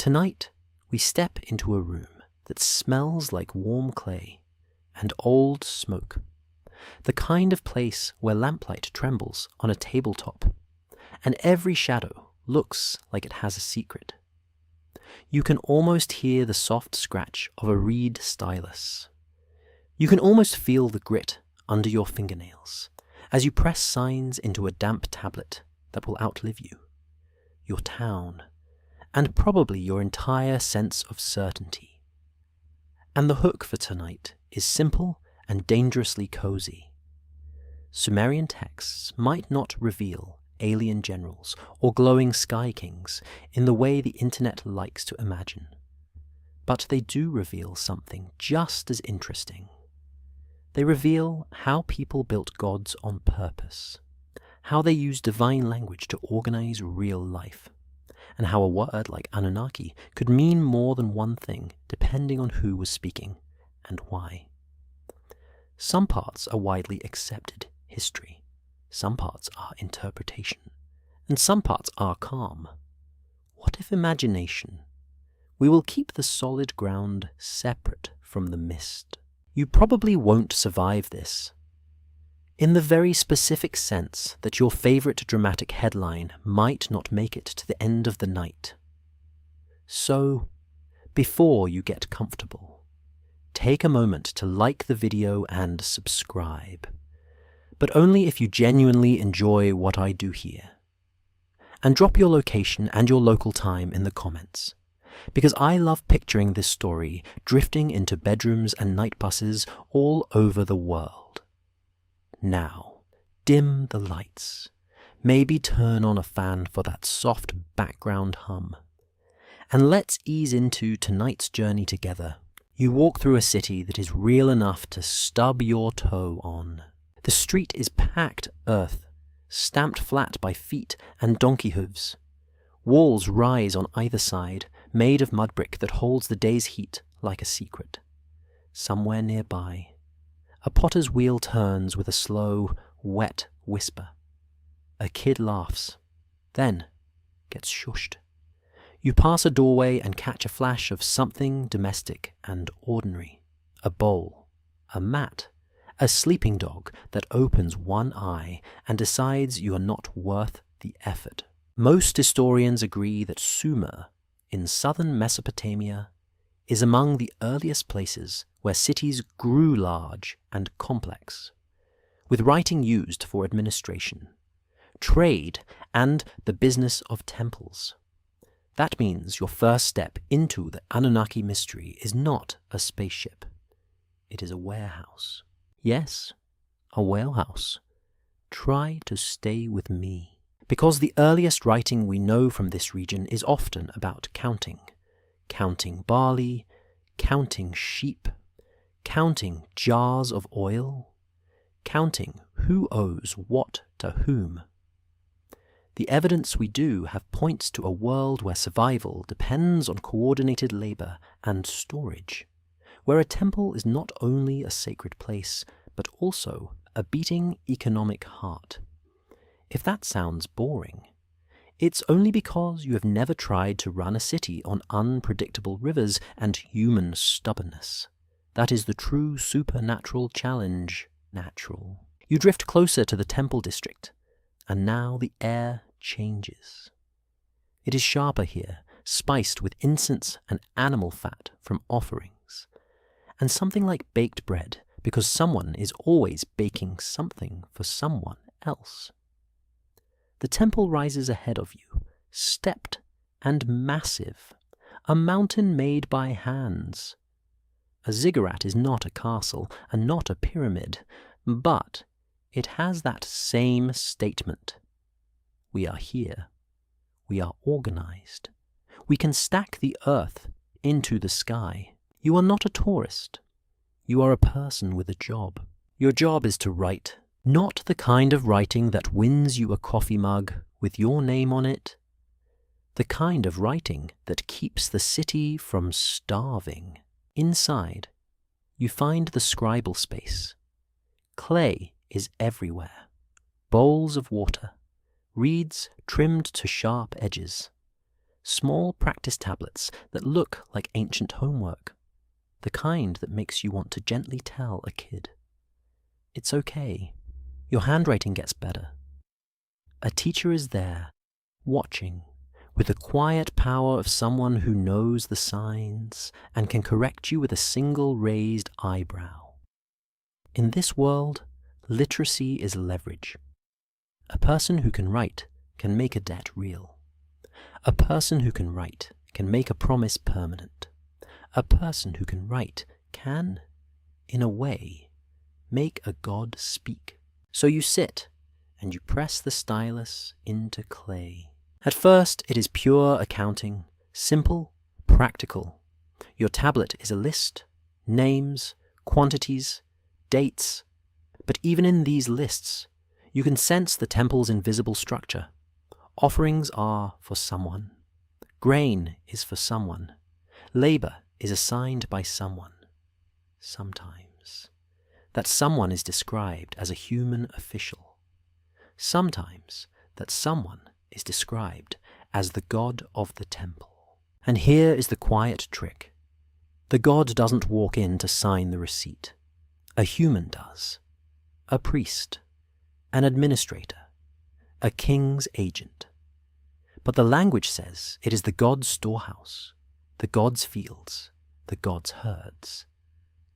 Tonight, we step into a room that smells like warm clay and old smoke, the kind of place where lamplight trembles on a tabletop, and every shadow looks like it has a secret. You can almost hear the soft scratch of a reed stylus. You can almost feel the grit under your fingernails as you press signs into a damp tablet that will outlive you, your town, and probably your entire sense of certainty. And the hook for tonight is simple and dangerously cozy. Sumerian texts might not reveal alien generals or glowing sky kings in the way the internet likes to imagine, but they do reveal something just as interesting. They reveal how people built gods on purpose, how they used divine language to organize real life, and how a word like Anunnaki could mean more than one thing depending on who was speaking and why. Some parts are widely accepted history, some parts are interpretation, and some parts are calm. What if imagination? We will keep the solid ground separate from the mist. You probably won't survive this. In the very specific sense that your favorite dramatic headline might not make it to the end of the night. So, before you get comfortable, take a moment to like the video and subscribe, but only if you genuinely enjoy what I do here. And drop your location and your local time in the comments, because I love picturing this story drifting into bedrooms and night buses all over the world. Now, dim the lights. Maybe turn on a fan for that soft background hum. And let's ease into tonight's journey together. You walk through a city that is real enough to stub your toe on. The street is packed earth, stamped flat by feet and donkey hooves. Walls rise on either side, made of mud brick that holds the day's heat like a secret. Somewhere nearby, a potter's wheel turns with a slow, wet whisper. A kid laughs, then gets shushed. You pass a doorway and catch a flash of something domestic and ordinary. A bowl, a mat, a sleeping dog that opens one eye and decides you are not worth the effort. Most historians agree that Sumer, in southern Mesopotamia, is among the earliest places where cities grew large and complex, with writing used for administration, trade, and the business of temples. That means your first step into the Anunnaki mystery is not a spaceship. It is a warehouse. Yes, a whalehouse. Try to stay with me. Because the earliest writing we know from this region is often about counting. Counting barley, counting sheep, counting jars of oil, counting who owes what to whom. The evidence we do have points to a world where survival depends on coordinated labor and storage, where a temple is not only a sacred place, but also a beating economic heart. If that sounds boring, it's only because you have never tried to run a city on unpredictable rivers and human stubbornness. That is the true supernatural challenge. Natural. You drift closer to the temple district, and now the air changes. It is sharper here, spiced with incense and animal fat from offerings, and something like baked bread, because someone is always baking something for someone else. The temple rises ahead of you, stepped and massive, a mountain made by hands. A ziggurat is not a castle and not a pyramid, but it has that same statement. We are here. We are organized. We can stack the earth into the sky. You are not a tourist. You are a person with a job. Your job is to write, not the kind of writing that wins you a coffee mug with your name on it, the kind of writing that keeps the city from starving. Inside, you find the scribal space. Clay is everywhere. Bowls of water, reeds trimmed to sharp edges, Small practice tablets that look like ancient homework. The kind that makes you want to gently tell a kid, "It's okay. Your handwriting gets better." A teacher is there, watching, with the quiet power of someone who knows the signs and can correct you with a single raised eyebrow. In this world, literacy is leverage. A person who can write can make a debt real. A person who can write can make a promise permanent. A person who can write can, in a way, make a god speak. So you sit, and you press the stylus into clay. At first, it is pure accounting, simple, practical. Your tablet is a list, names, quantities, dates. But even in these lists, you can sense the temple's invisible structure. Offerings are for someone. Grain is for someone. Labor is assigned by someone. Sometimes. That someone is described as a human official. Sometimes that someone is described as the god of the temple. And here is the quiet trick. The god doesn't walk in to sign the receipt. A human does. A priest. An administrator. A king's agent. But the language says it is the god's storehouse, the god's fields, the god's herds.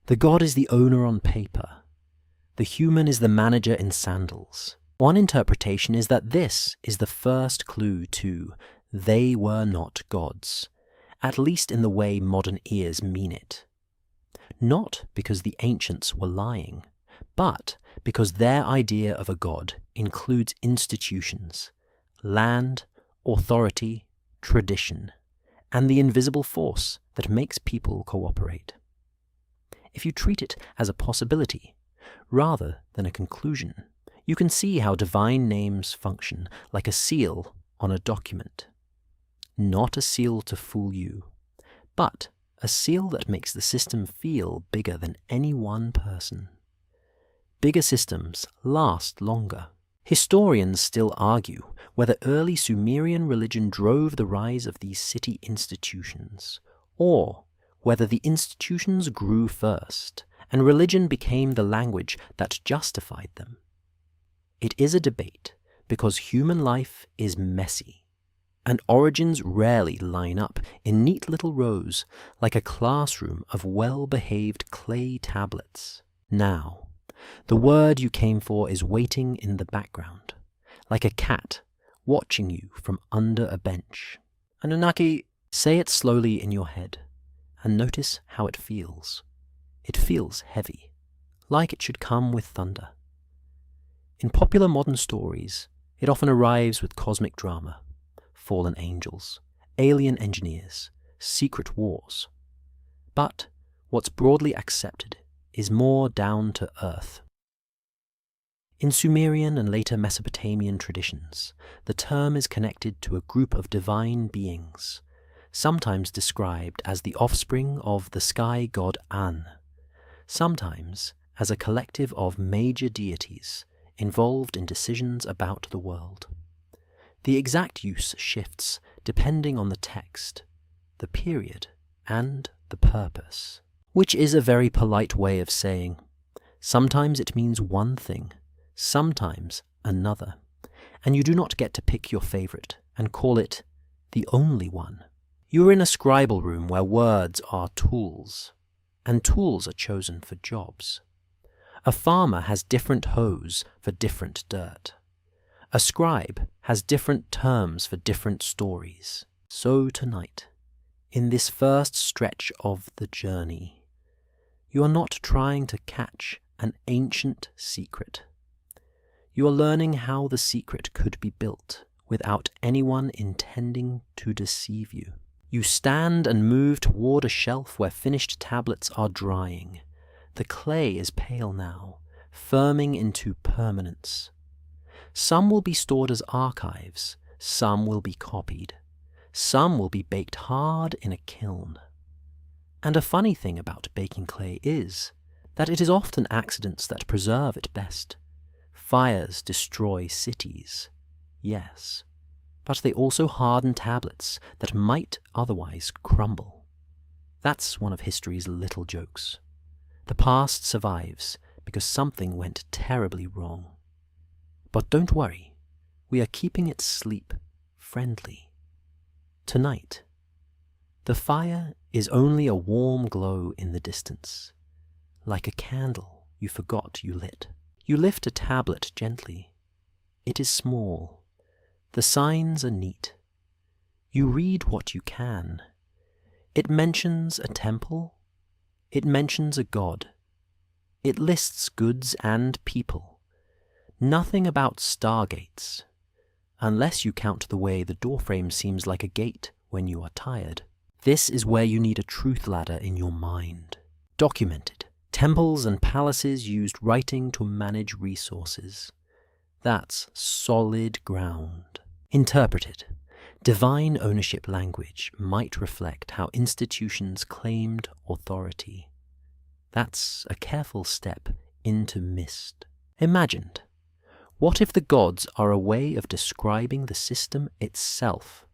The god is the owner on paper. The human is the manager in sandals. One interpretation is that this is the first clue to they were not gods, at least in the way modern ears mean it. Not because the ancients were lying, but because their idea of a god includes institutions, land, authority, tradition, and the invisible force that makes people cooperate. If you treat it as a possibility, rather than a conclusion, you can see how divine names function like a seal on a document. Not a seal to fool you, but a seal that makes the system feel bigger than any one person. Bigger systems last longer. Historians still argue whether early Sumerian religion drove the rise of these city institutions, or whether the institutions grew first, and religion became the language that justified them. It is a debate because human life is messy, and origins rarely line up in neat little rows like a classroom of well-behaved clay tablets. Now, the word you came for is waiting in the background, like a cat watching you from under a bench. Anunnaki, say it slowly in your head, and notice how it feels. It feels heavy, like it should come with thunder. In popular modern stories, it often arrives with cosmic drama, fallen angels, alien engineers, secret wars. But what's broadly accepted is more down to earth. In Sumerian and later Mesopotamian traditions, the term is connected to a group of divine beings, sometimes described as the offspring of the sky god An, sometimes as a collective of major deities involved in decisions about the world. The exact use shifts depending on the text, the period, and the purpose, which is a very polite way of saying sometimes it means one thing, sometimes another, and you do not get to pick your favorite and call it the only one. You are in a scribal room where words are tools, and tools are chosen for jobs. A farmer has different hoes for different dirt. A scribe has different terms for different stories. So tonight, in this first stretch of the journey, you are not trying to catch an ancient secret. You are learning how the secret could be built without anyone intending to deceive you. You stand and move toward a shelf where finished tablets are drying. The clay is pale now, firming into permanence. Some will be stored as archives, some will be copied, some will be baked hard in a kiln. And a funny thing about baking clay is that it is often accidents that preserve it best. Fires destroy cities, yes, but they also harden tablets that might otherwise crumble. That's one of history's little jokes. The past survives because something went terribly wrong. But don't worry, we are keeping it sleep-friendly. Tonight, the fire is only a warm glow in the distance, like a candle you forgot you lit. You lift a tablet gently. It is small. The signs are neat. You read what you can. It mentions a temple. It mentions a god. It lists goods and people. Nothing about stargates, unless you count the way the doorframe seems like a gate when you are tired. This is where you need a truth ladder in your mind. Documented. Temples and palaces used writing to manage resources. That's solid ground. Interpreted. Divine ownership language might reflect how institutions claimed authority. That's a careful step into mist. Imagined. What if the gods are a way of describing the system itself?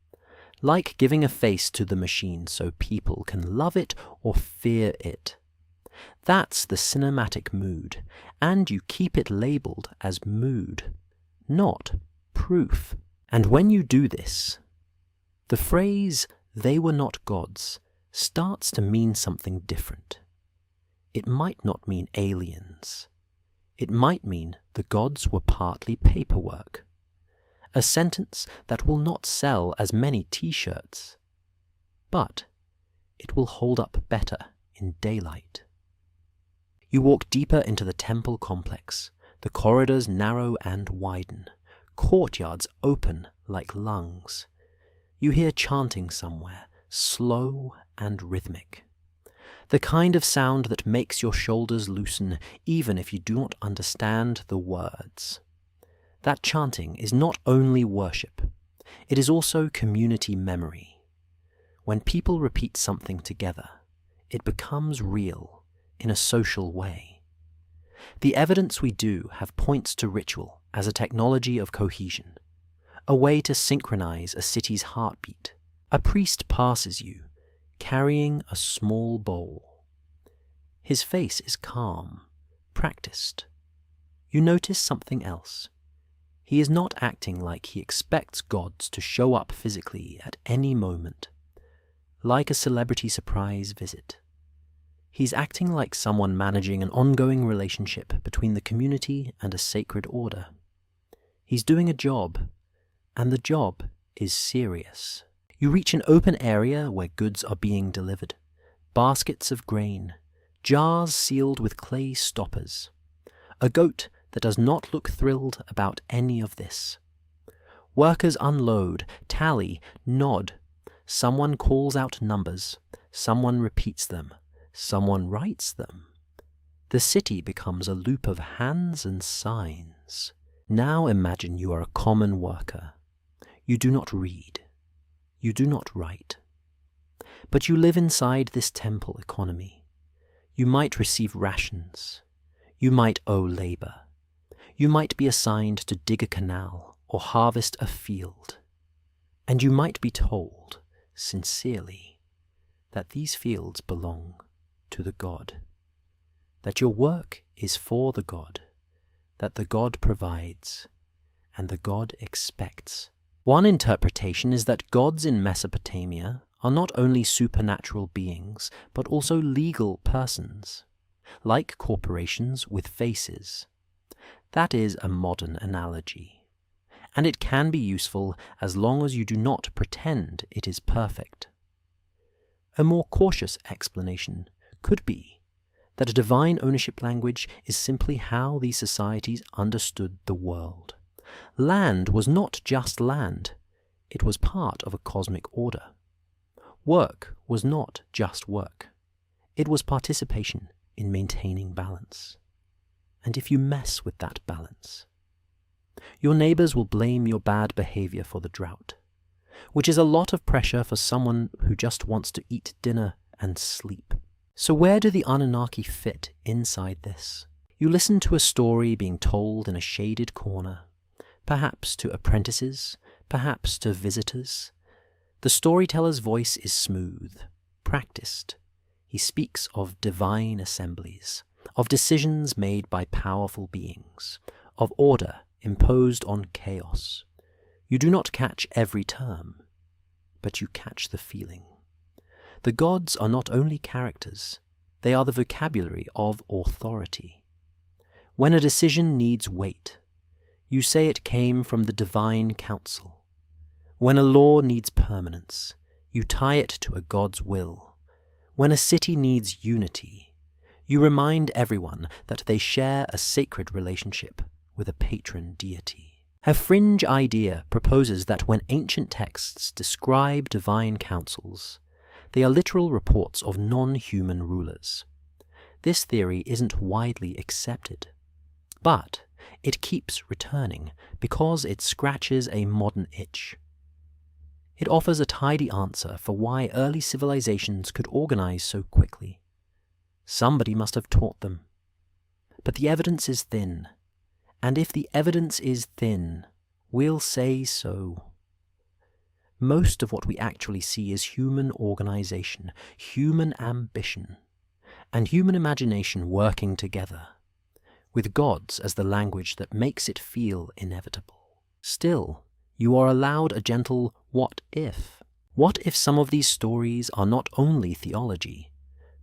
Like giving a face to the machine so people can love it or fear it. That's the cinematic mood, and you keep it labeled as mood, not proof. And when you do this, the phrase, "they were not gods," starts to mean something different. It might not mean aliens. It might mean the gods were partly paperwork. A sentence that will not sell as many t-shirts, but it will hold up better in daylight. You walk deeper into the temple complex. The corridors narrow and widen. Courtyards open like lungs. You hear chanting somewhere, slow and rhythmic. The kind of sound that makes your shoulders loosen even if you do not understand the words. That chanting is not only worship, it is also community memory. When people repeat something together, it becomes real in a social way. The evidence we do have points to ritual as a technology of cohesion, a way to synchronize a city's heartbeat. A priest passes you, carrying a small bowl. His face is calm, practiced. You notice something else. He is not acting like he expects gods to show up physically at any moment, like a celebrity surprise visit. He's acting like someone managing an ongoing relationship between the community and a sacred order. He's doing a job, and the job is serious. You reach an open area where goods are being delivered. Baskets of grain, jars sealed with clay stoppers. A goat that does not look thrilled about any of this. Workers unload, tally, nod. Someone calls out numbers. Someone repeats them. Someone writes them. The city becomes a loop of hands and signs. Now imagine you are a common worker. You do not read. You do not write. But you live inside this temple economy. You might receive rations. You might owe labor. You might be assigned to dig a canal or harvest a field. And you might be told, sincerely, that these fields belong to the god. That your work is for the god. That the god provides, and the god expects. One interpretation is that gods in Mesopotamia are not only supernatural beings, but also legal persons, like corporations with faces. That is a modern analogy, and it can be useful as long as you do not pretend it is perfect. A more cautious explanation could be that a divine ownership language is simply how these societies understood the world. Land was not just land, it was part of a cosmic order. Work was not just work, it was participation in maintaining balance. And if you mess with that balance, your neighbors will blame your bad behavior for the drought, which is a lot of pressure for someone who just wants to eat dinner and sleep. So where do the Anunnaki fit inside this? You listen to a story being told in a shaded corner, perhaps to apprentices, perhaps, to visitors. The storyteller's voice is smooth, practiced. He speaks of divine assemblies, of decisions made by powerful beings, of order imposed on chaos. You do not catch every term, but you catch the feeling. The gods are not only characters, they are the vocabulary of authority. When a decision needs weight, you say it came from the divine council. When a law needs permanence, you tie it to a god's will. When a city needs unity, you remind everyone that they share a sacred relationship with a patron deity. A fringe idea proposes that when ancient texts describe divine councils, they are literal reports of non-human rulers. This theory isn't widely accepted, but it keeps returning because it scratches a modern itch. It offers a tidy answer for why early civilizations could organize so quickly. Somebody must have taught them. But the evidence is thin, and if the evidence is thin, we'll say so. Most of what we actually see is human organization, human ambition, and human imagination working together, with gods as the language that makes it feel inevitable. Still, you are allowed a gentle what if. What if some of these stories are not only theology,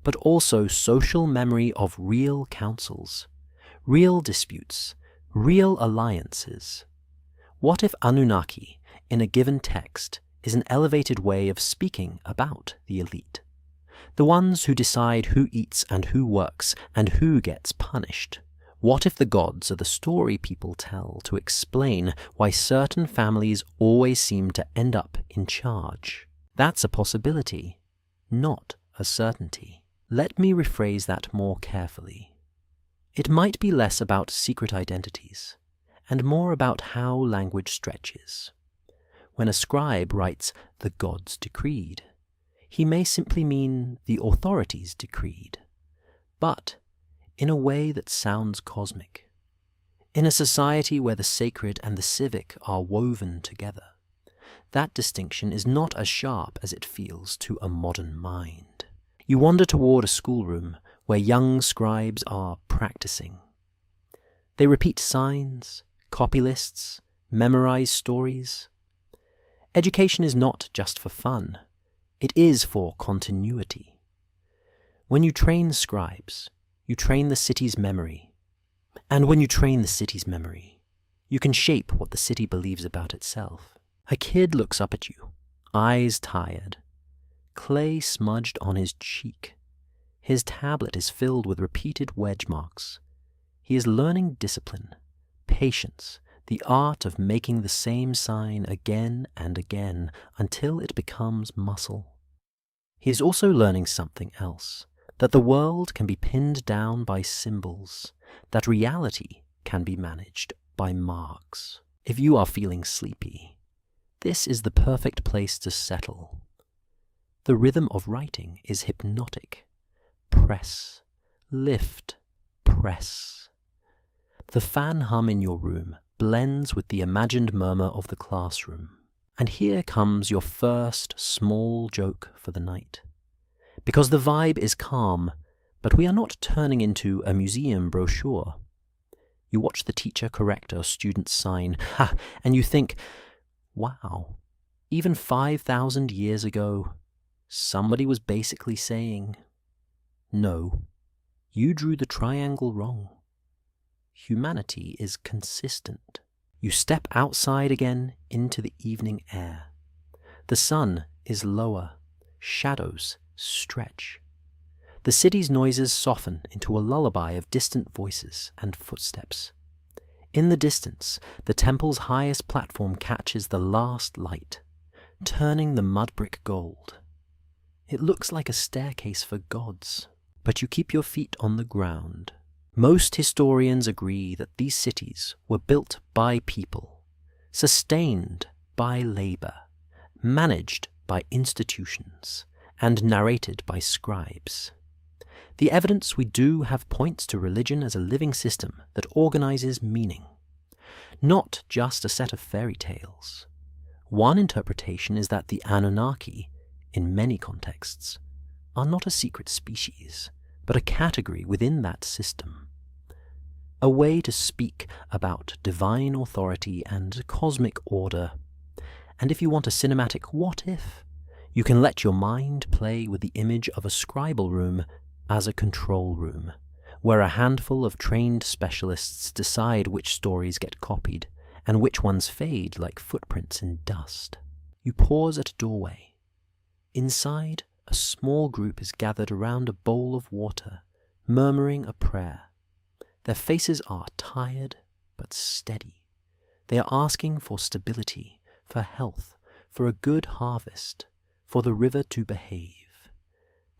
but also social memory of real councils, real disputes, real alliances? What if Anunnaki, in a given text, is an elevated way of speaking about the elite? The ones who decide who eats and who works and who gets punished. What if the gods are the story people tell to explain why certain families always seem to end up in charge? That's a possibility, not a certainty. Let me rephrase that more carefully. It might be less about secret identities, and more about how language stretches. When a scribe writes, "the gods decreed," he may simply mean the authorities decreed, but in a way that sounds cosmic. In a society where the sacred and the civic are woven together, that distinction is not as sharp as it feels to a modern mind. You wander toward a schoolroom where young scribes are practicing. They repeat signs, copy lists, memorize stories. Education is not just for fun, it is for continuity. When you train scribes, you train the city's memory. And when you train the city's memory, you can shape what the city believes about itself. A kid looks up at you, eyes tired, clay smudged on his cheek. His tablet is filled with repeated wedge marks. He is learning discipline, patience, the art of making the same sign again and again until it becomes muscle. He is also learning something else, that the world can be pinned down by symbols, that reality can be managed by marks. If you are feeling sleepy, this is the perfect place to settle. The rhythm of writing is hypnotic. Press, lift, press. The fan hum in your room blends with the imagined murmur of the classroom. And here comes your first small joke for the night. Because the vibe is calm, but we are not turning into a museum brochure. You watch the teacher correct a student's sign, and you think, wow, even 5,000 years ago, somebody was basically saying, no, you drew the triangle wrong. Humanity is consistent. You step outside again into the evening air. The sun is lower, shadows stretch. The city's noises soften into a lullaby of distant voices and footsteps. In the distance, the temple's highest platform catches the last light, turning the mud brick gold. It looks like a staircase for gods, but you keep your feet on the ground. Most historians agree that these cities were built by people, sustained by labor, managed by institutions, and narrated by scribes. The evidence we do have points to religion as a living system that organizes meaning, not just a set of fairy tales. One interpretation is that the Anunnaki, in many contexts, are not a secret species, but a category within that system. A way to speak about divine authority and cosmic order. And if you want a cinematic what if, you can let your mind play with the image of a scribal room as a control room, where a handful of trained specialists decide which stories get copied and which ones fade like footprints in dust. You pause at a doorway. Inside, a small group is gathered around a bowl of water, murmuring a prayer. Their faces are tired but steady. They are asking for stability, for health, for a good harvest, for the river to behave.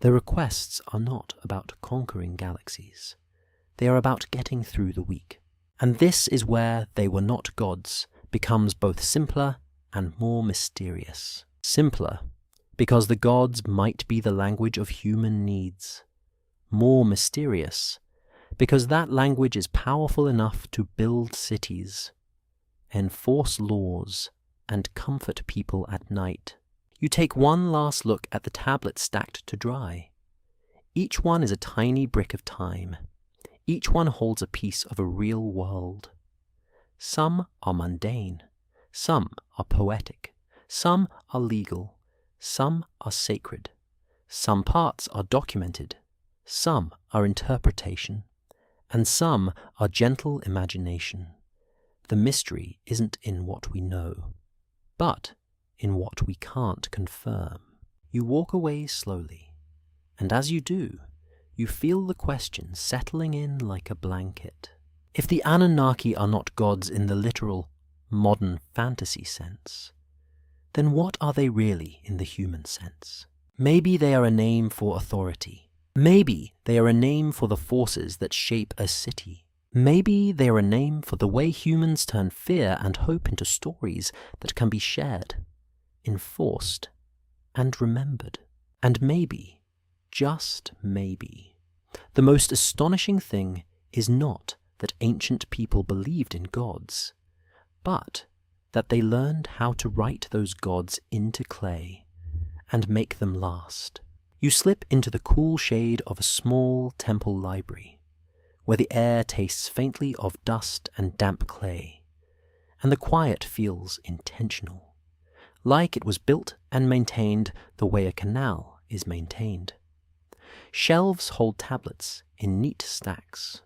Their requests are not about conquering galaxies. They are about getting through the week. And this is where they were not gods becomes both simpler and more mysterious. Simpler, because the gods might be the language of human needs. More mysterious, because that language is powerful enough to build cities, enforce laws, and comfort people at night. You take one last look at the tablets stacked to dry. Each one is a tiny brick of time. Each one holds a piece of a real world. Some are mundane, some are poetic, some are legal, some are sacred. Some parts are documented, some are interpretation, and some are gentle imagination. The mystery isn't in what we know, but in what we can't confirm. You walk away slowly, and as you do, you feel the question settling in like a blanket. If the Anunnaki are not gods in the literal, modern fantasy sense, then what are they really in the human sense? Maybe they are a name for authority. Maybe they are a name for the forces that shape a city. Maybe they are a name for the way humans turn fear and hope into stories that can be shared, enforced, and remembered. And maybe, just maybe, the most astonishing thing is not that ancient people believed in gods, but that they learned how to write those gods into clay and make them last. You slip into the cool shade of a small temple library, where the air tastes faintly of dust and damp clay, and the quiet feels intentional, like it was built and maintained the way a canal is maintained. Shelves hold tablets in neat stacks.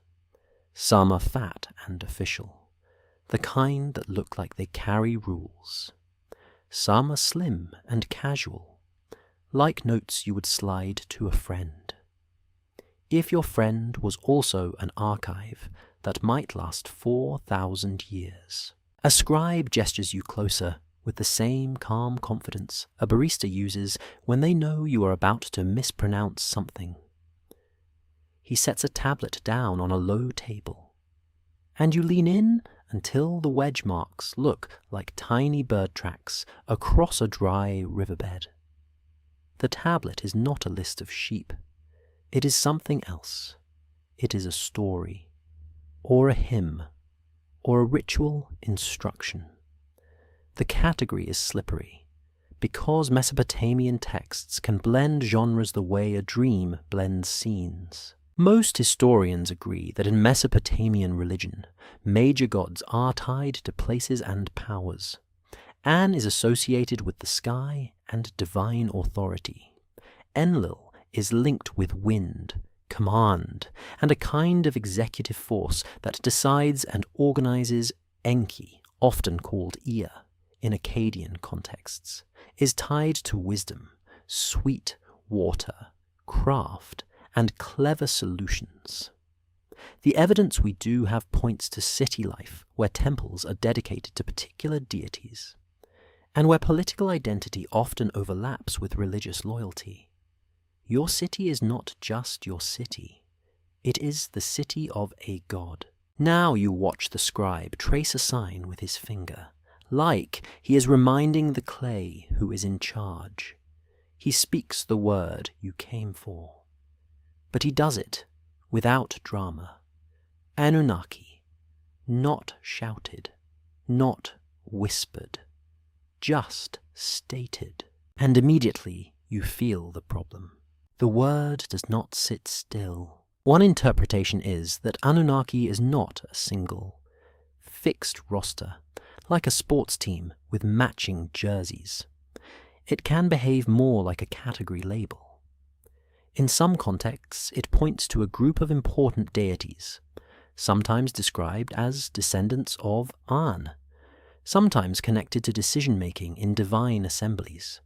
Some are fat and official, the kind that look like they carry rules. Some are slim and casual, like notes you would slide to a friend. If your friend was also an archive that might last 4,000 years. A scribe gestures you closer with the same calm confidence a barista uses when they know you are about to mispronounce something. He sets a tablet down on a low table, and you lean in until the wedge marks look like tiny bird tracks across a dry riverbed. The tablet is not a list of sheep. It is something else. It is a story, or a hymn, or a ritual instruction. The category is slippery, because Mesopotamian texts can blend genres the way a dream blends scenes. Most historians agree that in Mesopotamian religion, major gods are tied to places and powers. An is associated with the sky and divine authority. Enlil is linked with wind, command, and a kind of executive force that decides and organizes. Enki, often called Ea in Akkadian contexts, is tied to wisdom, sweet water, craft, and clever solutions. The evidence we do have points to city life where temples are dedicated to particular deities, and where political identity often overlaps with religious loyalty. Your city is not just your city. It is the city of a god. Now you watch the scribe trace a sign with his finger, like he is reminding the clay who is in charge. He speaks the word you came for. But he does it without drama. Anunnaki, not shouted, not whispered, just stated. And immediately you feel the problem. The word does not sit still. One interpretation is that Anunnaki is not a single, fixed roster, like a sports team with matching jerseys. It can behave more like a category label. In some contexts, it points to a group of important deities, sometimes described as descendants of An, sometimes connected to decision-making in divine assemblies.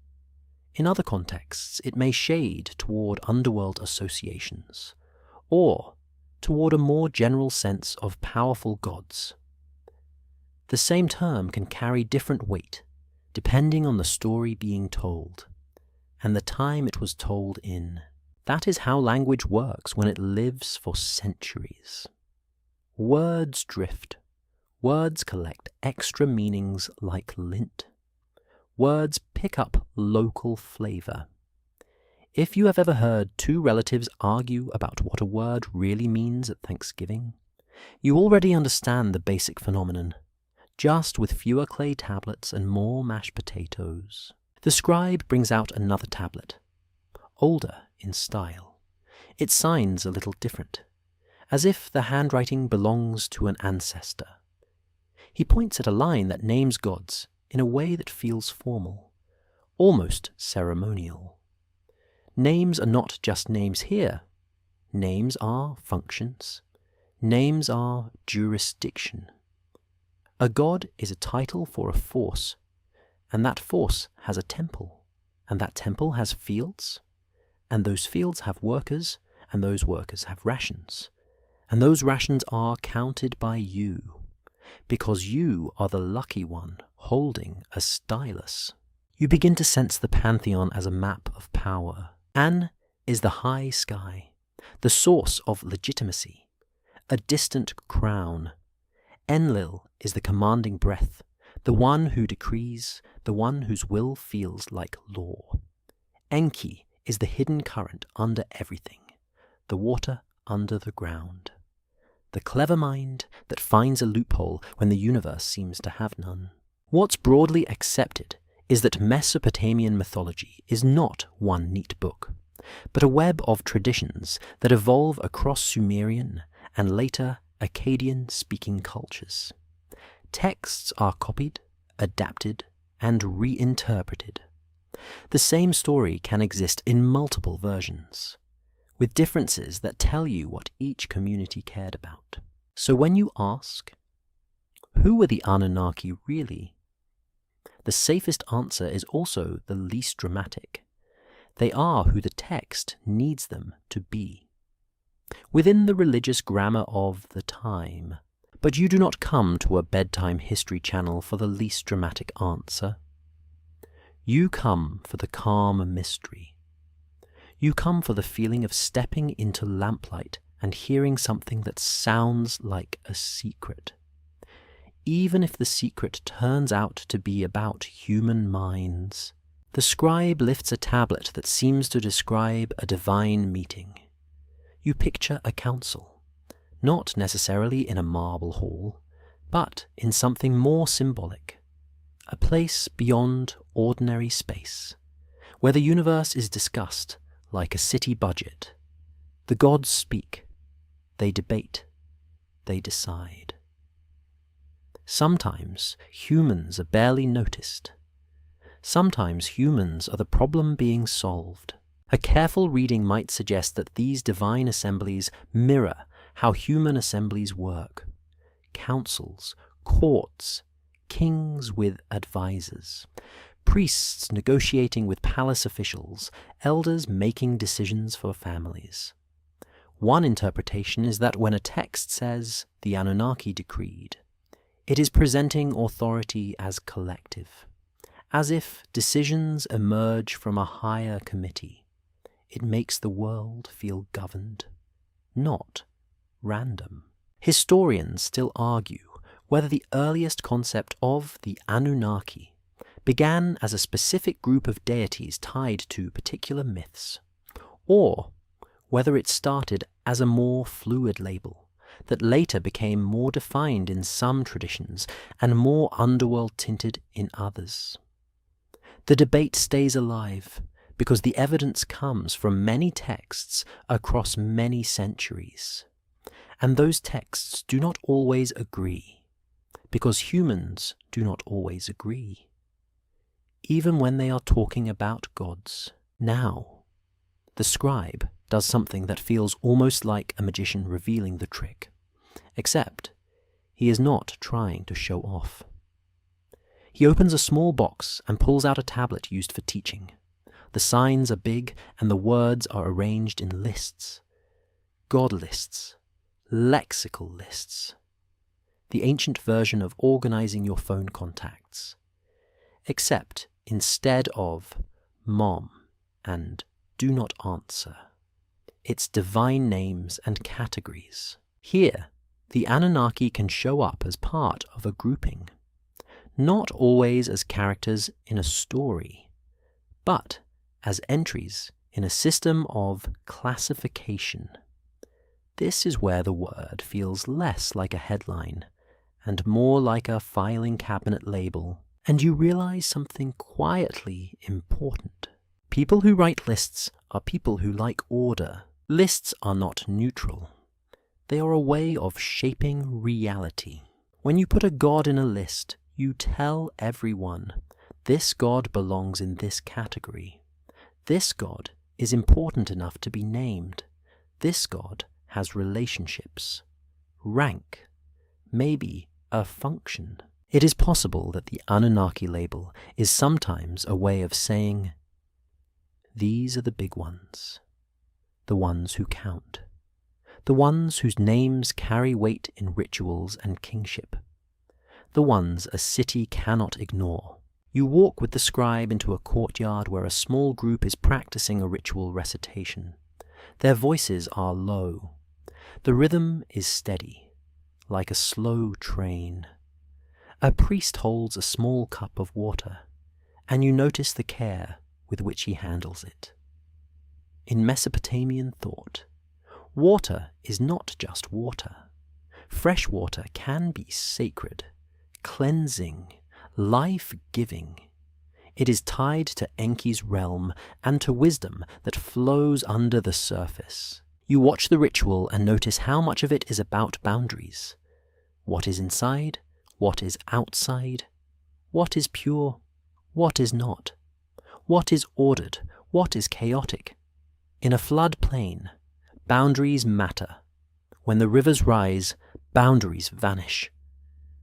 In other contexts, it may shade toward underworld associations, or toward a more general sense of powerful gods. The same term can carry different weight, depending on the story being told, and the time it was told in. That is how language works when it lives for centuries. Words drift. Words collect extra meanings like lint. Words pick up local flavor. If you have ever heard two relatives argue about what a word really means at Thanksgiving, you already understand the basic phenomenon, just with fewer clay tablets and more mashed potatoes. The scribe brings out another tablet, older in style. Its sign's a little different, as if the handwriting belongs to an ancestor. He points at a line that names gods in a way that feels formal, almost ceremonial. Names are not just names here. Names are functions. Names are jurisdiction. A god is a title for a force, and that force has a temple, and that temple has fields, and those fields have workers, and those workers have rations, and those rations are counted by you, because you are the lucky one holding a stylus. You begin to sense the pantheon as a map of power. An is the high sky, the source of legitimacy, a distant crown. Enlil is the commanding breath, the one who decrees, the one whose will feels like law. Enki is the hidden current under everything, the water under the ground, the clever mind that finds a loophole when the universe seems to have none. What's broadly accepted is that Mesopotamian mythology is not one neat book, but a web of traditions that evolve across Sumerian and later Akkadian-speaking cultures. Texts are copied, adapted, and reinterpreted. The same story can exist in multiple versions, with differences that tell you what each community cared about. So when you ask, who were the Anunnaki really? The safest answer is also the least dramatic. They are who the text needs them to be, within the religious grammar of the time. But you do not come to a bedtime history channel for the least dramatic answer. You come for the calm mystery. You come for the feeling of stepping into lamplight and hearing something that sounds like a secret, even if the secret turns out to be about human minds. The scribe lifts a tablet that seems to describe a divine meeting. You picture a council, not necessarily in a marble hall, but in something more symbolic, a place beyond ordinary space, where the universe is discussed like a city budget. The gods speak, they debate, they decide. Sometimes humans are barely noticed. Sometimes humans are the problem being solved. A careful reading might suggest that these divine assemblies mirror how human assemblies work. Councils, courts, kings with advisors, priests negotiating with palace officials, elders making decisions for families. One interpretation is that when a text says, "the Anunnaki decreed," it is presenting authority as collective, as if decisions emerge from a higher committee. It makes the world feel governed, not random. Historians still argue whether the earliest concept of the Anunnaki began as a specific group of deities tied to particular myths, or whether it started as a more fluid label that later became more defined in some traditions and more underworld tinted in others. The debate stays alive because the evidence comes from many texts across many centuries. And those texts do not always agree, because humans do not always agree, even when they are talking about gods. Now, the scribe does something that feels almost like a magician revealing the trick, except he is not trying to show off. He opens a small box and pulls out a tablet used for teaching. The signs are big and the words are arranged in lists. God lists. Lexical lists. The ancient version of organizing your phone contacts. Except instead of Mom and Do Not Answer, it's divine names and categories. Here, the Anunnaki can show up as part of a grouping, not always as characters in a story, but as entries in a system of classification. This is where the word feels less like a headline and more like a filing cabinet label, and you realize something quietly important. People who write lists are people who like order. Lists are not neutral. They are a way of shaping reality. When you put a god in a list, you tell everyone, this god belongs in this category. This god is important enough to be named. This god has relationships, rank, maybe a function. It is possible that the Anunnaki label is sometimes a way of saying, these are the big ones, the ones who count, the ones whose names carry weight in rituals and kingship, the ones a city cannot ignore. You walk with the scribe into a courtyard where a small group is practicing a ritual recitation. Their voices are low. The rhythm is steady, like a slow train. A priest holds a small cup of water, and you notice the care with which he handles it. In Mesopotamian thought, water is not just water. Fresh water can be sacred, cleansing, life-giving. It is tied to Enki's realm and to wisdom that flows under the surface. You watch the ritual and notice how much of it is about boundaries. What is inside? What is outside? What is pure? What is not? What is ordered? What is chaotic? In a floodplain, boundaries matter. When the rivers rise, boundaries vanish.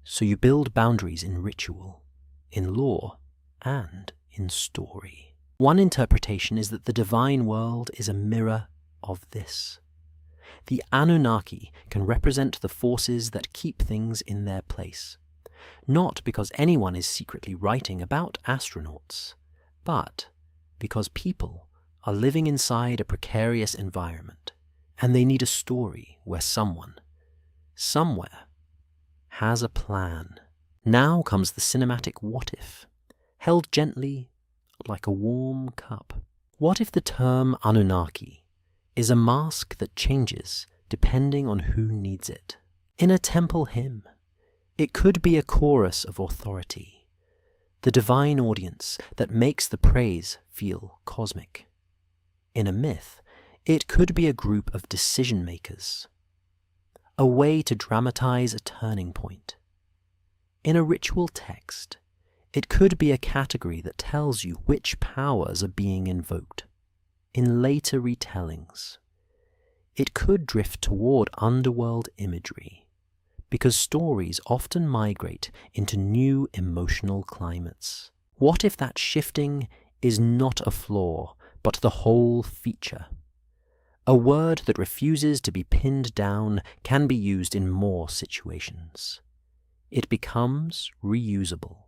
So you build boundaries in ritual, in law, and in story. One interpretation is that the divine world is a mirror of this. The Anunnaki can represent the forces that keep things in their place, not because anyone is secretly writing about astronauts, but because people are living inside a precarious environment, and they need a story where someone, somewhere, has a plan. Now comes the cinematic what if, held gently like a warm cup. What if the term Anunnaki is a mask that changes depending on who needs it? In a temple hymn, it could be a chorus of authority, the divine audience that makes the praise feel cosmic. In a myth, it could be a group of decision-makers, a way to dramatize a turning point. In a ritual text, it could be a category that tells you which powers are being invoked. In later retellings, it could drift toward underworld imagery, because stories often migrate into new emotional climates. What if that shifting is not a flaw, but the whole feature? A word that refuses to be pinned down can be used in more situations. It becomes reusable.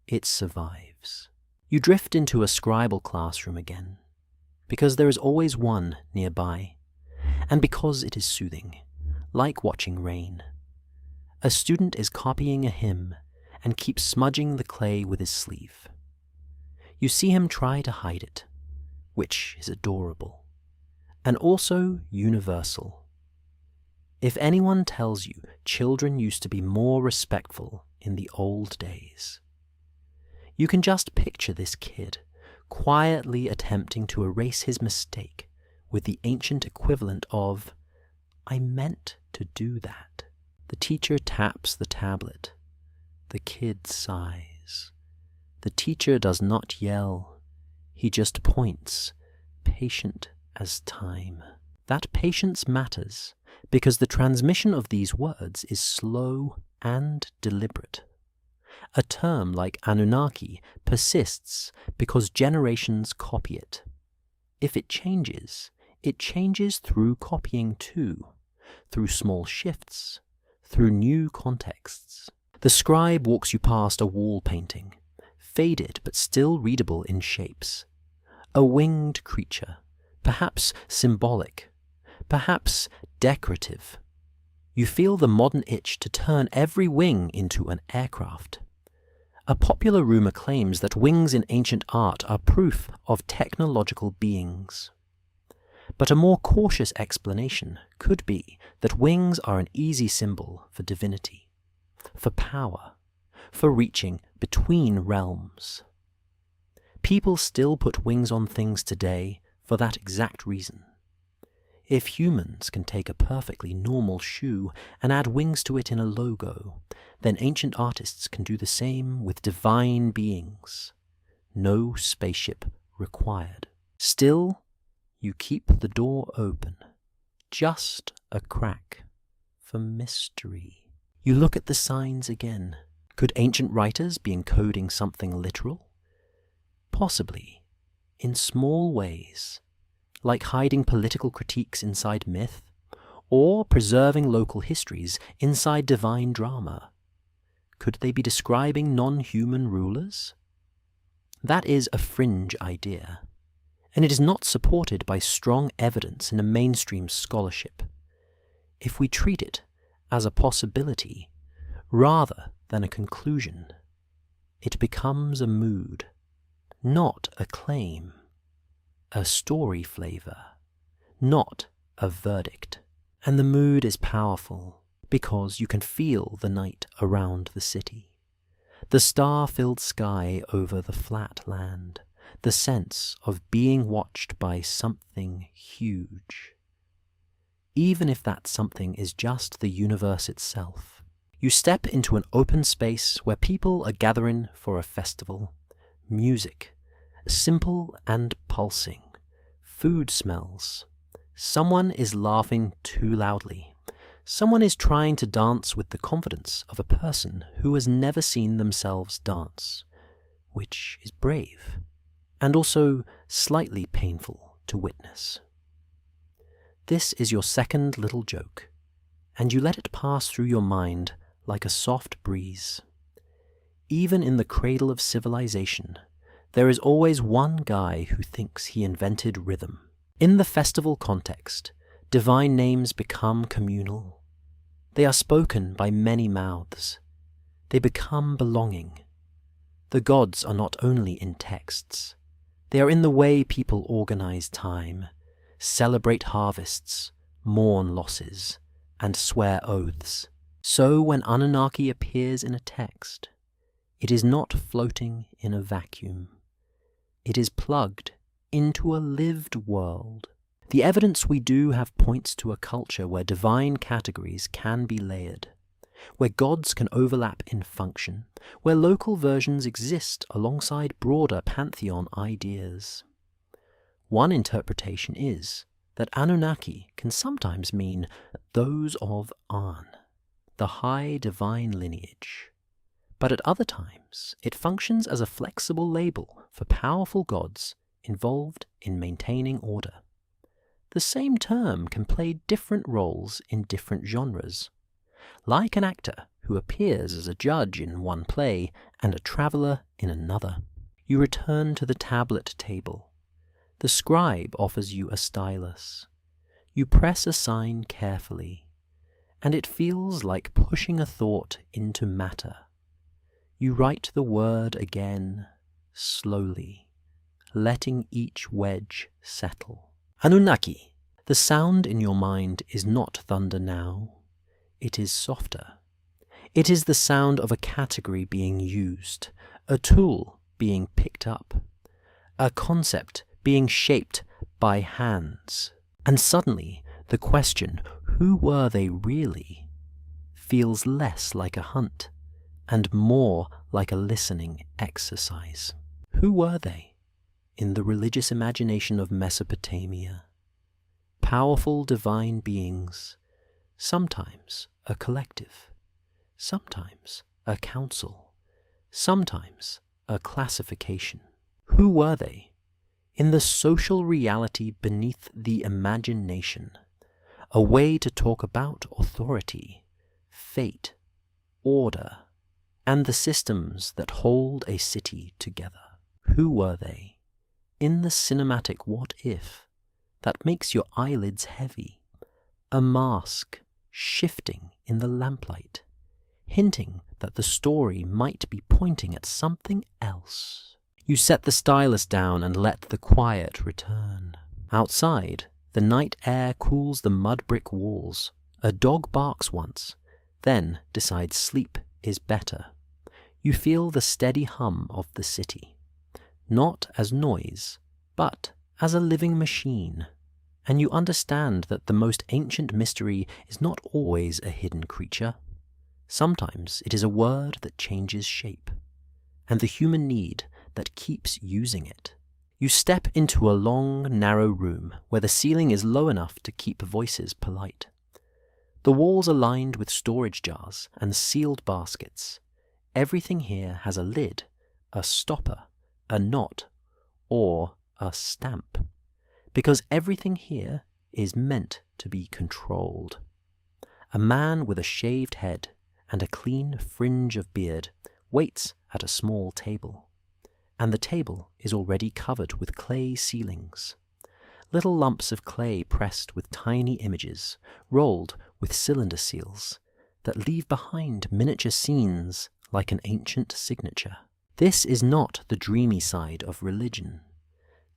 It survives. You drift into a scribal classroom again, because there is always one nearby, and because it is soothing, like watching rain. A student is copying a hymn and keeps smudging the clay with his sleeve. You see him try to hide it, which is adorable, and also universal. If anyone tells you children used to be more respectful in the old days, You can just picture this kid quietly attempting to erase his mistake with the ancient equivalent of, "I meant to do that." The teacher taps the tablet. The kid sighs. The teacher does not yell. He just points, patient as time. That patience matters because the transmission of these words is slow and deliberate. A term like Anunnaki persists because generations copy it. If it changes through copying too, through small shifts, through new contexts. The scribe walks you past a wall painting, faded but still readable in shapes. A winged creature, perhaps symbolic, perhaps decorative. You feel the modern itch to turn every wing into an aircraft. A popular rumor claims that wings in ancient art are proof of technological beings. But a more cautious explanation could be that wings are an easy symbol for divinity, for power, for reaching between realms. People still put wings on things today for that exact reason. If humans can take a perfectly normal shoe and add wings to it in a logo, then ancient artists can do the same with divine beings. No spaceship required. Still, you keep the door open, just a crack, for mystery. You look at the signs again. Could ancient writers be encoding something literal? Possibly, in small ways, like hiding political critiques inside myth, or preserving local histories inside divine drama. Could they be describing non-human rulers? That is a fringe idea, and it is not supported by strong evidence in a mainstream scholarship. If we treat it as a possibility rather than a conclusion, it becomes a mood, not a claim, a story flavor, not a verdict. And the mood is powerful because you can feel the night around the city, the star-filled sky over the flat land, the sense of being watched by something huge. Even if that something is just the universe itself, you step into an open space where people are gathering for a festival. Music, simple and pulsing. Food smells. Someone is laughing too loudly. Someone is trying to dance with the confidence of a person who has never seen themselves dance, which is brave, and also slightly painful to witness. This is your second little joke, and you let it pass through your mind like a soft breeze. Even in the cradle of civilization, there is always one guy who thinks he invented rhythm. In the festival context, divine names become communal. They are spoken by many mouths. They become belonging. The gods are not only in texts. They are in the way people organize time, celebrate harvests, mourn losses, and swear oaths. So when Anunnaki appears in a text, it is not floating in a vacuum. It is plugged into a lived world. The evidence we do have points to a culture where divine categories can be layered, where gods can overlap in function, where local versions exist alongside broader pantheon ideas. One interpretation is that Anunnaki can sometimes mean those of An, the high divine lineage. But at other times, it functions as a flexible label for powerful gods involved in maintaining order. The same term can play different roles in different genres. Like an actor who appears as a judge in one play and a traveller in another. You return to the tablet table. The scribe offers you a stylus. You press a sign carefully, and it feels like pushing a thought into matter. You write the word again, slowly, letting each wedge settle. Anunnaki. The sound in your mind is not thunder now. It is softer. It is the sound of a category being used, a tool being picked up, a concept being shaped by hands. And suddenly, the question, who were they really, feels less like a hunt and more like a listening exercise. Who were they in the religious imagination of Mesopotamia? Powerful divine beings, sometimes a collective, sometimes a council, sometimes a classification. Who were they in the social reality beneath the imagination? A way to talk about authority, fate, order, and the systems that hold a city together. Who were they in the cinematic what-if that makes your eyelids heavy, a mask shifting in the lamplight, hinting that the story might be pointing at something else? You set the stylus down and let the quiet return. Outside, the night air cools the mud brick walls. A dog barks once, then decides sleep is better. You feel the steady hum of the city, not as noise, but as a living machine, and you understand that the most ancient mystery is not always a hidden creature. Sometimes it is a word that changes shape, and the human need that keeps using it. You step into a long, narrow room where the ceiling is low enough to keep voices polite. The walls are lined with storage jars and sealed baskets. Everything here has a lid, a stopper, a knot, or a stamp, because everything here is meant to be controlled. A man with a shaved head and a clean fringe of beard waits at a small table, and the table is already covered with clay ceilings. Little lumps of clay pressed with tiny images, rolled with cylinder seals, that leave behind miniature scenes like an ancient signature. This is not the dreamy side of religion.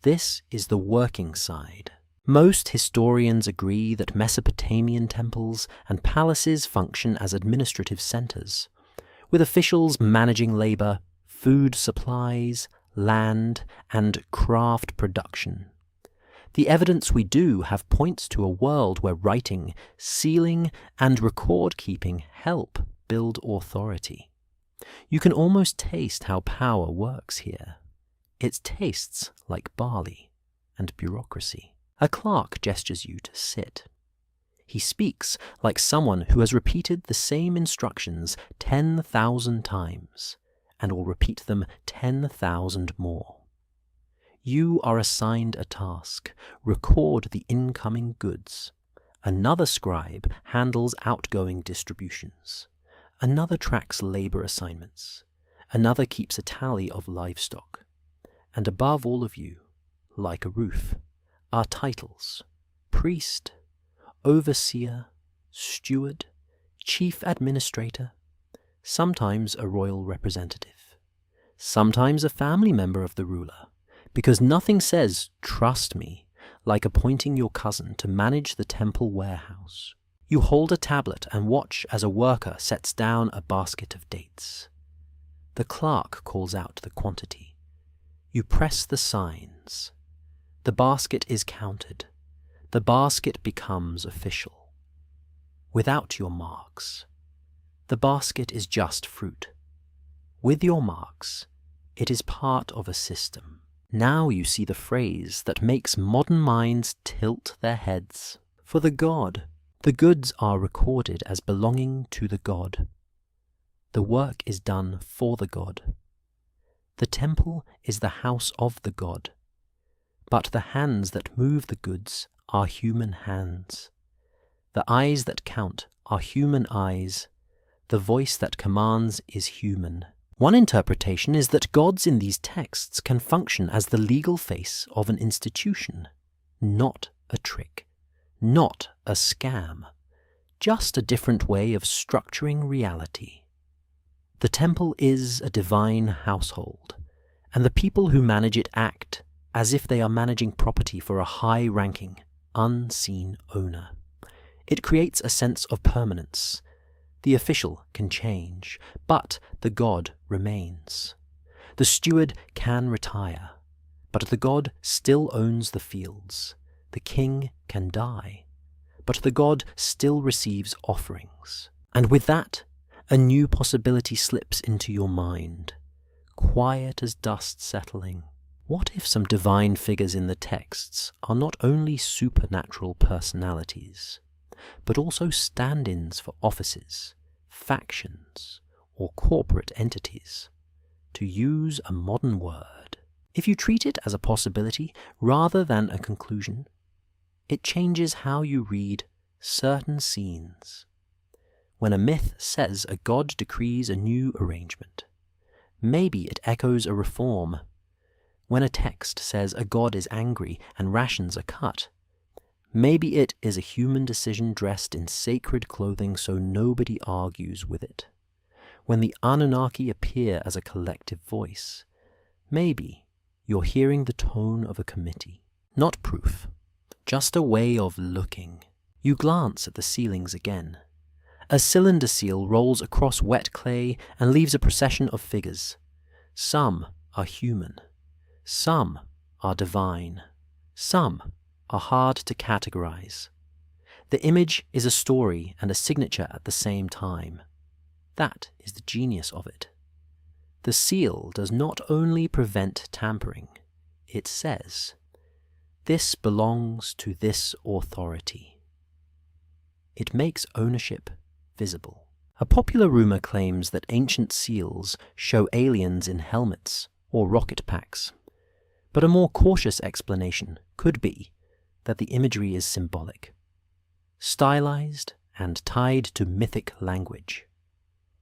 This is the working side. Most historians agree that Mesopotamian temples and palaces function as administrative centers, with officials managing labor, food supplies, land, and craft production. The evidence we do have points to a world where writing, sealing, and record-keeping help build authority. You can almost taste how power works here. It tastes like barley and bureaucracy. A clerk gestures you to sit. He speaks like someone who has repeated the same instructions 10,000 times and will repeat them 10,000 more. You are assigned a task. Record the incoming goods. Another scribe handles outgoing distributions. Another tracks labor assignments. Another keeps a tally of livestock. And above all of you, like a roof, are titles: priest, overseer, steward, chief administrator, sometimes a royal representative, sometimes a family member of the ruler, because nothing says, "Trust me," like appointing your cousin to manage the temple warehouse. You hold a tablet and watch as a worker sets down a basket of dates. The clerk calls out the quantity. You press the signs. The basket is counted. The basket becomes official. Without your marks, the basket is just fruit. With your marks, it is part of a system. Now you see the phrase that makes modern minds tilt their heads. For the god, the goods are recorded as belonging to the god. The work is done for the god. The temple is the house of the god, but the hands that move the goods are human hands. The eyes that count are human eyes. The voice that commands is human. One interpretation is that gods in these texts can function as the legal face of an institution, not a trick, not a scam, just a different way of structuring reality. The temple is a divine household, and the people who manage it act as if they are managing property for a high-ranking, unseen owner. It creates a sense of permanence. The official can change, but the god remains. The steward can retire, but the god still owns the fields. The king can die, but the god still receives offerings. And with that, a new possibility slips into your mind, quiet as dust settling. What if some divine figures in the texts are not only supernatural personalities, but also stand-ins for offices, factions, or corporate entities? To use a modern word, if you treat it as a possibility rather than a conclusion, it changes how you read certain scenes. When a myth says a god decrees a new arrangement, maybe it echoes a reform. When a text says a god is angry and rations are cut, maybe it is a human decision dressed in sacred clothing so nobody argues with it. When the Anunnaki appear as a collective voice, maybe you're hearing the tone of a committee. Not proof, just a way of looking. You glance at the ceilings again. A cylinder seal rolls across wet clay and leaves a procession of figures. Some are human. Some are divine. Some are hard to categorize. The image is a story and a signature at the same time. That is the genius of it. The seal does not only prevent tampering, it says, "This belongs to this authority." It makes ownership visible. A popular rumor claims that ancient seals show aliens in helmets or rocket packs, but a more cautious explanation could be that the imagery is symbolic, stylized and tied to mythic language.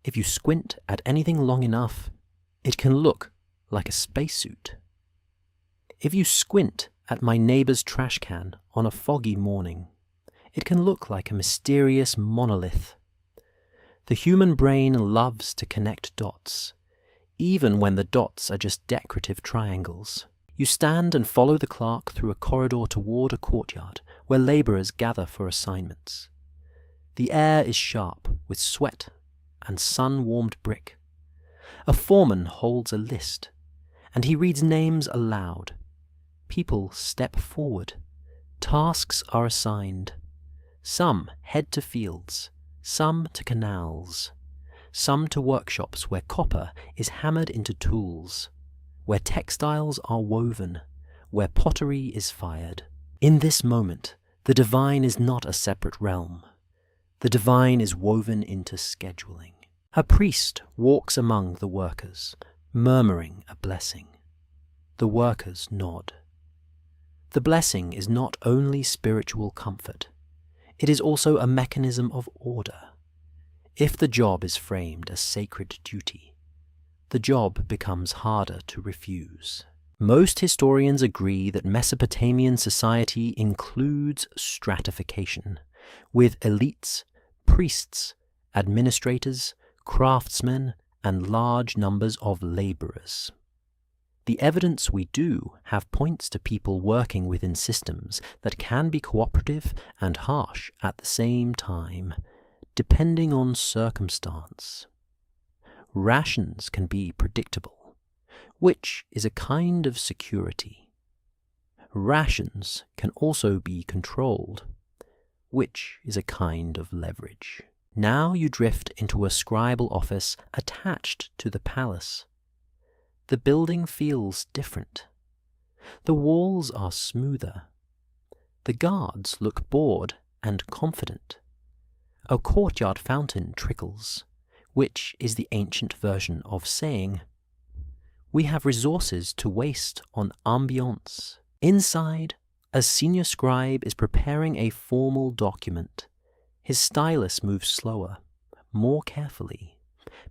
If you squint at anything long enough, it can look like a spacesuit. If you squint at my neighbor's trash can on a foggy morning, it can look like a mysterious monolith. The human brain loves to connect dots, even when the dots are just decorative triangles. You stand and follow the clerk through a corridor toward a courtyard where laborers gather for assignments. The air is sharp with sweat and sun-warmed brick. A foreman holds a list, and he reads names aloud. People step forward. Tasks are assigned. Some head to fields, some to canals, some to workshops where copper is hammered into tools, where textiles are woven, where pottery is fired. In this moment, the divine is not a separate realm. The divine is woven into scheduling. A priest walks among the workers, murmuring a blessing. The workers nod. The blessing is not only spiritual comfort, it is also a mechanism of order. If the job is framed as sacred duty, the job becomes harder to refuse. Most historians agree that Mesopotamian society includes stratification, with elites, priests, administrators, craftsmen, and large numbers of laborers. The evidence we do have points to people working within systems that can be cooperative and harsh at the same time, depending on circumstance. Rations can be predictable, which is a kind of security. Rations can also be controlled, which is a kind of leverage. Now you drift into a scribal office attached to the palace. The building feels different. The walls are smoother. The guards look bored and confident. A courtyard fountain trickles, which is the ancient version of saying, "We have resources to waste on ambiance." Inside, a senior scribe is preparing a formal document. His stylus moves slower, more carefully,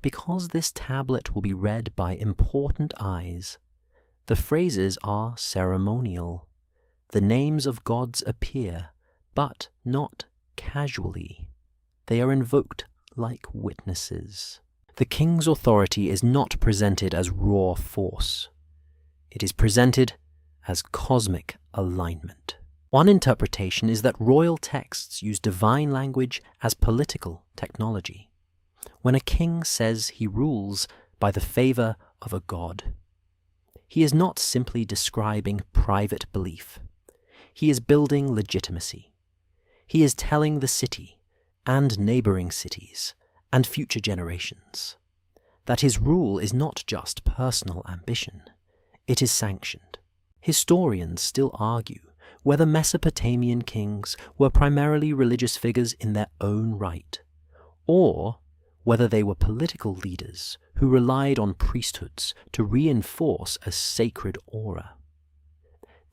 because this tablet will be read by important eyes. The phrases are ceremonial. The names of gods appear, but not casually. They are invoked like witnesses. The king's authority is not presented as raw force. It is presented as cosmic alignment. One interpretation is that royal texts use divine language as political technology. When a king says he rules by the favor of a god, He is not simply describing private belief. He is building legitimacy. He is telling the city and neighboring cities and future generations that his rule is not just personal ambition, it is sanctioned. Historians still argue whether Mesopotamian kings were primarily religious figures in their own right, or whether they were political leaders who relied on priesthoods to reinforce a sacred aura.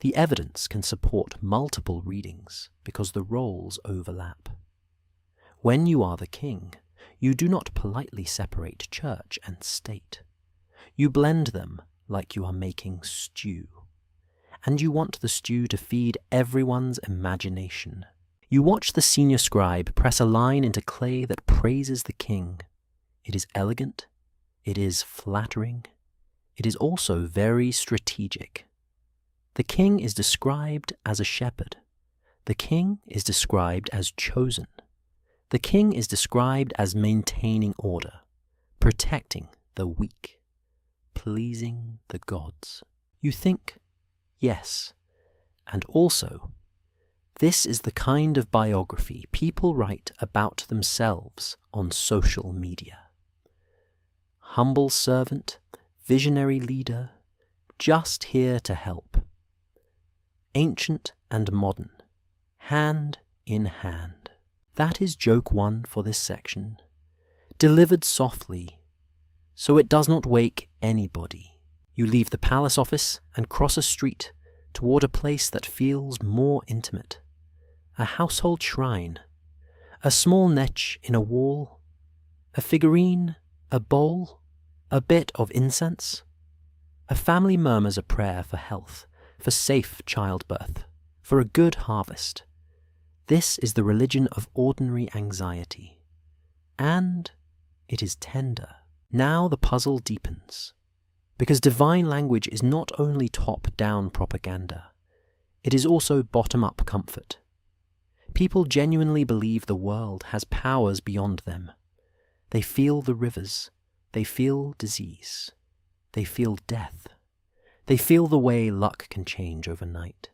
The evidence can support multiple readings because the roles overlap. When you are the king, you do not politely separate church and state. You blend them like you are making stew. And you want the stew to feed everyone's imagination. You watch the senior scribe press a line into clay that praises the king. It is elegant, it is flattering, it is also very strategic. The king is described as a shepherd. The king is described as chosen. The king is described as maintaining order, protecting the weak, pleasing the gods. You think, yes, and also, this is the kind of biography people write about themselves on social media. Humble servant, visionary leader, just here to help. Ancient and modern, hand in hand. That is joke one for this section, delivered softly, so it does not wake anybody. You leave the palace office and cross a street toward a place that feels more intimate. A household shrine, a small niche in a wall, a figurine, a bowl, a bit of incense. A family murmurs a prayer for health, for safe childbirth, for a good harvest. This is the religion of ordinary anxiety, and it is tender. Now the puzzle deepens, because divine language is not only top-down propaganda, it is also bottom-up comfort. People genuinely believe the world has powers beyond them. They feel the rivers, they feel disease, they feel death, they feel the way luck can change overnight.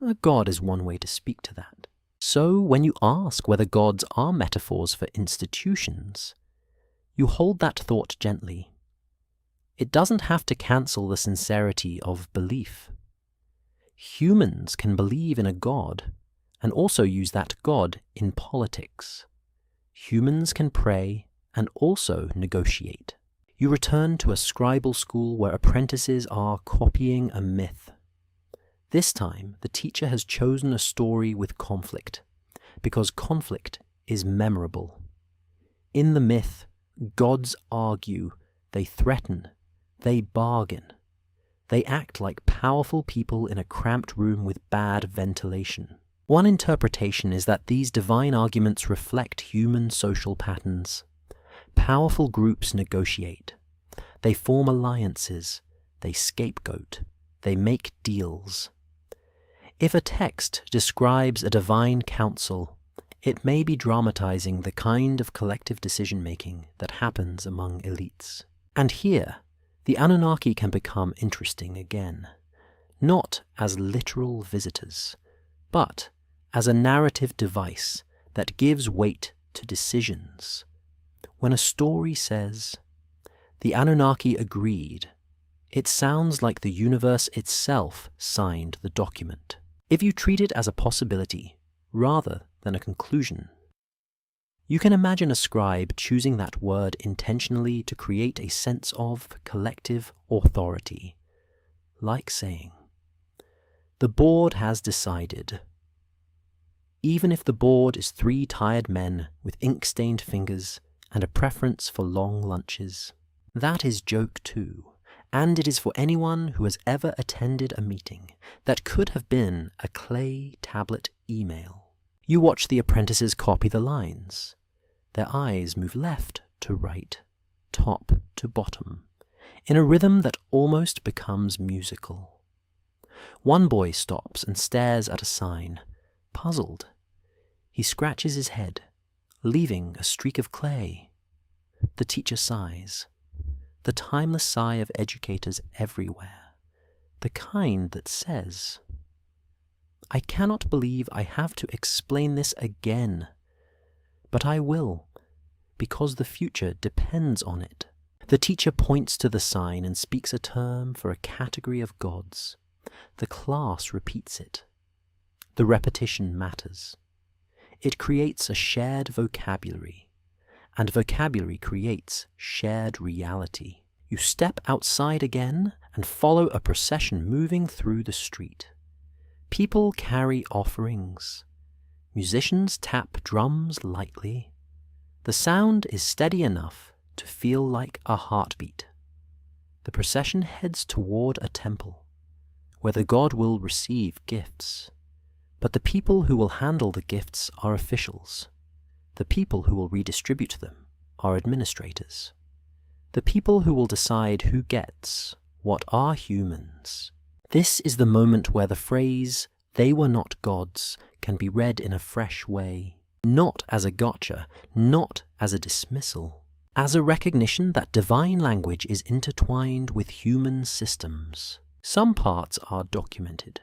A god is one way to speak to that. So when you ask whether gods are metaphors for institutions, you hold that thought gently. It doesn't have to cancel the sincerity of belief. Humans can believe in a god and also use that god in politics. Humans can pray and also negotiate. You return to a scribal school where apprentices are copying a myth. This time, the teacher has chosen a story with conflict, because conflict is memorable. In the myth, gods argue, they threaten, they bargain. They act like powerful people in a cramped room with bad ventilation. One interpretation is that these divine arguments reflect human social patterns. Powerful groups negotiate. They form alliances. They scapegoat. They make deals. If a text describes a divine council, it may be dramatizing the kind of collective decision-making that happens among elites. And here, the Anunnaki can become interesting again, not as literal visitors, but as a narrative device that gives weight to decisions. When a story says, "The Anunnaki agreed," it sounds like the universe itself signed the document. If you treat it as a possibility rather than a conclusion, you can imagine a scribe choosing that word intentionally to create a sense of collective authority, like saying, "The board has decided." Even if the board is 3 tired men with ink-stained fingers and a preference for long lunches. That is joke 2, and it is for anyone who has ever attended a meeting that could have been a clay tablet email. You watch the apprentices copy the lines. Their eyes move left to right, top to bottom, in a rhythm that almost becomes musical. One boy stops and stares at a sign, puzzled. He scratches his head, leaving a streak of clay. The teacher sighs. the timeless sigh of educators everywhere, the kind that says, "I cannot believe I have to explain this again, but I will, because the future depends on it." The teacher points to the sign and speaks a term for a category of gods. The class repeats it. The repetition matters. It creates a shared vocabulary, and vocabulary creates shared reality. You step outside again and follow a procession moving through the street. People carry offerings. Musicians tap drums lightly. The sound is steady enough to feel like a heartbeat. The procession heads toward a temple, where the god will receive gifts. But the people who will handle the gifts are officials. The people who will redistribute them are administrators. The people who will decide who gets what are humans. This is the moment where the phrase, "they were not gods," can be read in a fresh way. Not as a gotcha, not as a dismissal, as a recognition that divine language is intertwined with human systems. Some parts are documented.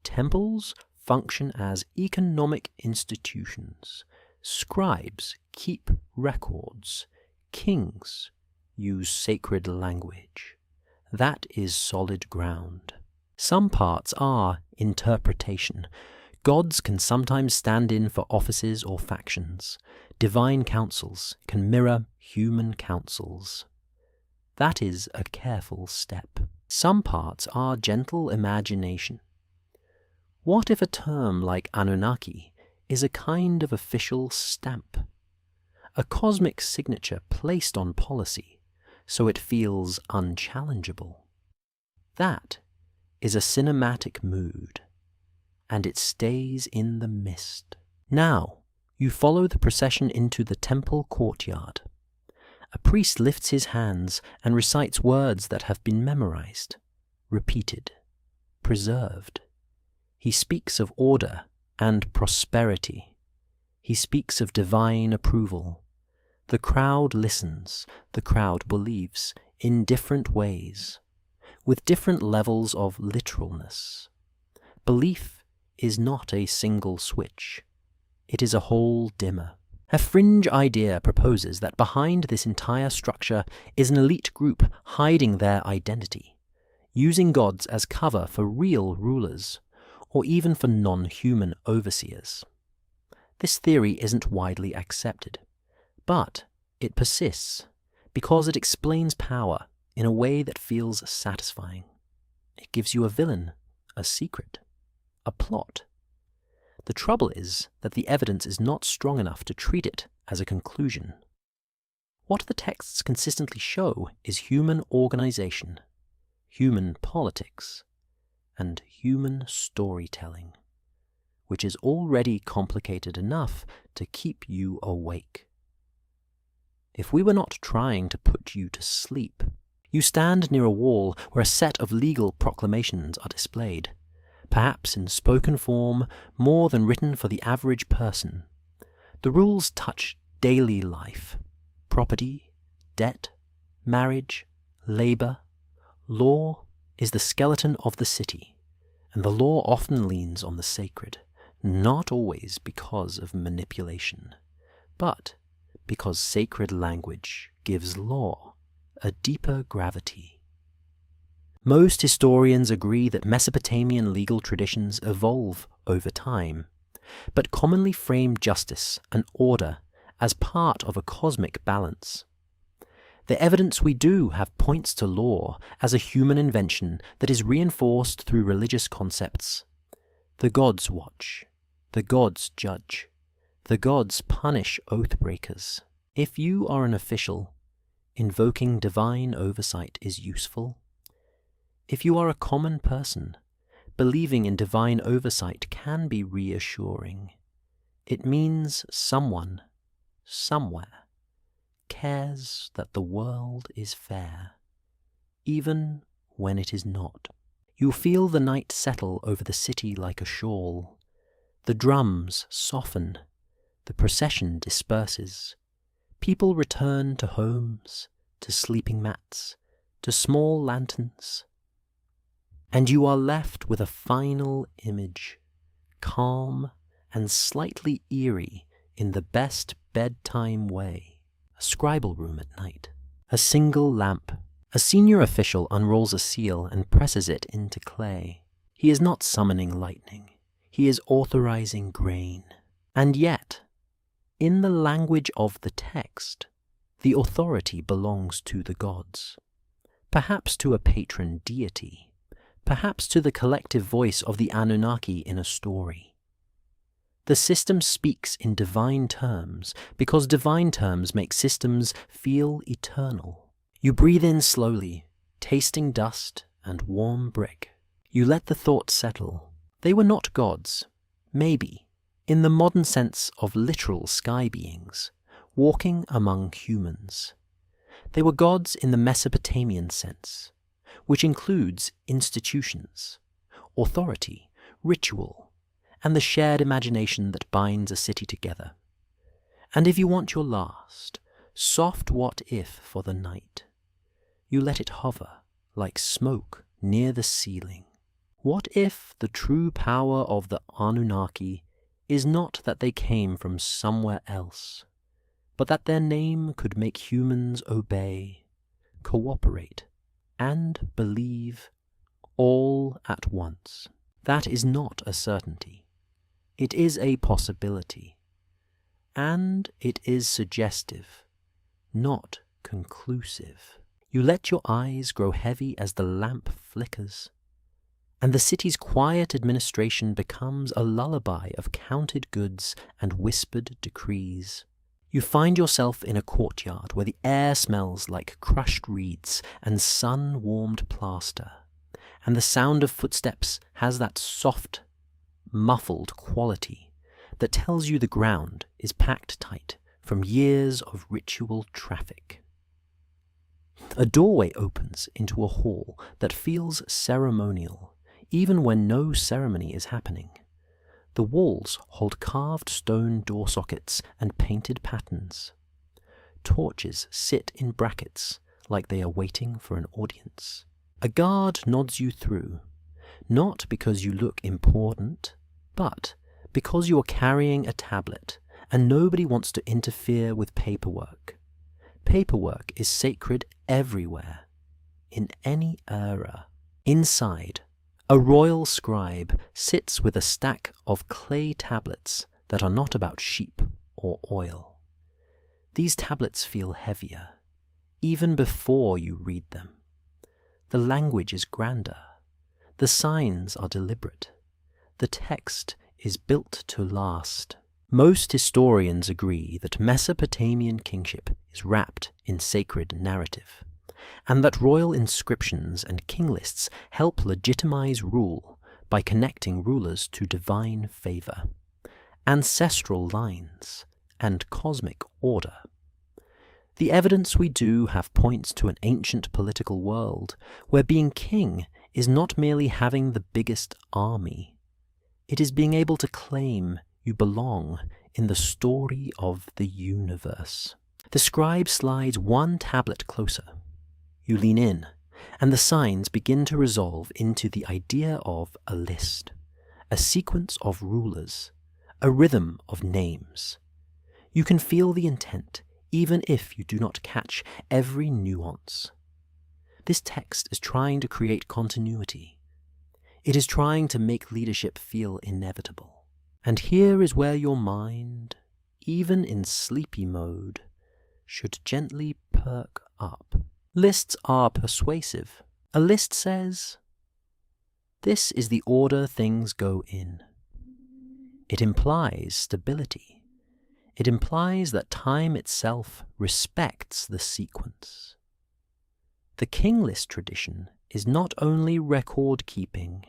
Temples function as economic institutions. Scribes keep records. Kings use sacred language. That is solid ground. Some parts are interpretation. Gods can sometimes stand in for offices or factions. Divine councils can mirror human councils. That is a careful step. Some parts are gentle imagination. What if a term like Anunnaki is a kind of official stamp? A cosmic signature placed on policy so it feels unchallengeable. That is a cinematic mood, and it stays in the mist. Now, you follow the procession into the temple courtyard. A priest lifts his hands and recites words that have been memorized, repeated, preserved. He speaks of order and prosperity. He speaks of divine approval. The crowd listens, the crowd believes, in different ways, with different levels of literalness. Belief is not a single switch. It is a whole dimmer. A fringe idea proposes that behind this entire structure is an elite group hiding their identity, using gods as cover for real rulers, or even for non-human overseers. This theory isn't widely accepted, but it persists because it explains power in a way that feels satisfying. It gives you a villain, a secret, a plot. The trouble is that the evidence is not strong enough to treat it as a conclusion. What the texts consistently show is human organization, human politics, and human storytelling, which is already complicated enough to keep you awake. If we were not trying to put you to sleep, you stand near a wall where a set of legal proclamations are displayed, perhaps in spoken form more than written for the average person. The rules touch daily life, property, debt, marriage, labor. Law is the skeleton of the city, and the law often leans on the sacred, not always because of manipulation, but because sacred language gives law a deeper gravity. Most historians agree that Mesopotamian legal traditions evolve over time, but commonly frame justice and order as part of a cosmic balance. The evidence we do have points to law as a human invention that is reinforced through religious concepts. The gods watch, the gods judge, the gods punish oath breakers. If you are an official, invoking divine oversight is useful. If you are a common person, believing in divine oversight can be reassuring. It means someone, somewhere, cares that the world is fair, even when it is not. You feel the night settle over the city like a shawl. The drums soften. The procession disperses. People return to homes, to sleeping mats, to small lanterns. And you are left with a final image, calm and slightly eerie in the best bedtime way. A scribal room at night. A single lamp. A senior official unrolls a seal and presses it into clay. He is not summoning lightning. He is authorizing grain. And yet, in the language of the text, the authority belongs to the gods. Perhaps to a patron deity. Perhaps to the collective voice of the Anunnaki in a story. The system speaks in divine terms because divine terms make systems feel eternal. You breathe in slowly, tasting dust and warm brick. You let the thoughts settle. They were not gods, maybe, in the modern sense of literal sky beings, walking among humans. They were gods in the Mesopotamian sense, which includes institutions, authority, ritual, and the shared imagination that binds a city together. And if you want your last, soft what-if for the night, you let it hover like smoke near the ceiling. What if the true power of the Anunnaki is not that they came from somewhere else, but that their name could make humans obey, cooperate, and believe all at once? That is not a certainty. It is a possibility, and it is suggestive, not conclusive. You let your eyes grow heavy as the lamp flickers, and the city's quiet administration becomes a lullaby of counted goods and whispered decrees. You find yourself in a courtyard where the air smells like crushed reeds and sun-warmed plaster, and the sound of footsteps has that soft, muffled quality that tells you the ground is packed tight from years of ritual traffic. A doorway opens into a hall that feels ceremonial, even when no ceremony is happening. The walls hold carved stone door sockets and painted patterns. Torches sit in brackets like they are waiting for an audience. A guard nods you through, not because you look important, but because you are carrying a tablet and nobody wants to interfere with paperwork. Paperwork is sacred everywhere, in any era. Inside, a royal scribe sits with a stack of clay tablets that are not about sheep or oil. These tablets feel heavier, even before you read them. The language is grander. The signs are deliberate. The text is built to last. Most historians agree that Mesopotamian kingship is wrapped in sacred narrative, and that royal inscriptions and king lists help legitimize rule by connecting rulers to divine favor, ancestral lines, and cosmic order. The evidence we do have points to an ancient political world where being king is not merely having the biggest army. It is being able to claim you belong in the story of the universe. The scribe slides one tablet closer. You lean in, and the signs begin to resolve into the idea of a list, a sequence of rulers, a rhythm of names. You can feel the intent, even if you do not catch every nuance. This text is trying to create continuity. It is trying to make leadership feel inevitable. And here is where your mind, even in sleepy mode, should gently perk up. Lists are persuasive. A list says, "This is the order things go in." It implies stability. It implies that time itself respects the sequence. The king list tradition is not only record-keeping,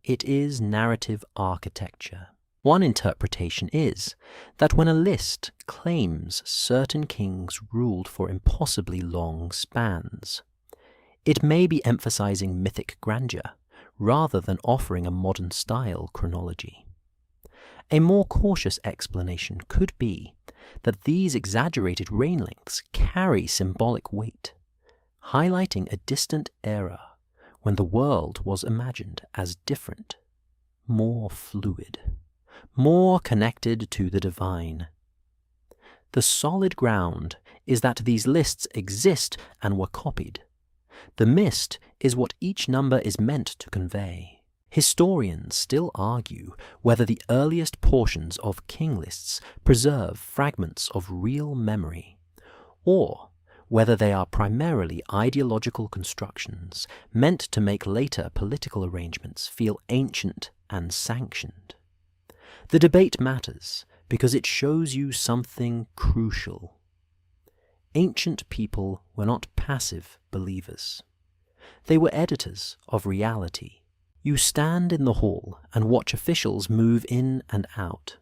it is narrative architecture. One interpretation is that when a list claims certain kings ruled for impossibly long spans, it may be emphasizing mythic grandeur rather than offering a modern-style chronology. A more cautious explanation could be that these exaggerated reign lengths carry symbolic weight. highlighting a distant era when the world was imagined as different, more fluid, more connected to the divine. The solid ground is that these lists exist and were copied. The mist is what each number is meant to convey. Historians still argue whether the earliest portions of king lists preserve fragments of real memory, or whether they are primarily ideological constructions meant to make later political arrangements feel ancient and sanctioned. The debate matters because it shows you something crucial. Ancient people were not passive believers. They were editors of reality. You stand in the hall and watch officials move in and out.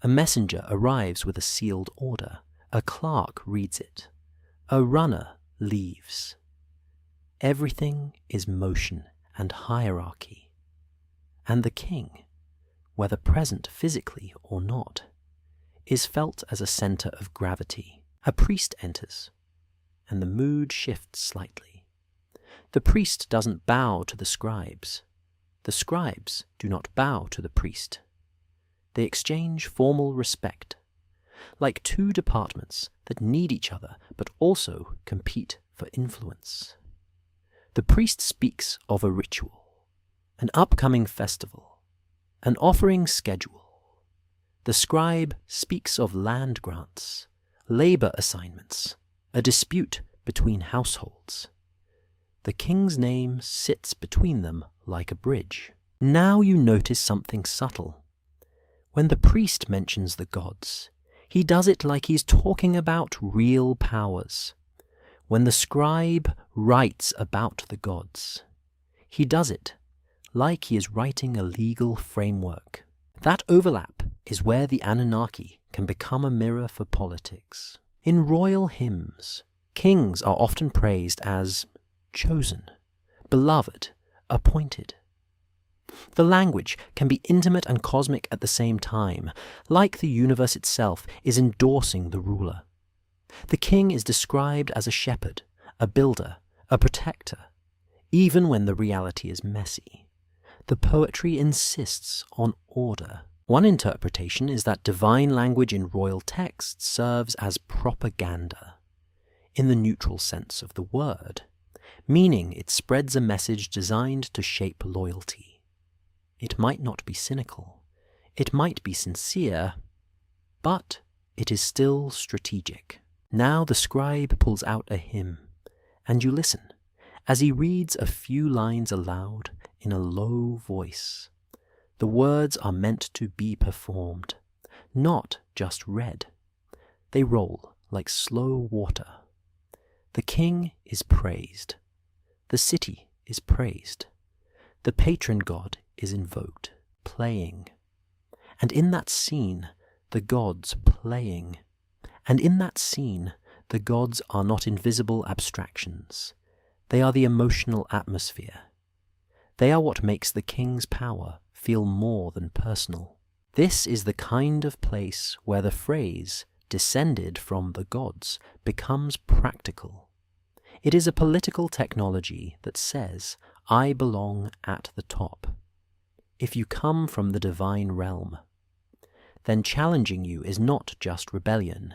A messenger arrives with a sealed order. A clerk reads it. A runner leaves. Everything is motion and hierarchy. And the king, whether present physically or not, is felt as a center of gravity. A priest enters, and the mood shifts slightly. The priest doesn't bow to the scribes. The scribes do not bow to the priest. They exchange formal respect, like two departments that need each other but also compete for influence. The priest speaks of a ritual, an upcoming festival, an offering schedule. The scribe speaks of land grants, labor assignments, a dispute between households. The king's name sits between them like a bridge. Now you notice something subtle. When the priest mentions the gods, he does it like he's talking about real powers. When the scribe writes about the gods, he does it like he is writing a legal framework. That overlap is where the Anunnaki can become a mirror for politics. In royal hymns, kings are often praised as chosen, beloved, appointed. The language can be intimate and cosmic at the same time, like the universe itself is endorsing the ruler. The king is described as a shepherd, a builder, a protector, even when the reality is messy. The poetry insists on order. One interpretation is that divine language in royal texts serves as propaganda, in the neutral sense of the word, meaning it spreads a message designed to shape loyalty. It might not be cynical, it might be sincere, but it is still strategic. Now the scribe pulls out a hymn, and you listen as he reads a few lines aloud in a low voice. The words are meant to be performed, not just read. They roll like slow water. The king is praised. The city is praised. The patron god is invoked, playing. And in that scene, the gods playing. And in that scene, the gods are not invisible abstractions. They are the emotional atmosphere. They are what makes the king's power feel more than personal. This is the kind of place where the phrase, descended from the gods, becomes practical. It is a political technology that says, I belong at the top. If you come from the divine realm, then challenging you is not just rebellion.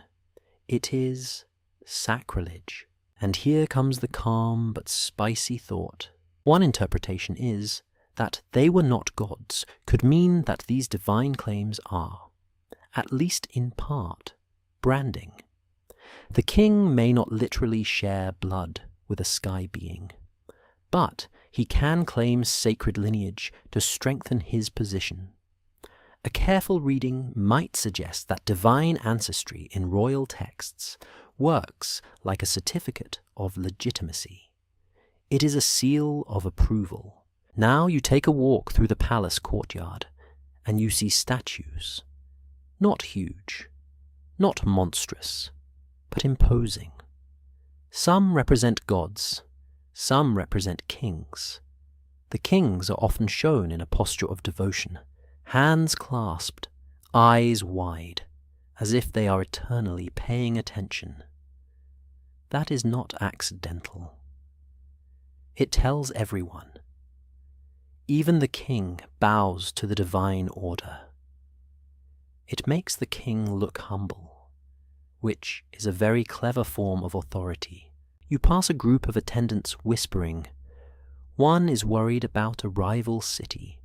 It is sacrilege. And here comes the calm but spicy thought. One interpretation is that they were not gods could mean that these divine claims are, at least in part, branding. The king may not literally share blood with a sky being, but he can claim sacred lineage to strengthen his position. A careful reading might suggest that divine ancestry in royal texts works like a certificate of legitimacy. It is a seal of approval. Now you take a walk through the palace courtyard, and you see statues. Not huge, not monstrous, but imposing. Some represent gods, some represent kings. The kings are often shown in a posture of devotion, hands clasped, eyes wide, as if they are eternally paying attention. that is not accidental. It tells everyone. Even the king bows to the divine order. It makes the king look humble, which is a very clever form of authority. You pass a group of attendants whispering. One is worried about a rival city.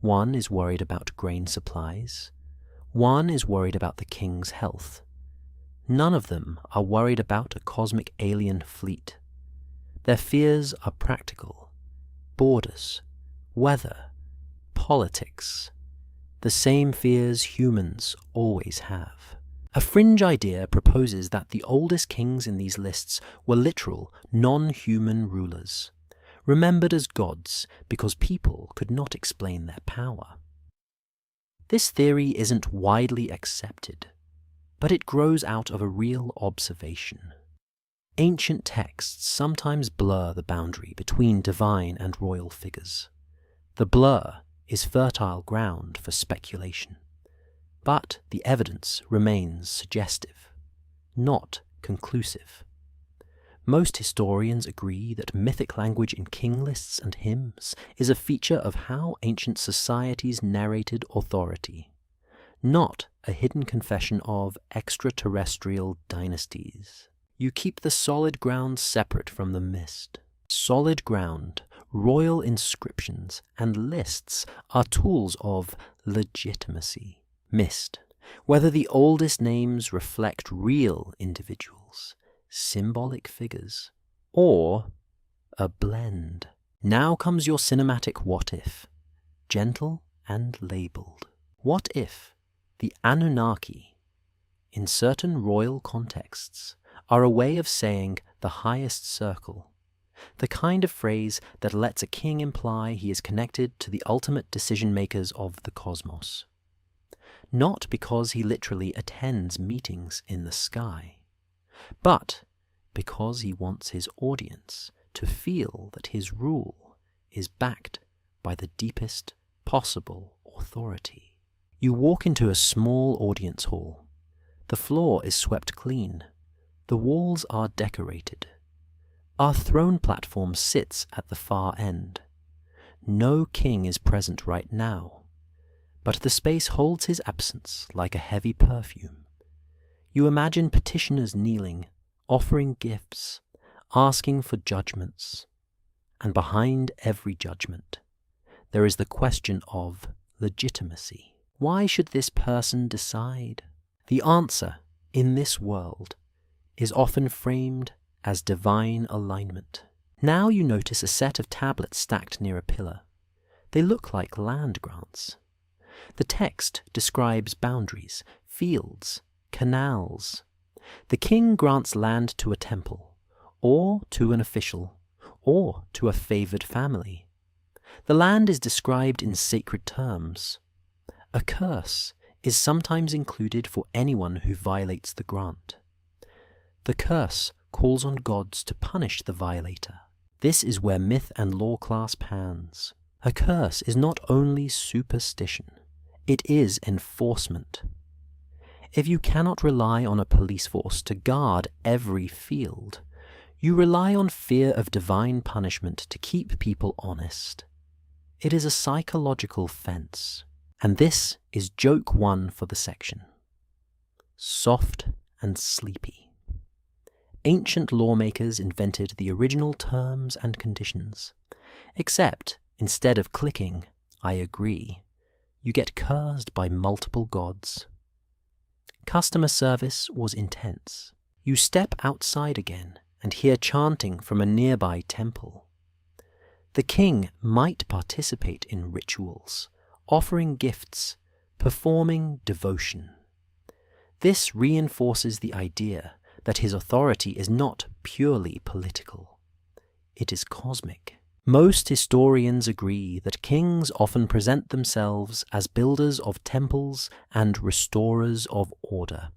One is worried about grain supplies. One is worried about the king's health. None of them are worried about a cosmic alien fleet. Their fears are practical. Borders, weather, politics. The same fears humans always have. A fringe idea proposes that the oldest kings in these lists were literal, non-human rulers, remembered as gods because people could not explain their power. This theory isn't widely accepted, but it grows out of a real observation. Ancient texts sometimes blur the boundary between divine and royal figures. The blur is fertile ground for speculation, but the evidence remains suggestive, not conclusive. Most historians agree that mythic language in king lists and hymns is a feature of how ancient societies narrated authority, not a hidden confession of extraterrestrial dynasties. You keep the solid ground separate from the mist. Solid ground, royal inscriptions, and lists are tools of legitimacy. Mist, whether the oldest names reflect real individuals, symbolic figures, or a blend. Now comes your cinematic what if, gentle and labelled. What if the Anunnaki, in certain royal contexts, are a way of saying the highest circle, the kind of phrase that lets a king imply he is connected to the ultimate decision-makers of the cosmos, not because he literally attends meetings in the sky, but because he wants his audience to feel that his rule is backed by the deepest possible authority. You walk into a small audience hall. The floor is swept clean. The walls are decorated. Our throne platform sits at the far end. No king is present right now, but the space holds his absence like a heavy perfume. You imagine petitioners kneeling, offering gifts, asking for judgments, and behind every judgment, there is the question of legitimacy. Why should this person decide? The answer, in this world, is often framed as divine alignment. Now you notice a set of tablets stacked near a pillar. They look like land grants. The text describes boundaries, fields, canals. The king grants land to a temple, or to an official, or to a favored family. The land is described in sacred terms. A curse is sometimes included for anyone who violates the grant. The curse calls on gods to punish the violator. This is where myth and lore clasp hands. A curse is not only superstition, it is enforcement. If you cannot rely on a police force to guard every field, you rely on fear of divine punishment to keep people honest. It is a psychological fence. And this is joke one for the section. Soft and sleepy. Ancient lawmakers invented the original terms and conditions, except instead of clicking, I agree, you get cursed by multiple gods. Customer service was intense. You step outside again and hear chanting from a nearby temple. The king might participate in rituals, offering gifts, performing devotion. This reinforces the idea that his authority is not purely political. It is cosmic. Most historians agree that kings often present themselves as builders of temples and restorers of order.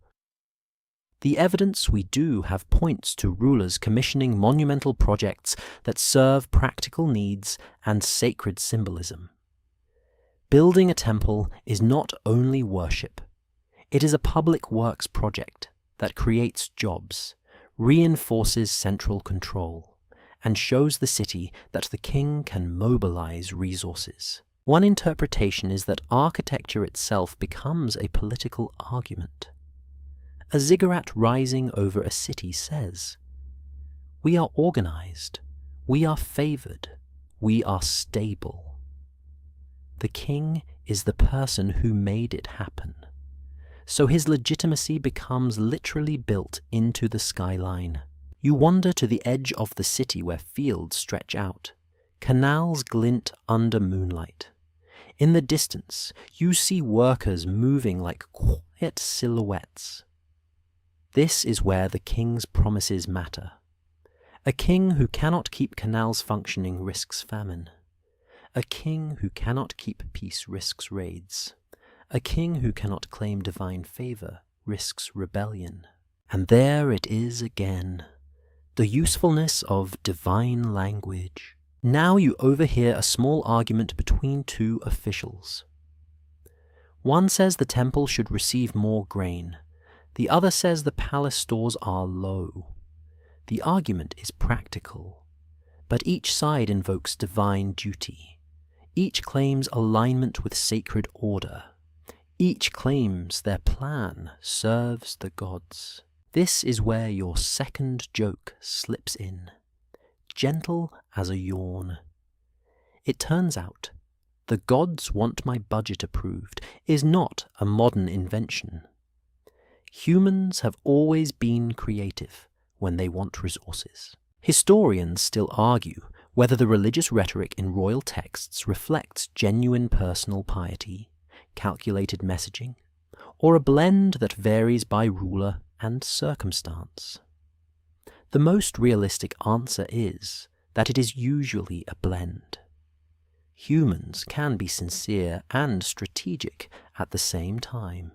The evidence we do have points to rulers commissioning monumental projects that serve practical needs and sacred symbolism. Building a temple is not only worship. It is a public works project that creates jobs, reinforces central control, and shows the city that the king can mobilize resources. One interpretation is that architecture itself becomes a political argument. A ziggurat rising over a city says, "We are organized, we are favored, we are stable." The king is the person who made it happen, so his legitimacy becomes literally built into the skyline. You wander to the edge of the city where fields stretch out. Canals glint under moonlight. In the distance, you see workers moving like quiet silhouettes. This is where the king's promises matter. A king who cannot keep canals functioning risks famine. A king who cannot keep peace risks raids. A king who cannot claim divine favor risks rebellion. And there it is again, the usefulness of divine language. Now you overhear a small argument between two officials. One says the temple should receive more grain. The other says the palace stores are low. The argument is practical, but each side invokes divine duty. Each claims alignment with sacred order. Each claims their plan serves the gods. This is where your second joke slips in, gentle as a yawn. It turns out, "the gods want my budget approved" is not a modern invention. Humans have always been creative when they want resources. Historians still argue whether the religious rhetoric in royal texts reflects genuine personal piety, calculated messaging, or a blend that varies by ruler and circumstance. The most realistic answer is that it is usually a blend. Humans can be sincere and strategic at the same time,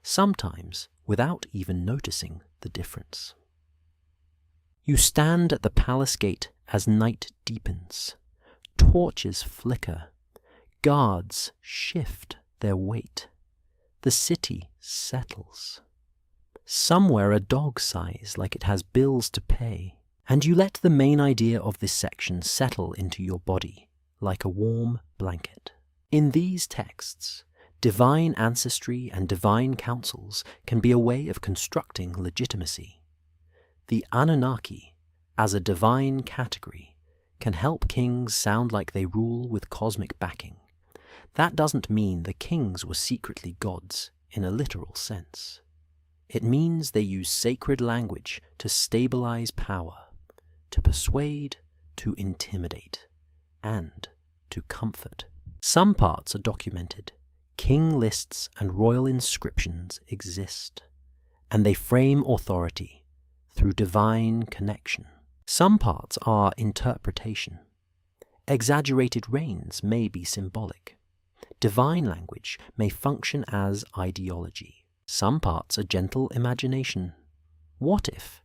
sometimes without even noticing the difference. You stand at the palace gate as night deepens. Torches flicker. Guards shift their weight. The city settles. Somewhere a dog sighs like it has bills to pay, and you let the main idea of this section settle into your body like a warm blanket. In these texts, divine ancestry and divine councils can be a way of constructing legitimacy. The Anunnaki, as a divine category, can help kings sound like they rule with cosmic backing. That doesn't mean the kings were secretly gods in a literal sense. It means they use sacred language to stabilize power, to persuade, to intimidate, and to comfort. Some parts are documented. King lists and royal inscriptions exist, and they frame authority through divine connection. Some parts are interpretation. Exaggerated reigns may be symbolic. Divine language may function as ideology. Some parts are gentle imagination. What if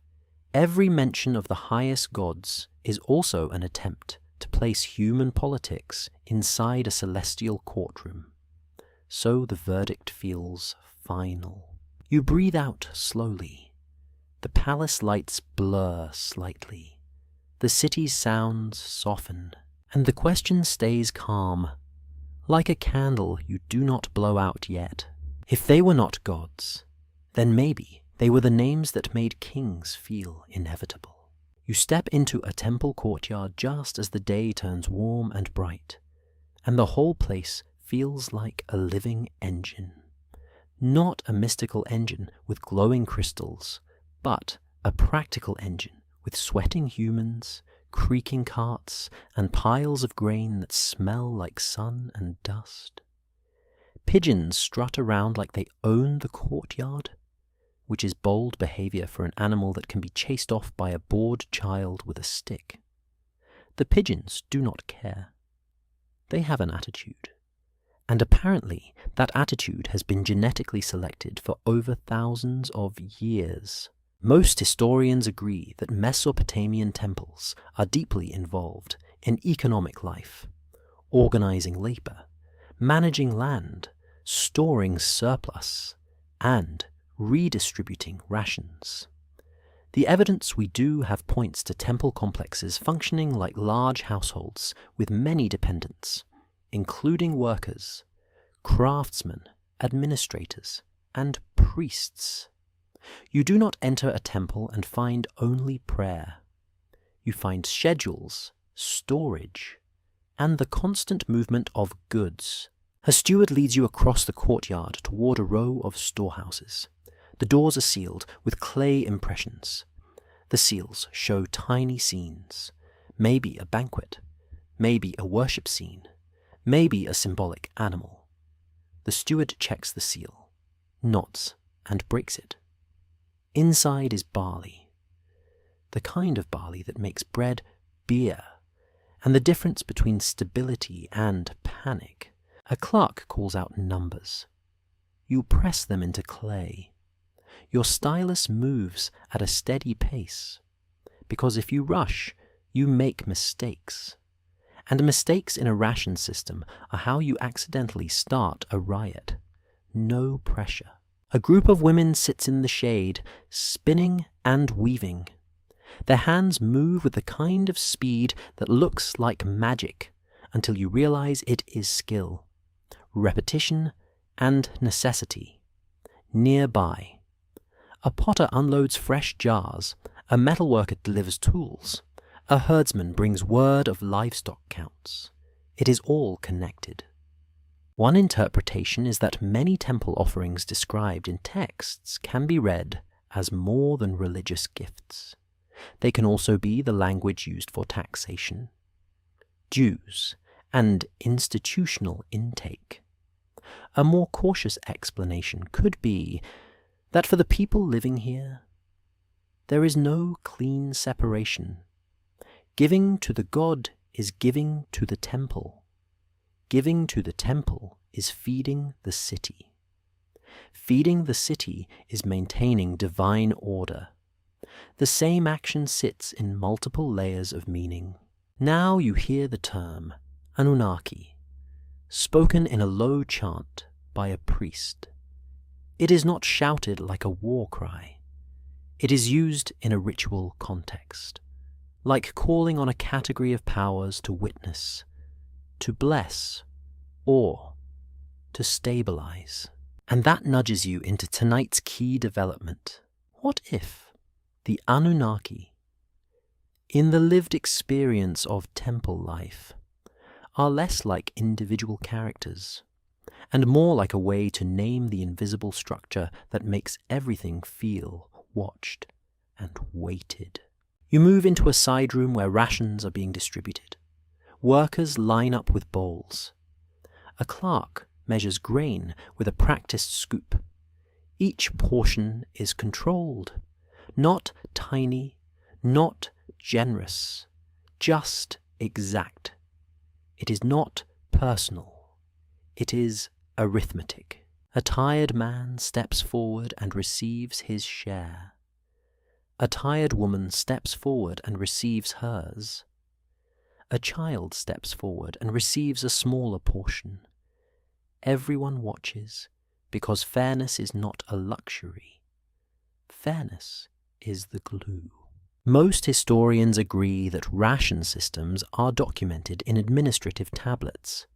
every mention of the highest gods is also an attempt to place human politics inside a celestial courtroom, so the verdict feels final? You breathe out slowly. The palace lights blur slightly. The city's sounds soften, and the question stays calm, like a candle you do not blow out yet. If they were not gods, then maybe they were the names that made kings feel inevitable. You step into a temple courtyard just as the day turns warm and bright, and the whole place feels like a living engine. Not a mystical engine with glowing crystals, but a practical engine with sweating humans, creaking carts, and piles of grain that smell like sun and dust. Pigeons strut around like they own the courtyard, which is bold behavior for an animal that can be chased off by a bored child with a stick. The pigeons do not care. They have an attitude. And apparently that attitude has been genetically selected for over thousands of years. Most historians agree that Mesopotamian temples are deeply involved in economic life, organizing labor, managing land, storing surplus, and redistributing rations. The evidence we do have points to temple complexes functioning like large households with many dependents, including workers, craftsmen, administrators, and priests. You do not enter a temple and find only prayer. You find schedules, storage, and the constant movement of goods. A steward leads you across the courtyard toward a row of storehouses. The doors are sealed with clay impressions. The seals show tiny scenes, maybe a banquet, maybe a worship scene, maybe a symbolic animal. The steward checks the seal, nods, and breaks it. Inside is barley, the kind of barley that makes bread beer, and the difference between stability and panic. A clerk calls out numbers. You press them into clay. Your stylus moves at a steady pace, because if you rush, you make mistakes. And mistakes in a ration system are how you accidentally start a riot. No pressure. A group of women sits in the shade, spinning and weaving. Their hands move with the kind of speed that looks like magic until you realize it is skill, repetition, and necessity. Nearby, a potter unloads fresh jars, a metalworker delivers tools, a herdsman brings word of livestock counts. It is all connected. One interpretation is that many temple offerings described in texts can be read as more than religious gifts. They can also be the language used for taxation, dues, and institutional intake. A more cautious explanation could be that for the people living here, there is no clean separation. Giving to the god is giving to the temple. Giving to the temple is feeding the city. Feeding the city is maintaining divine order. The same action sits in multiple layers of meaning. Now you hear the term Anunnaki, spoken in a low chant by a priest. It is not shouted like a war cry. It is used in a ritual context, like calling on a category of powers to witness, to bless, or to stabilize. And that nudges you into tonight's key development. What if the Anunnaki, in the lived experience of temple life, are less like individual characters, and more like a way to name the invisible structure that makes everything feel watched and weighted? You move into a side room where rations are being distributed. Workers line up with bowls. A clerk measures grain with a practiced scoop. Each portion is controlled, not tiny, not generous, just exact. It is not personal. It is arithmetic. A tired man steps forward and receives his share. A tired woman steps forward and receives hers. A child steps forward and receives a smaller portion. Everyone watches because fairness is not a luxury. Fairness is the glue. Most historians agree that ration systems are documented in administrative tablets,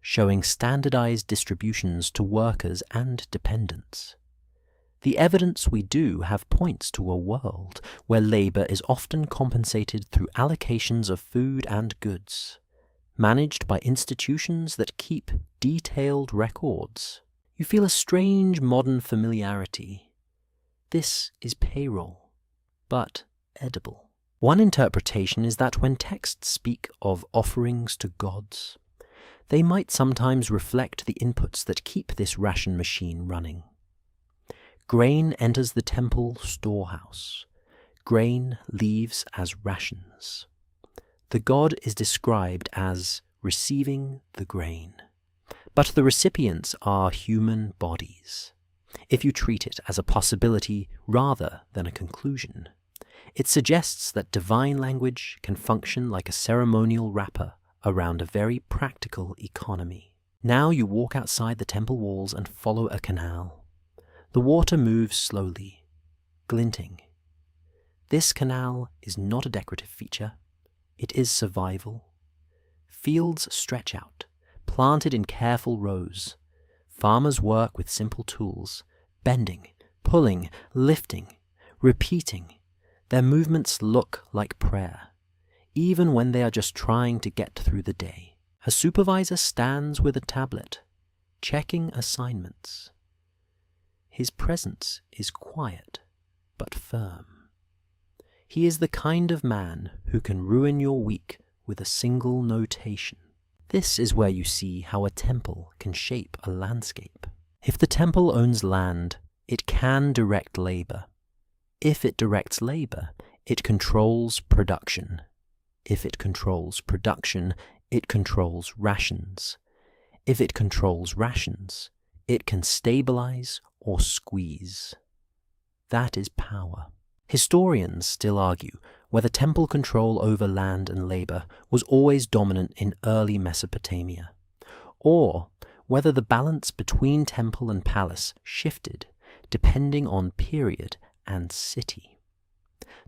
showing standardized distributions to workers and dependents. The evidence we do have points to a world where labor is often compensated through allocations of food and goods, managed by institutions that keep detailed records. You feel a strange modern familiarity. This is payroll, but edible. One interpretation is that when texts speak of offerings to gods, they might sometimes reflect the inputs that keep this ration machine running. Grain enters the temple storehouse. Grain leaves as rations. The god is described as receiving the grain, but the recipients are human bodies. If you treat it as a possibility rather than a conclusion, it suggests that divine language can function like a ceremonial wrapper around a very practical economy. Now you walk outside the temple walls and follow a canal. The water moves slowly, glinting. This canal is not a decorative feature. It is survival. Fields stretch out, planted in careful rows. Farmers work with simple tools, bending, pulling, lifting, repeating. Their movements look like prayer, even when they are just trying to get through the day. A supervisor stands with a tablet, checking assignments. His presence is quiet, but firm. He is the kind of man who can ruin your week with a single notation. This is where you see how a temple can shape a landscape. If the temple owns land, it can direct labor. If it directs labor, it controls production. If it controls production, it controls rations. If it controls rations, it can stabilize or squeeze. That is power. Historians still argue whether temple control over land and labor was always dominant in early Mesopotamia, or whether the balance between temple and palace shifted depending on period and city.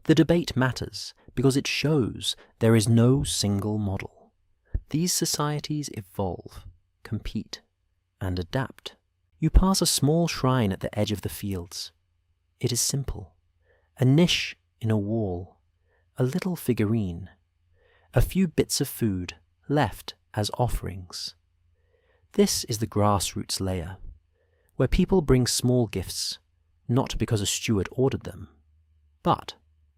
The debate matters because it shows there is no single model. These societies evolve, compete, and adapt. You pass a small shrine at the edge of the fields. It is simple. A niche in a wall, a little figurine, a few bits of food left as offerings. This is the grassroots layer, where people bring small gifts, not because a steward ordered them, but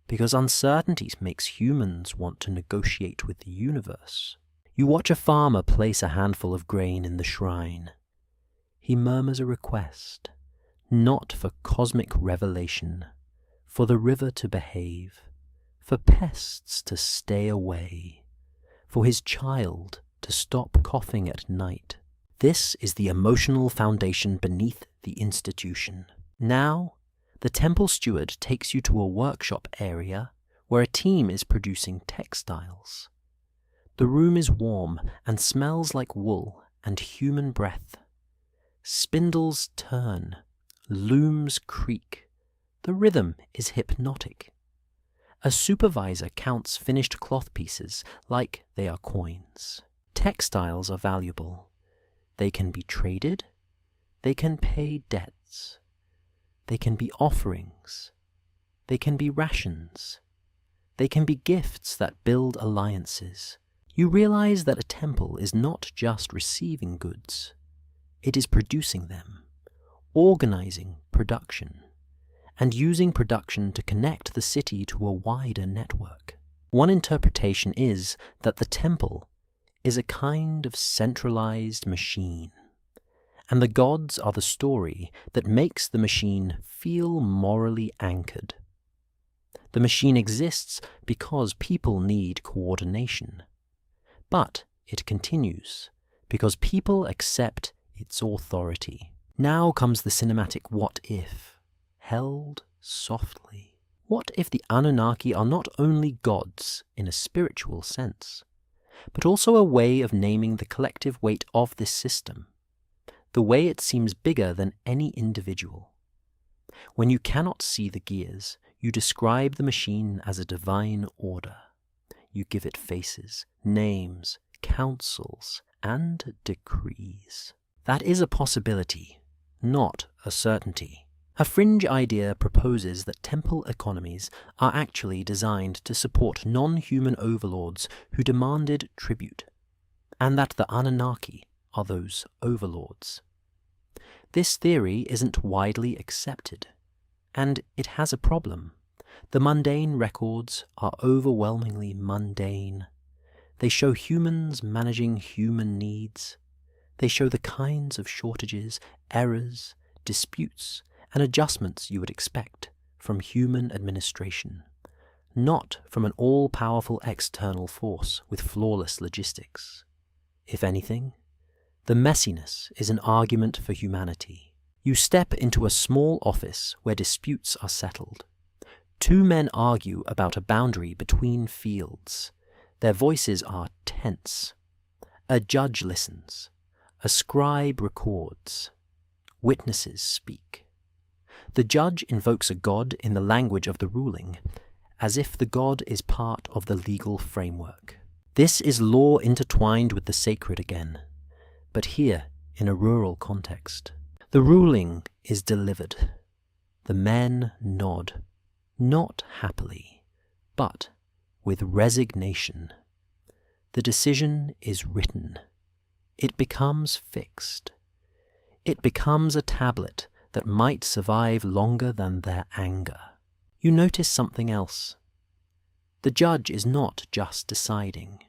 because uncertainty makes humans want to negotiate with the universe. You watch a farmer place a handful of grain in the shrine. He murmurs a request, not for cosmic revelation, for the river to behave, for pests to stay away, for his child to stop coughing at night. This is the emotional foundation beneath the institution. Now, the temple steward takes you to a workshop area where a team is producing textiles. The room is warm and smells like wool and human breath. Spindles turn, looms creak. The rhythm is hypnotic. A supervisor counts finished cloth pieces like they are coins. Textiles are valuable. They can be traded. They can pay debts. They can be offerings. They can be rations. They can be gifts that build alliances. You realize that a temple is not just receiving goods. It is producing them, organizing production, and using production to connect the city to a wider network. One interpretation is that the temple is a kind of centralized machine, and the gods are the story that makes the machine feel morally anchored. The machine exists because people need coordination, but it continues because people accept its authority. Now comes the cinematic what if, held softly. What if the Anunnaki are not only gods in a spiritual sense, but also a way of naming the collective weight of this system, the way it seems bigger than any individual? When you cannot see the gears, you describe the machine as a divine order. You give it faces, names, councils, and decrees. That is a possibility, not a certainty. A fringe idea proposes that temple economies are actually designed to support non-human overlords who demanded tribute, and that the Anunnaki are those overlords. This theory isn't widely accepted, and it has a problem. The mundane records are overwhelmingly mundane. They show humans managing human needs. They show the kinds of shortages, errors, disputes, and adjustments you would expect from human administration, not from an all-powerful external force with flawless logistics. If anything, the messiness is an argument for humanity. You step into a small office where disputes are settled. Two men argue about a boundary between fields. Their voices are tense. A judge listens. A scribe records. Witnesses speak. The judge invokes a god in the language of the ruling, as if the god is part of the legal framework. This is law intertwined with the sacred again, but here in a rural context. The ruling is delivered. The men nod, not happily, but with resignation. The decision is written. It becomes fixed. It becomes a tablet that might survive longer than their anger. You notice something else. The judge is not just deciding.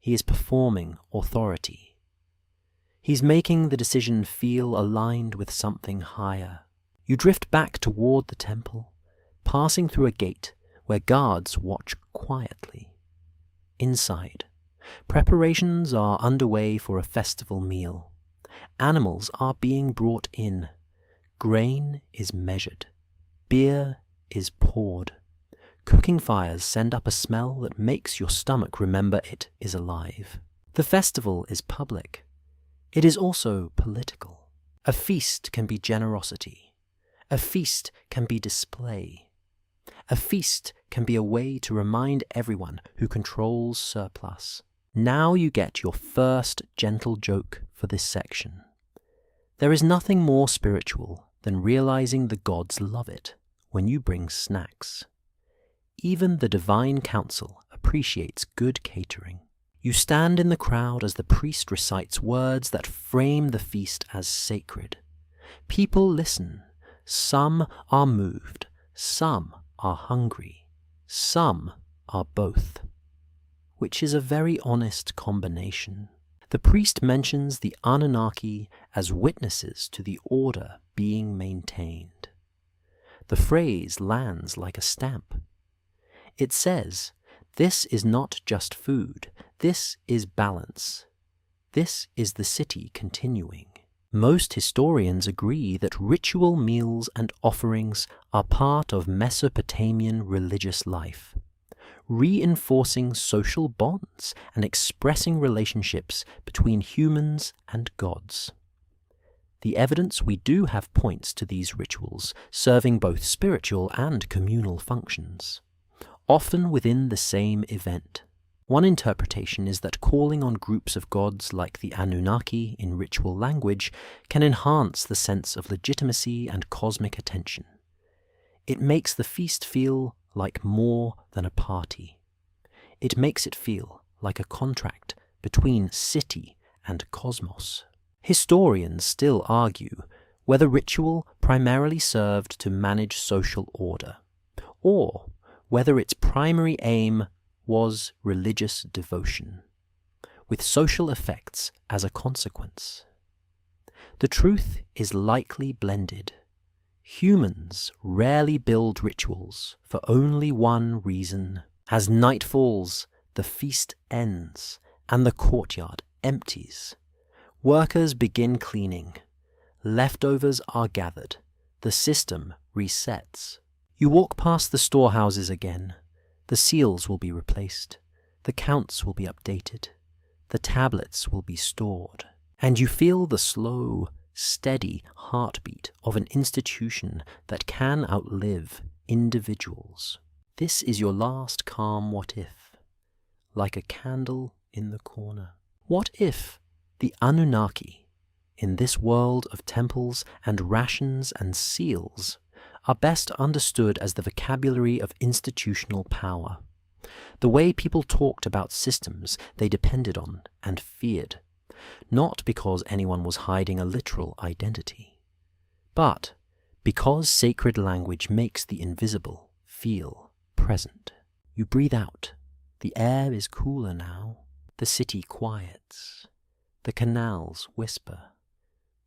He is performing authority. He's making the decision feel aligned with something higher. You drift back toward the temple, passing through a gate where guards watch quietly. Inside, preparations are underway for a festival meal. Animals are being brought in. Grain is measured. Beer is poured. Cooking fires send up a smell that makes your stomach remember it is alive. The festival is public. It is also political. A feast can be generosity. A feast can be display. A feast can be a way to remind everyone who controls surplus. Now you get your first gentle joke for this section. There is nothing more spiritual than realizing the gods love it when you bring snacks. Even the divine council appreciates good catering. You stand in the crowd as the priest recites words that frame the feast as sacred. People listen. Some are moved. Some are hungry. Some are both. Which is a very honest combination. The priest mentions the Anunnaki as witnesses to the order being maintained. The phrase lands like a stamp. It says, this is not just food, this is balance. This is the city continuing. Most historians agree that ritual meals and offerings are part of Mesopotamian religious life, reinforcing social bonds and expressing relationships between humans and gods. The evidence we do have points to these rituals serving both spiritual and communal functions, often within the same event. One interpretation is that calling on groups of gods like the Anunnaki in ritual language can enhance the sense of legitimacy and cosmic attention. It makes the feast feel like more than a party. It makes it feel like a contract between city and cosmos. Historians still argue whether ritual primarily served to manage social order, or whether its primary aim was religious devotion, with social effects as a consequence. The truth is likely blended. Humans rarely build rituals for only one reason. As night falls, the feast ends, and the courtyard empties. Workers begin cleaning. Leftovers are gathered. The system resets. You walk past the storehouses again. The seals will be replaced. The counts will be updated. The tablets will be stored. And you feel the slow, steady heartbeat of an institution that can outlive individuals. This is your last calm what if, like a candle in the corner. What if the Anunnaki, in this world of temples and rations and seals, are best understood as the vocabulary of institutional power, the way people talked about systems they depended on and feared, not because anyone was hiding a literal identity, but because sacred language makes the invisible feel present. You breathe out. The air is cooler now. The city quiets. The canals whisper.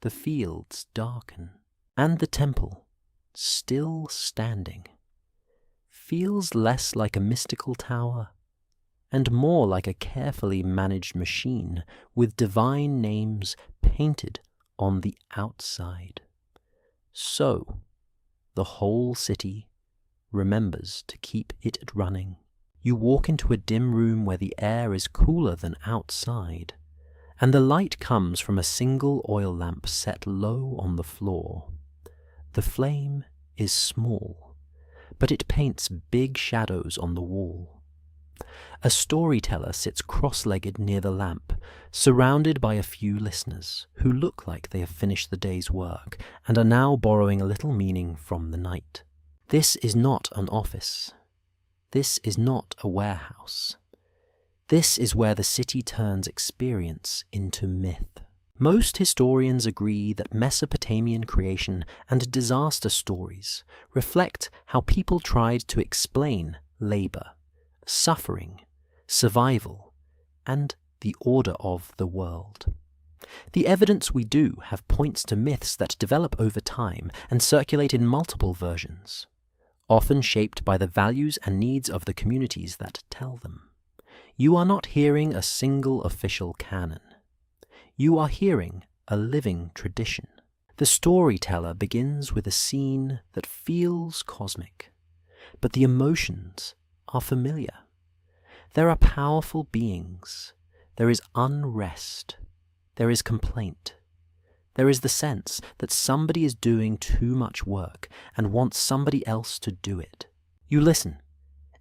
The fields darken. And the temple, still standing, feels less like a mystical tower and more like a carefully managed machine with divine names painted on the outside. So, the whole city remembers to keep it running. You walk into a dim room where the air is cooler than outside, and the light comes from a single oil lamp set low on the floor. The flame is small, but it paints big shadows on the wall. A storyteller sits cross-legged near the lamp, surrounded by a few listeners who look like they have finished the day's work and are now borrowing a little meaning from the night. This is not an office. This is not a warehouse. This is where the city turns experience into myth. Most historians agree that Mesopotamian creation and disaster stories reflect how people tried to explain labor, suffering, survival, and the order of the world. The evidence we do have points to myths that develop over time and circulate in multiple versions, often shaped by the values and needs of the communities that tell them. You are not hearing a single official canon. You are hearing a living tradition. The storyteller begins with a scene that feels cosmic, but the emotions are familiar. There are powerful beings. There is unrest. There is complaint. There is the sense that somebody is doing too much work and wants somebody else to do it. You listen,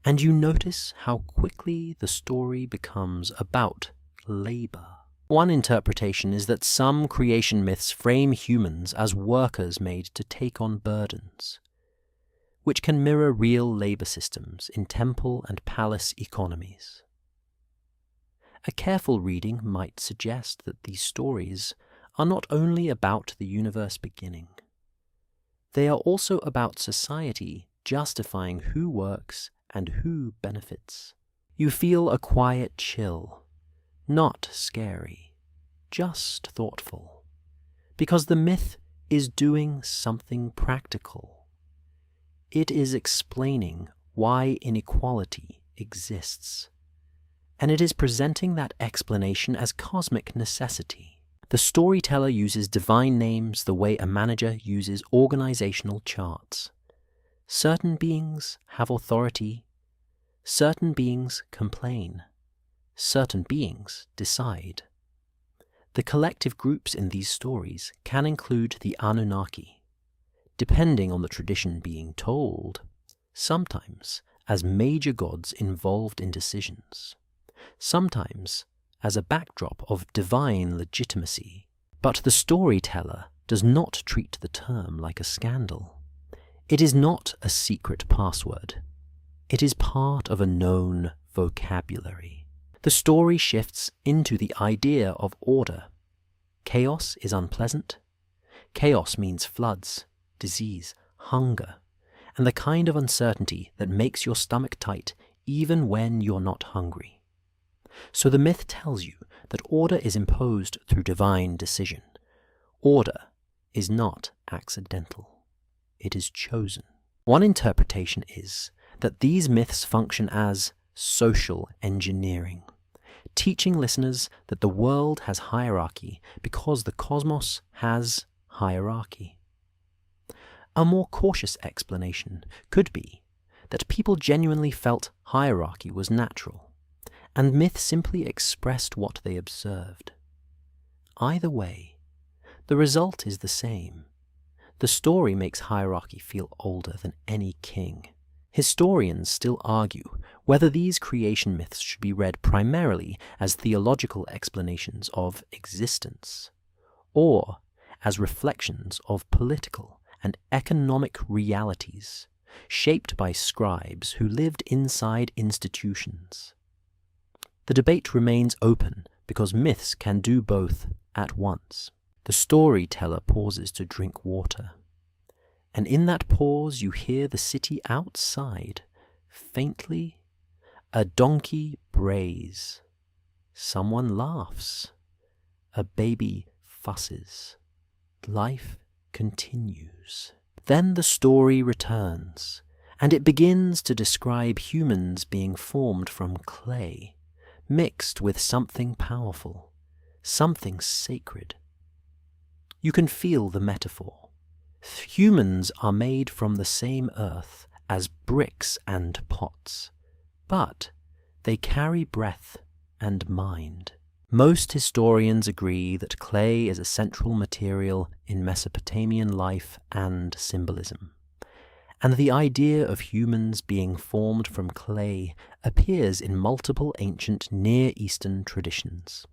and you notice how quickly the story becomes about labor. One interpretation is that some creation myths frame humans as workers made to take on burdens, which can mirror real labor systems in temple and palace economies. A careful reading might suggest that these stories are not only about the universe beginning. They are also about society justifying who works and who benefits. You feel a quiet chill, not scary, just thoughtful, because the myth is doing something practical. It is explaining why inequality exists, and it is presenting that explanation as cosmic necessity. The storyteller uses divine names the way a manager uses organizational charts. Certain beings have authority, certain beings complain, certain beings decide. The collective groups in these stories can include the Anunnaki, depending on the tradition being told, sometimes as major gods involved in decisions, sometimes as a backdrop of divine legitimacy. But the storyteller does not treat the term like a scandal. It is not a secret password. It is part of a known vocabulary. The story shifts into the idea of order. Chaos is unpleasant. Chaos means floods, disease, hunger, and the kind of uncertainty that makes your stomach tight even when you're not hungry. So the myth tells you that order is imposed through divine decision. Order is not accidental. It is chosen. One interpretation is that these myths function as social engineering, teaching listeners that the world has hierarchy because the cosmos has hierarchy. A more cautious explanation could be that people genuinely felt hierarchy was natural, and myth simply expressed what they observed. Either way, the result is the same. The story makes hierarchy feel older than any king. Historians still argue whether these creation myths should be read primarily as theological explanations of existence, or as reflections of political and economic realities shaped by scribes who lived inside institutions. The debate remains open because myths can do both at once. The storyteller pauses to drink water, and in that pause you hear the city outside, faintly. A donkey brays. Someone laughs. A baby fusses. Life continues. Then the story returns, and it begins to describe humans being formed from clay, mixed with something powerful, something sacred. You can feel the metaphor. Humans are made from the same earth as bricks and pots, but they carry breath and mind. Most historians agree that clay is a central material in Mesopotamian life and symbolism, and the idea of humans being formed from clay appears in multiple ancient Near Eastern traditions.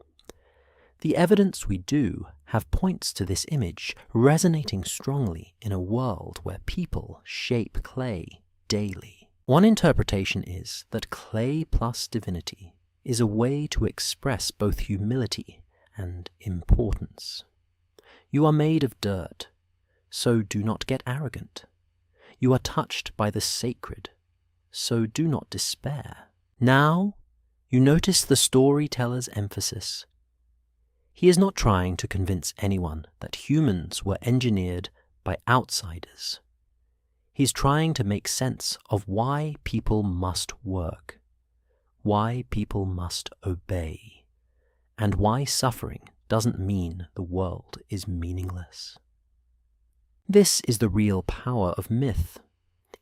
The evidence we do have points to this image resonating strongly in a world where people shape clay daily. One interpretation is that clay plus divinity is a way to express both humility and importance. You are made of dirt, so do not get arrogant. You are touched by the sacred, so do not despair. Now, you notice the storyteller's emphasis. He is not trying to convince anyone that humans were engineered by outsiders. He's trying to make sense of why people must work, why people must obey, and why suffering doesn't mean the world is meaningless. This is the real power of myth.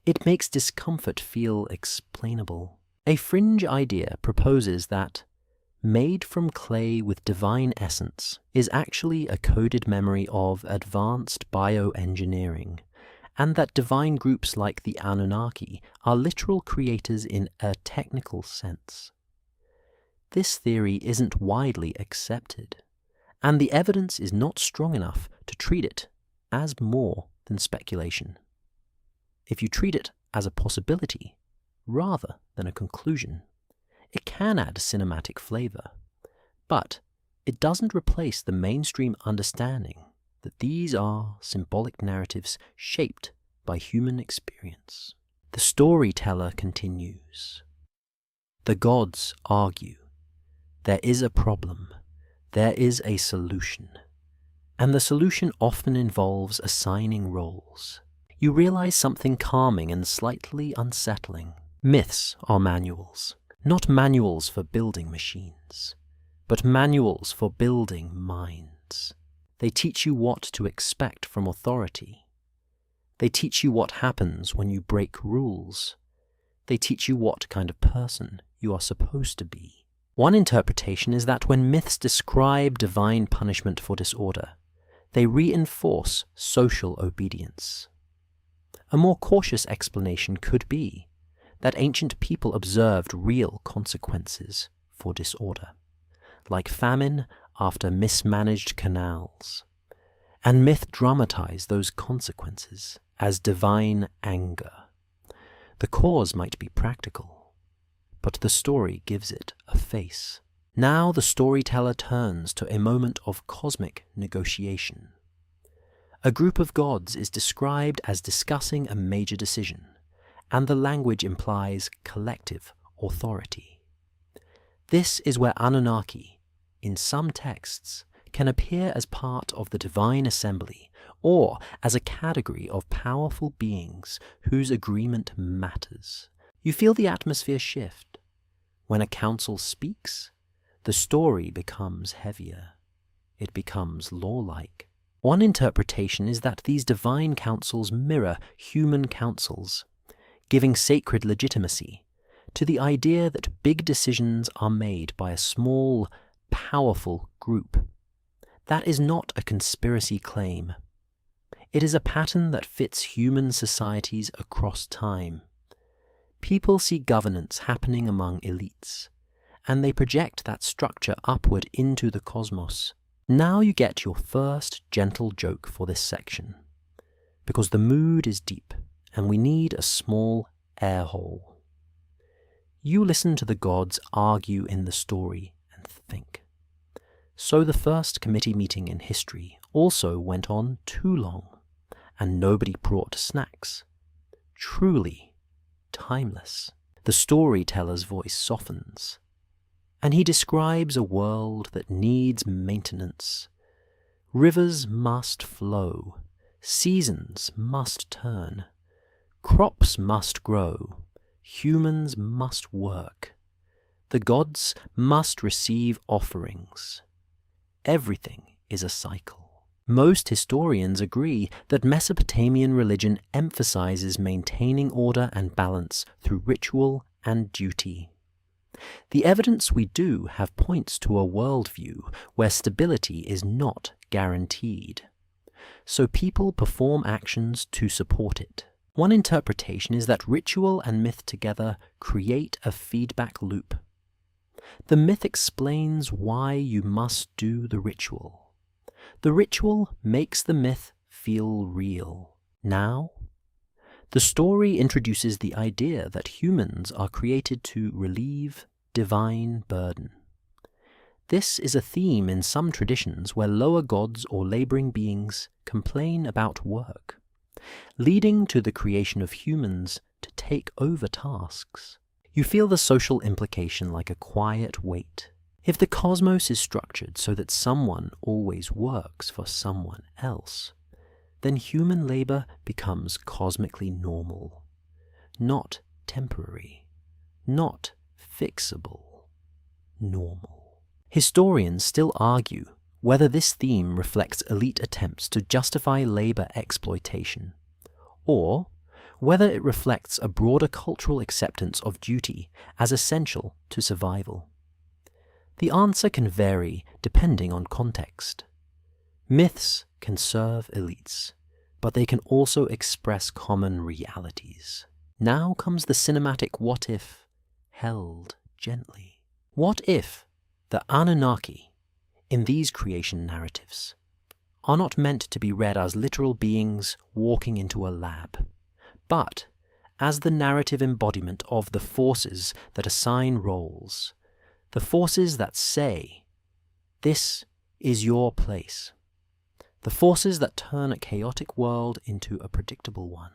It makes discomfort feel explainable. A fringe idea proposes that made from clay with divine essence is actually a coded memory of advanced bioengineering, and that divine groups like the Anunnaki are literal creators in a technical sense. This theory isn't widely accepted, and the evidence is not strong enough to treat it as more than speculation. If you treat it as a possibility rather than a conclusion, it can add cinematic flavor, but it doesn't replace the mainstream understanding that these are symbolic narratives shaped by human experience. The storyteller continues. The gods argue. There is a problem. There is a solution. And the solution often involves assigning roles. You realize something calming and slightly unsettling. Myths are manuals. Not manuals for building machines, but manuals for building minds. They teach you what to expect from authority. They teach you what happens when you break rules. They teach you what kind of person you are supposed to be. One interpretation is that when myths describe divine punishment for disorder, they reinforce social obedience. A more cautious explanation could be that ancient people observed real consequences for disorder, like famine after mismanaged canals, and myth dramatized those consequences as divine anger. The cause might be practical, but the story gives it a face. Now the storyteller turns to a moment of cosmic negotiation. A group of gods is described as discussing a major decision, and the language implies collective authority. This is where Anunnaki, in some texts, can appear as part of the divine assembly or as a category of powerful beings whose agreement matters. You feel the atmosphere shift. When a council speaks, the story becomes heavier. It becomes law-like. One interpretation is that these divine councils mirror human councils, giving sacred legitimacy to the idea that big decisions are made by a small, powerful group. That is not a conspiracy claim. It is a pattern that fits human societies across time. People see governance happening among elites, and they project that structure upward into the cosmos. Now you get your first gentle joke for this section, because the mood is deep, and we need a small air hole. You listen to the gods argue in the story and think. So the first committee meeting in history also went on too long, and nobody brought snacks. Truly timeless. The storyteller's voice softens, and he describes a world that needs maintenance. Rivers must flow, seasons must turn, crops must grow, humans must work. The gods must receive offerings. Everything is a cycle. Most historians agree that Mesopotamian religion emphasizes maintaining order and balance through ritual and duty. The evidence we do have points to a worldview where stability is not guaranteed, so people perform actions to support it. One interpretation is that ritual and myth together create a feedback loop. The myth explains why you must do the ritual. The ritual makes the myth feel real. Now, the story introduces the idea that humans are created to relieve divine burden. This is a theme in some traditions where lower gods or laboring beings complain about work, leading to the creation of humans to take over tasks. You feel the social implication like a quiet weight. If the cosmos is structured so that someone always works for someone else, then human labor becomes cosmically normal, not temporary, not fixable, normal. Historians still argue whether this theme reflects elite attempts to justify labor exploitation, or whether it reflects a broader cultural acceptance of duty as essential to survival. The answer can vary depending on context. Myths can serve elites, but they can also express common realities. Now comes the cinematic what if, held gently. What if the Anunnaki in these creation narratives are not meant to be read as literal beings walking into a lab, but as the narrative embodiment of the forces that assign roles, the forces that say, "This is your place," the forces that turn a chaotic world into a predictable one,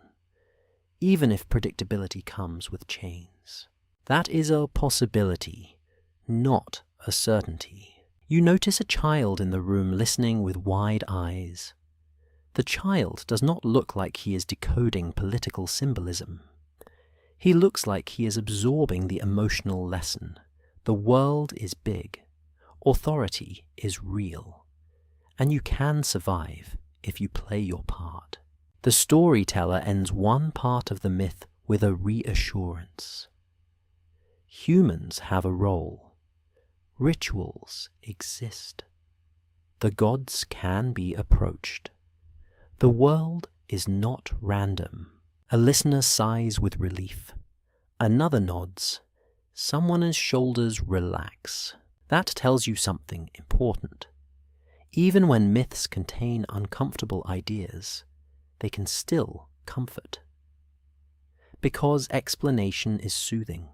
even if predictability comes with chains. That is a possibility, not a certainty. You notice a child in the room listening with wide eyes. The child does not look like he is decoding political symbolism. He looks like he is absorbing the emotional lesson. The world is big. Authority is real. And you can survive if you play your part. The storyteller ends one part of the myth with a reassurance. Humans have a role. Rituals exist. The gods can be approached. The world is not random. A listener sighs with relief. Another nods. Someone's shoulders relax. That tells you something important. Even when myths contain uncomfortable ideas, they can still comfort. Because explanation is soothing,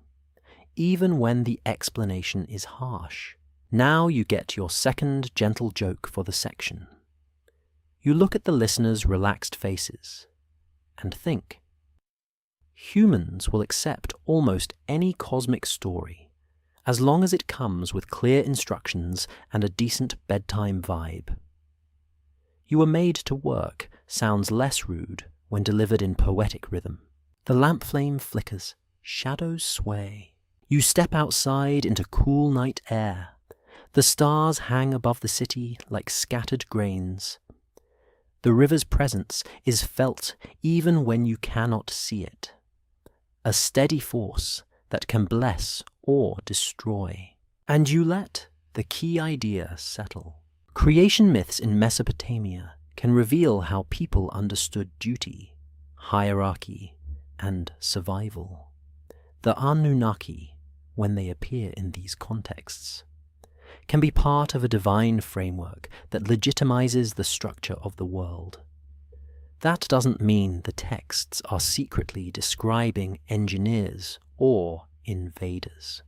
even when the explanation is harsh. Now you get your second gentle joke for the section. You look at the listeners' relaxed faces and think, humans will accept almost any cosmic story as long as it comes with clear instructions and a decent bedtime vibe. You were made to work sounds less rude when delivered in poetic rhythm. The lamp flame flickers, shadows sway. You step outside into cool night air. The stars hang above the city like scattered grains. The river's presence is felt even when you cannot see it. A steady force that can bless or destroy. And you let the key idea settle. Creation myths in Mesopotamia can reveal how people understood duty, hierarchy, and survival. The Anunnaki, when they appear in these contexts, can be part of a divine framework that legitimizes the structure of the world. That doesn't mean the texts are secretly describing engineers or invaders.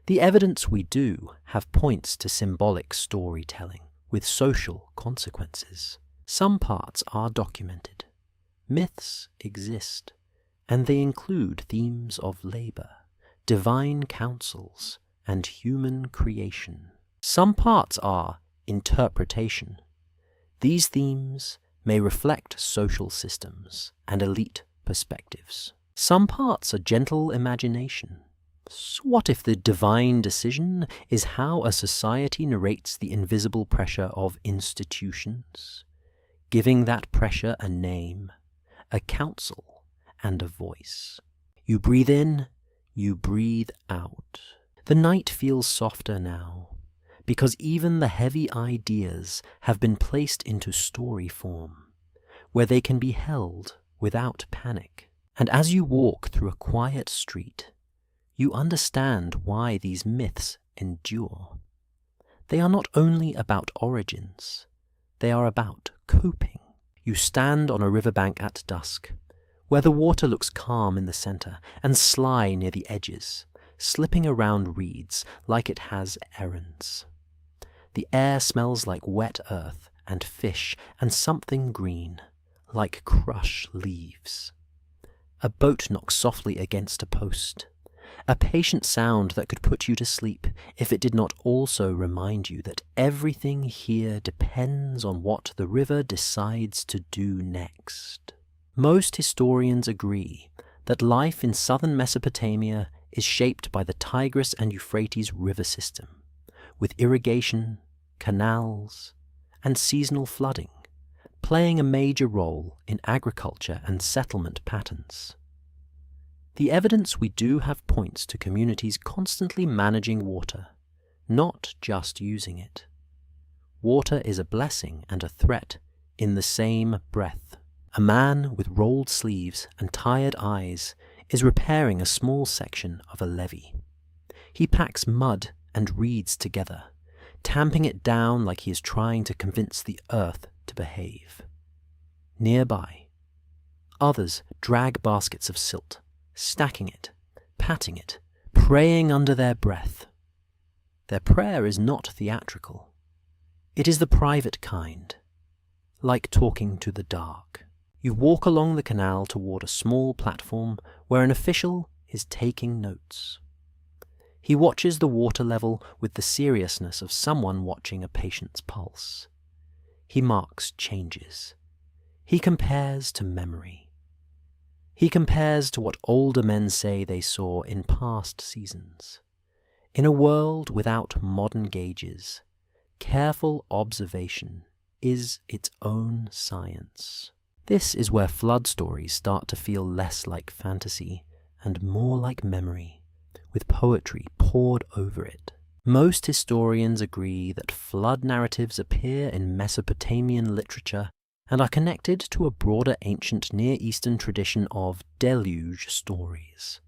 The evidence we do have points to symbolic storytelling with social consequences. Some parts are documented. Myths exist, and they include themes of labor, divine councils, and human creation. Some parts are interpretation. These themes may reflect social systems and elite perspectives. Some parts are gentle imagination. So what if the divine decision is how a society narrates the invisible pressure of institutions, giving that pressure a name, a council, and a voice? You breathe in, you breathe out. The night feels softer now, because even the heavy ideas have been placed into story form, where they can be held without panic. And as you walk through a quiet street, you understand why these myths endure. They are not only about origins, they are about coping. You stand on a riverbank at dusk, where the water looks calm in the center and sly near the edges, slipping around reeds like it has errands. The air smells like wet earth and fish and something green, like crushed leaves. A boat knocks softly against a post, a patient sound that could put you to sleep if it did not also remind you that everything here depends on what the river decides to do next. Most historians agree that life in southern Mesopotamia is shaped by the Tigris and Euphrates river system, with irrigation, canals, and seasonal flooding playing a major role in agriculture and settlement patterns. The evidence we do have points to communities constantly managing water, not just using it. Water is a blessing and a threat in the same breath. A man with rolled sleeves and tired eyes is repairing a small section of a levee. He packs mud and reeds together, tamping it down like he is trying to convince the earth to behave. Nearby, others drag baskets of silt, stacking it, patting it, praying under their breath. Their prayer is not theatrical. It is the private kind, like talking to the dark. You walk along the canal toward a small platform where an official is taking notes. He watches the water level with the seriousness of someone watching a patient's pulse. He marks changes. He compares to memory. He compares to what older men say they saw in past seasons. In a world without modern gauges, careful observation is its own science. This is where flood stories start to feel less like fantasy and more like memory, with poetry poured over it. Most historians agree that flood narratives appear in Mesopotamian literature and are connected to a broader ancient Near Eastern tradition of deluge stories.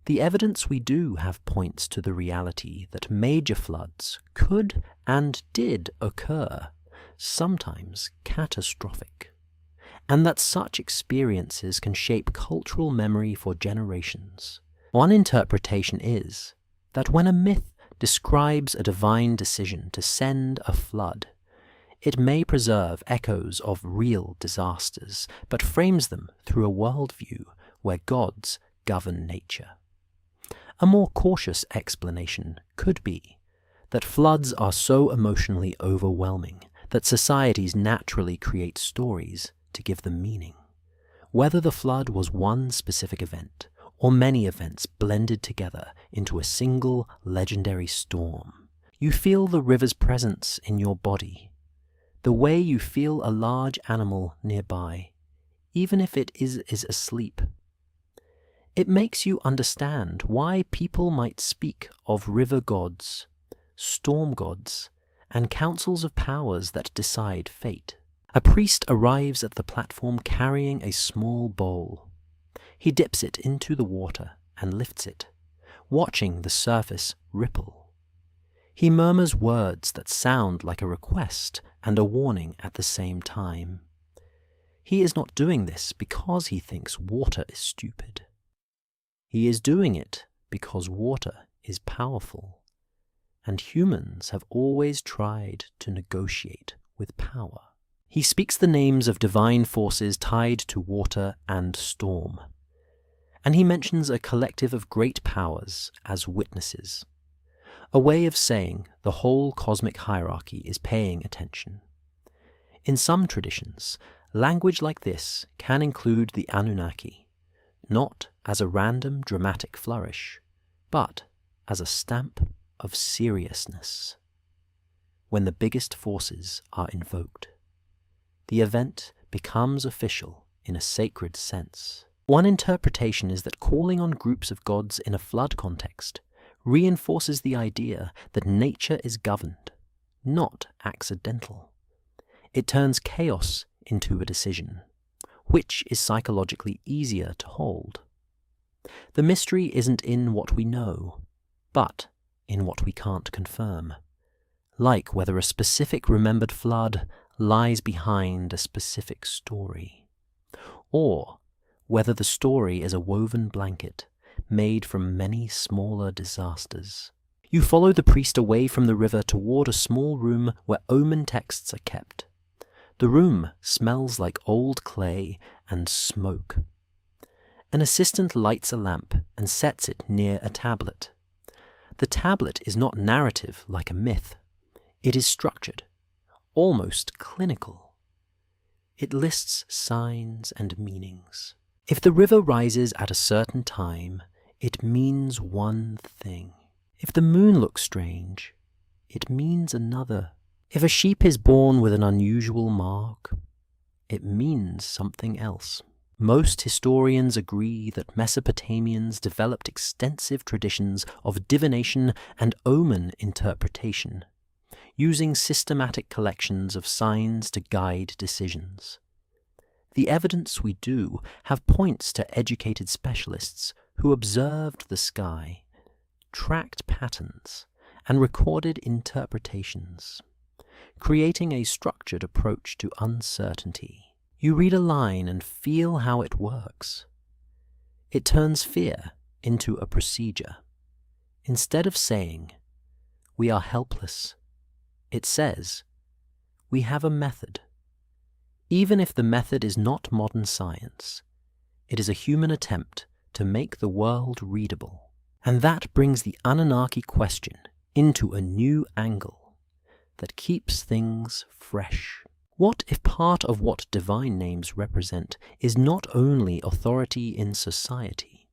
The evidence we do have points to the reality that major floods could and did occur, sometimes catastrophic, and that such experiences can shape cultural memory for generations. One interpretation is that when a myth describes a divine decision to send a flood, it may preserve echoes of real disasters, but frames them through a worldview where gods govern nature. A more cautious explanation could be that floods are so emotionally overwhelming that societies naturally create stories to give them meaning. Whether the flood was one specific event or many events blended together into a single legendary storm, you feel the river's presence in your body, the way you feel a large animal nearby, even if it is asleep. It makes you understand why people might speak of river gods, storm gods, and councils of powers that decide fate. A priest arrives at the platform carrying a small bowl. He dips it into the water and lifts it, watching the surface ripple. He murmurs words that sound like a request and a warning at the same time. He is not doing this because he thinks water is stupid. He is doing it because water is powerful, and humans have always tried to negotiate with power. He speaks the names of divine forces tied to water and storm, and he mentions a collective of great powers as witnesses, a way of saying the whole cosmic hierarchy is paying attention. In some traditions, language like this can include the Anunnaki, not as a random dramatic flourish, but as a stamp of seriousness. When the biggest forces are invoked, the event becomes official in a sacred sense. One interpretation is that calling on groups of gods in a flood context reinforces the idea that nature is governed, not accidental. It turns chaos into a decision, Which is psychologically easier to hold? The mystery isn't in what we know, but in what we can't confirm, like whether a specific remembered flood lies behind a specific story, or whether the story is a woven blanket made from many smaller disasters. You follow the priest away from the river toward a small room where omen texts are kept. The room smells like old clay and smoke. An assistant lights a lamp and sets it near a tablet. The tablet is not narrative like a myth. It is structured, almost clinical. It lists signs and meanings. If the river rises at a certain time, it means one thing. If the moon looks strange, it means another. If a sheep is born with an unusual mark, it means something else. Most historians agree that Mesopotamians developed extensive traditions of divination and omen interpretation, using systematic collections of signs to guide decisions. The evidence we do have points to educated specialists who observed the sky, tracked patterns, and recorded interpretations, creating a structured approach to uncertainty. You read a line and feel how it works. It turns fear into a procedure. Instead of saying, "We are helpless," it says, "We have a method." Even if the method is not modern science, it is a human attempt to make the world readable. And that brings the Anunnaki question into a new angle that keeps things fresh. What if part of what divine names represent is not only authority in society,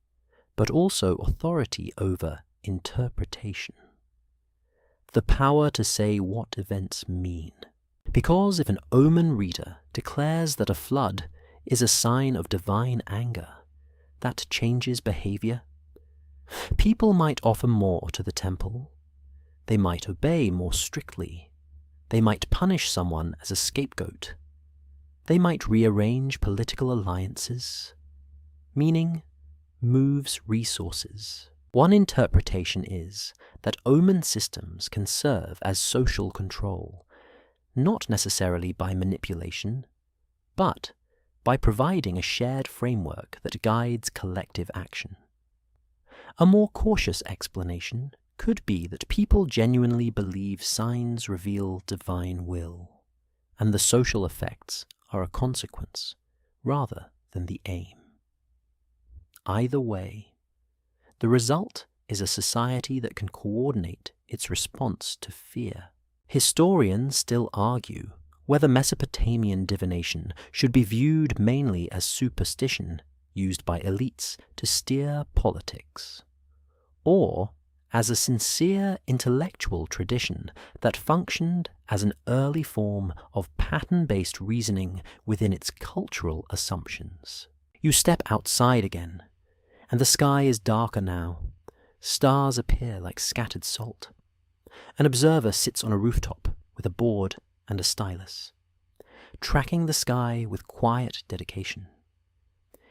but also authority over interpretation? The power to say what events mean. Because if an omen reader declares that a flood is a sign of divine anger, that changes behavior. People might offer more to the temple. They might obey more strictly. They might punish someone as a scapegoat. They might rearrange political alliances. Meaning moves resources. One interpretation is that omen systems can serve as social control, not necessarily by manipulation, but by providing a shared framework that guides collective action. A more cautious explanation could be that people genuinely believe signs reveal divine will, and the social effects are a consequence rather than the aim. Either way, the result is a society that can coordinate its response to fear. Historians still argue whether Mesopotamian divination should be viewed mainly as superstition used by elites to steer politics, or as a sincere intellectual tradition that functioned as an early form of pattern-based reasoning within its cultural assumptions. You step outside again, and the sky is darker now. Stars appear like scattered salt. An observer sits on a rooftop with a board and a stylus, tracking the sky with quiet dedication.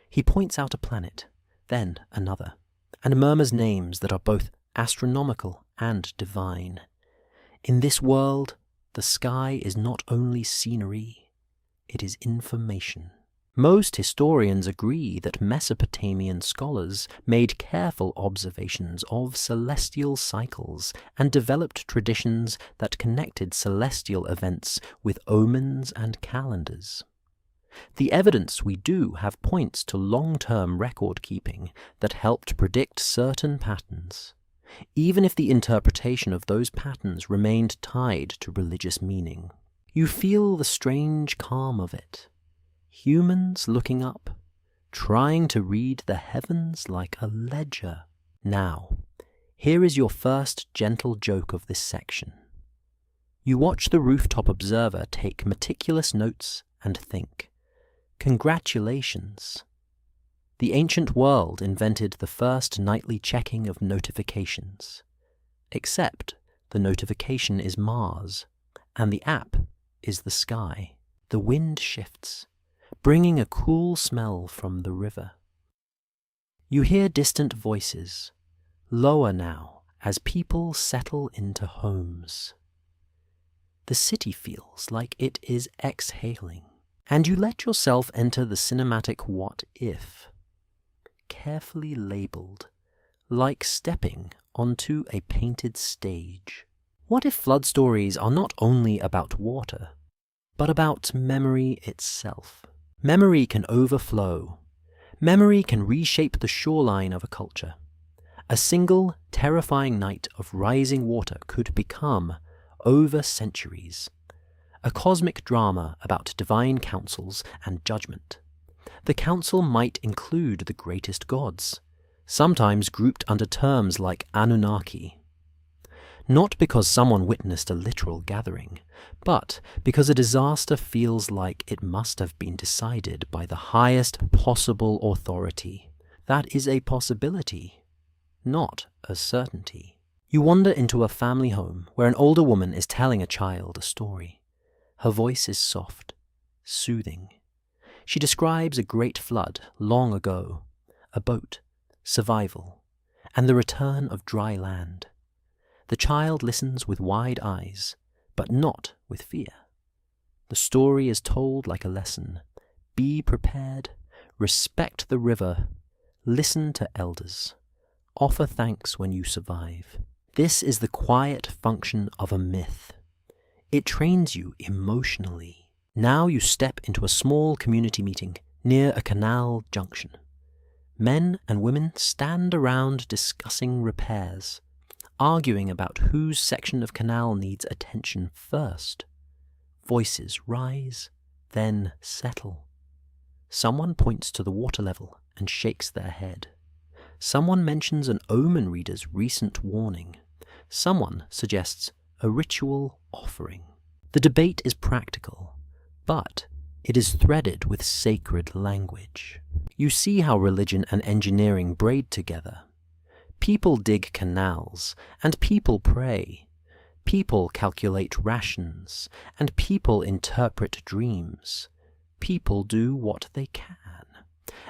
He points out a planet, then another, and murmurs names that are both astronomical and divine. In this world, the sky is not only scenery, it is information. Most historians agree that Mesopotamian scholars made careful observations of celestial cycles and developed traditions that connected celestial events with omens and calendars. The evidence we do have points to long-term record-keeping that helped predict certain patterns, even if the interpretation of those patterns remained tied to religious meaning. You feel the strange calm of it. Humans looking up, trying to read the heavens like a ledger. Now, here is your first gentle joke of this section. You watch the rooftop observer take meticulous notes and think, congratulations. The ancient world invented the first nightly checking of notifications. Except the notification is Mars, and the app is the sky. The wind shifts. bringing a cool smell from the river. You hear distant voices, lower now as people settle into homes. The city feels like it is exhaling, and you let yourself enter the cinematic what if, carefully labeled, like stepping onto a painted stage. What if flood stories are not only about water, but about memory itself? Memory can overflow. Memory can reshape the shoreline of a culture. A single, terrifying night of rising water could become, over centuries, a cosmic drama about divine councils and judgment. The council might include the greatest gods, sometimes grouped under terms like Anunnaki. Not because someone witnessed a literal gathering, but because a disaster feels like it must have been decided by the highest possible authority. That is a possibility, not a certainty. You wander into a family home where an older woman is telling a child a story. Her voice is soft, soothing. She describes a great flood long ago, a boat, survival, and the return of dry land. The child listens with wide eyes, but not with fear. The story is told like a lesson. Be prepared, respect the river, listen to elders, offer thanks when you survive. This is the quiet function of a myth. It trains you emotionally. Now you step into a small community meeting near a canal junction. Men and women stand around discussing repairs, arguing about whose section of canal needs attention first. Voices rise, then settle. Someone points to the water level and shakes their head. Someone mentions an omen reader's recent warning. Someone suggests a ritual offering. The debate is practical, but it is threaded with sacred language. You see how religion and engineering braid together. People dig canals, and people pray. People calculate rations, and people interpret dreams. People do what they can,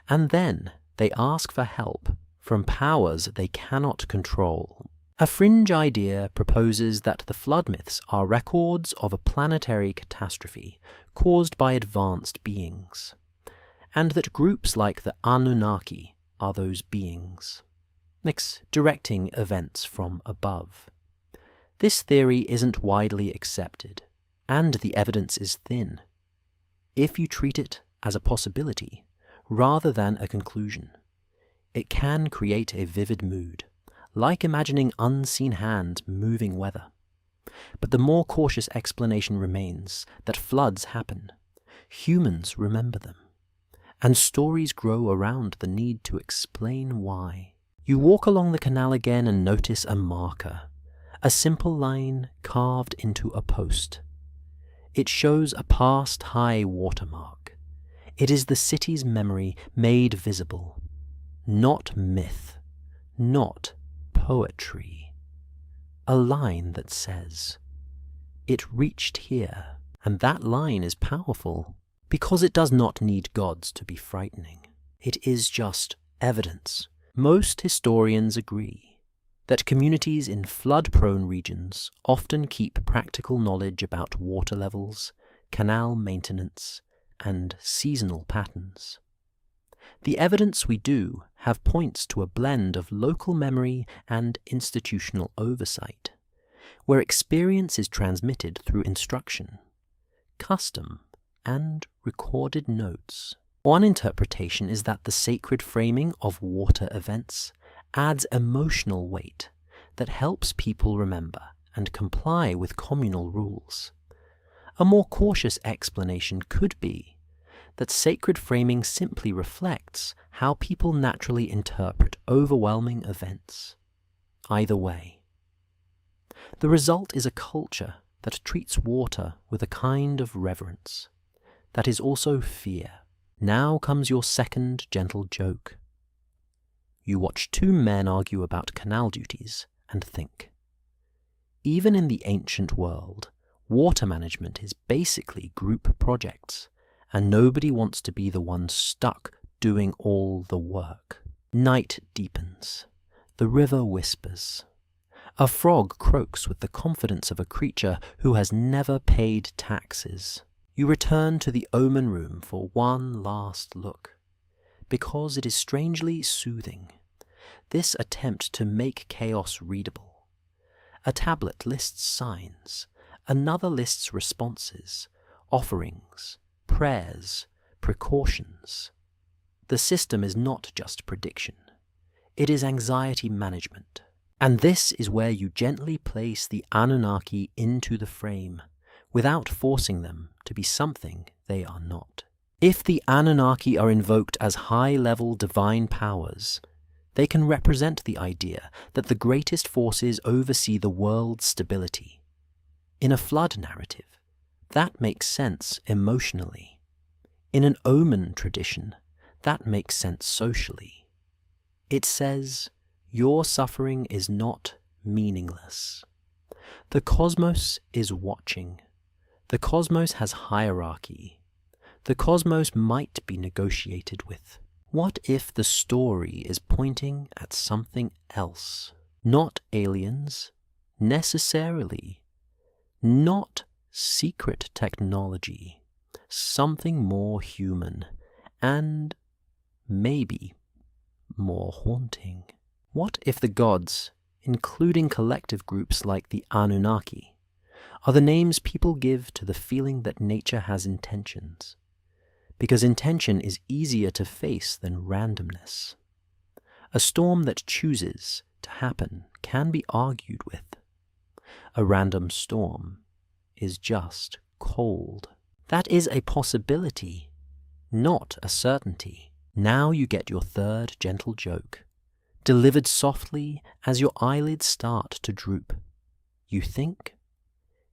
and then they ask for help from powers they cannot control. A fringe idea proposes that the flood myths are records of a planetary catastrophe caused by advanced beings, and that groups like the Anunnaki are those beings, directing events from above. This theory isn't widely accepted, and the evidence is thin. If you treat it as a possibility rather than a conclusion, it can create a vivid mood, like imagining unseen hands moving weather. But the more cautious explanation remains that floods happen, humans remember them, and stories grow around the need to explain why. You walk along the canal again and notice a marker, a simple line carved into a post. It shows a past high watermark. It is the city's memory made visible, not myth, not poetry. A line that says, "It reached here," and that line is powerful because it does not need gods to be frightening. It is just evidence. Most historians agree that communities in flood-prone regions often keep practical knowledge about water levels, canal maintenance, and seasonal patterns. The evidence we do have points to a blend of local memory and institutional oversight, where experience is transmitted through instruction, custom, and recorded notes. One interpretation is that the sacred framing of water events adds emotional weight that helps people remember and comply with communal rules. A more cautious explanation could be that sacred framing simply reflects how people naturally interpret overwhelming events. Either way, the result is a culture that treats water with a kind of reverence that is also fear. Now comes your second gentle joke. You watch two men argue about canal duties and think. Even in the ancient world, water management is basically group projects, and nobody wants to be the one stuck doing all the work. Night deepens. The river whispers. A frog croaks with the confidence of a creature who has never paid taxes. You return to the omen room for one last look, because it is strangely soothing, this attempt to make chaos readable. A tablet lists signs, another lists responses, offerings, prayers, precautions. The system is not just prediction, it is anxiety management. And this is where you gently place the Anunnaki into the frame, without forcing them to be something they are not. If the Anunnaki are invoked as high-level divine powers, they can represent the idea that the greatest forces oversee the world's stability. In a flood narrative, that makes sense emotionally. In an omen tradition, that makes sense socially. It says, your suffering is not meaningless. The cosmos is watching. The cosmos has hierarchy. The cosmos might be negotiated with. What if the story is pointing at something else? Not aliens, necessarily. Not secret technology. Something more human, and maybe more haunting. What if the gods, including collective groups like the Anunnaki, are the names people give to the feeling that nature has intentions? Because intention is easier to face than randomness. A storm that chooses to happen can be argued with. A random storm is just cold. That is a possibility, not a certainty. Now you get your third gentle joke, delivered softly as your eyelids start to droop. You think,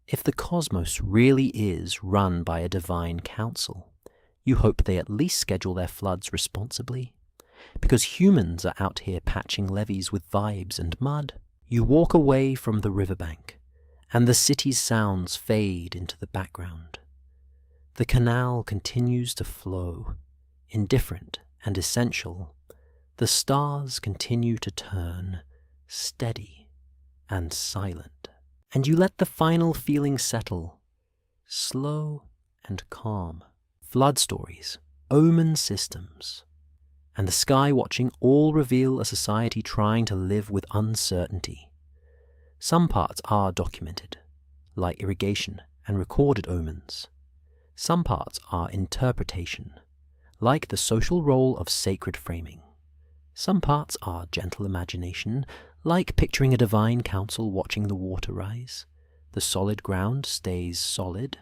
if the cosmos really is run by a divine council, you hope they at least schedule their floods responsibly, because humans are out here patching levees with vibes and mud. You walk away from the riverbank, and the city's sounds fade into the background. The canal continues to flow, indifferent and essential. The stars continue to turn, steady and silent. And you let the final feeling settle, slow and calm. Flood stories, omen systems, and the sky watching all reveal a society trying to live with uncertainty. Some parts are documented, like irrigation and recorded omens. Some parts are interpretation, like the social role of sacred framing. Some parts are gentle imagination, like picturing a divine council watching the water rise. The solid ground stays solid.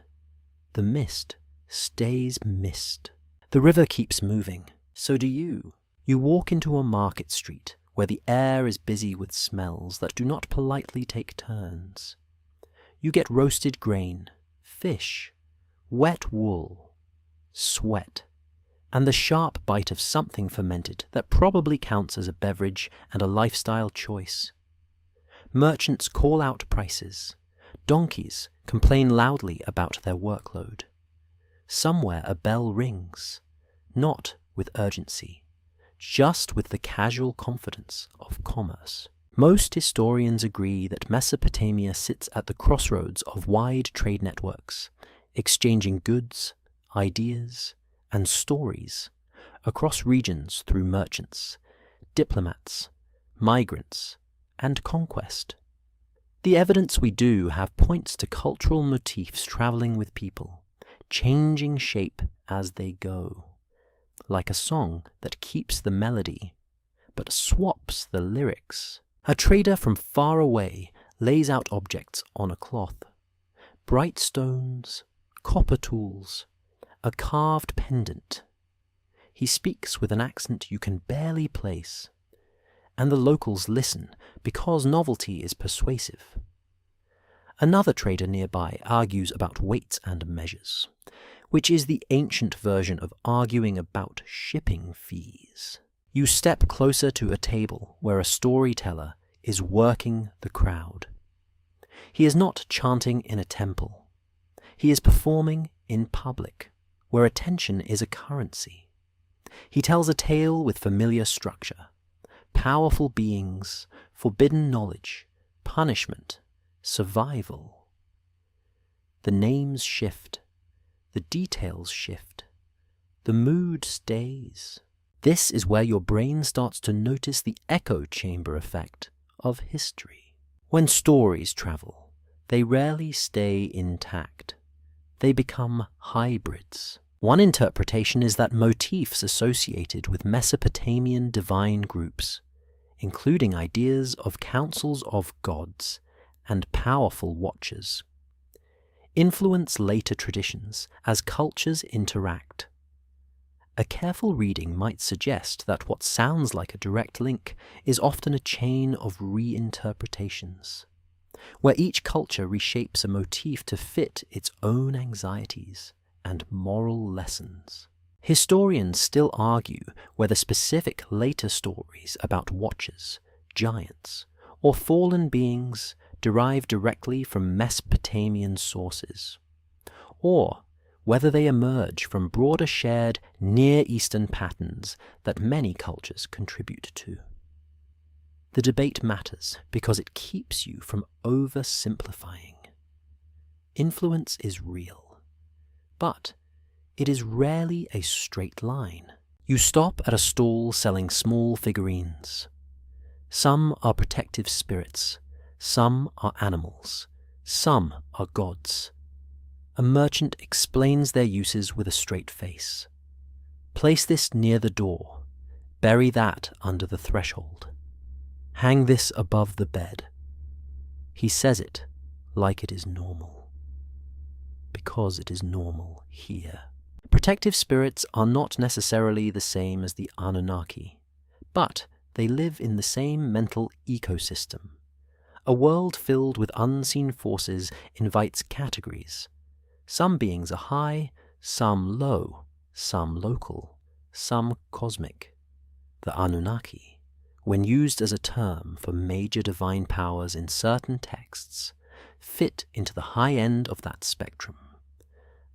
The mist stays mist. The river keeps moving. So do you. You walk into a market street where the air is busy with smells that do not politely take turns. You get roasted grain, fish, wet wool, sweat, and the sharp bite of something fermented that probably counts as a beverage and a lifestyle choice. Merchants call out prices. Donkeys complain loudly about their workload. Somewhere a bell rings, not with urgency, just with the casual confidence of commerce. Most historians agree that Mesopotamia sits at the crossroads of wide trade networks, exchanging goods, ideas, and stories across regions through merchants, diplomats, migrants, and conquest. The evidence we do have points to cultural motifs traveling with people, changing shape as they go, like a song that keeps the melody, but swaps the lyrics. A trader from far away lays out objects on a cloth, bright stones, copper tools, a carved pendant. He speaks with an accent you can barely place, and the locals listen because novelty is persuasive. Another trader nearby argues about weights and measures, which is the ancient version of arguing about shipping fees. You step closer to a table where a storyteller is working the crowd. He is not chanting in a temple. He is performing in public, where attention is a currency. He tells a tale with familiar structure, powerful beings, forbidden knowledge, punishment, survival. The names shift, the details shift, the mood stays. This is where your brain starts to notice the echo chamber effect of history. When stories travel, they rarely stay intact. They become hybrids. One interpretation is that motifs associated with Mesopotamian divine groups, including ideas of councils of gods and powerful watchers, influence later traditions as cultures interact. A careful reading might suggest that what sounds like a direct link is often a chain of reinterpretations, where each culture reshapes a motif to fit its own anxieties and moral lessons. Historians still argue whether specific later stories about watchers, giants, or fallen beings derive directly from Mesopotamian sources, or whether they emerge from broader shared Near Eastern patterns that many cultures contribute to. The debate matters because it keeps you from oversimplifying. Influence is real, but it is rarely a straight line. You stop at a stall selling small figurines. Some are protective spirits, some are animals, some are gods. A merchant explains their uses with a straight face. Place this near the door, bury that under the threshold. Hang this above the bed. He says it like it is normal. Because it is normal here. Protective spirits are not necessarily the same as the Anunnaki, but they live in the same mental ecosystem. A world filled with unseen forces invites categories. Some beings are high, some low, some local, some cosmic. The Anunnaki, when used as a term for major divine powers in certain texts, fit into the high end of that spectrum.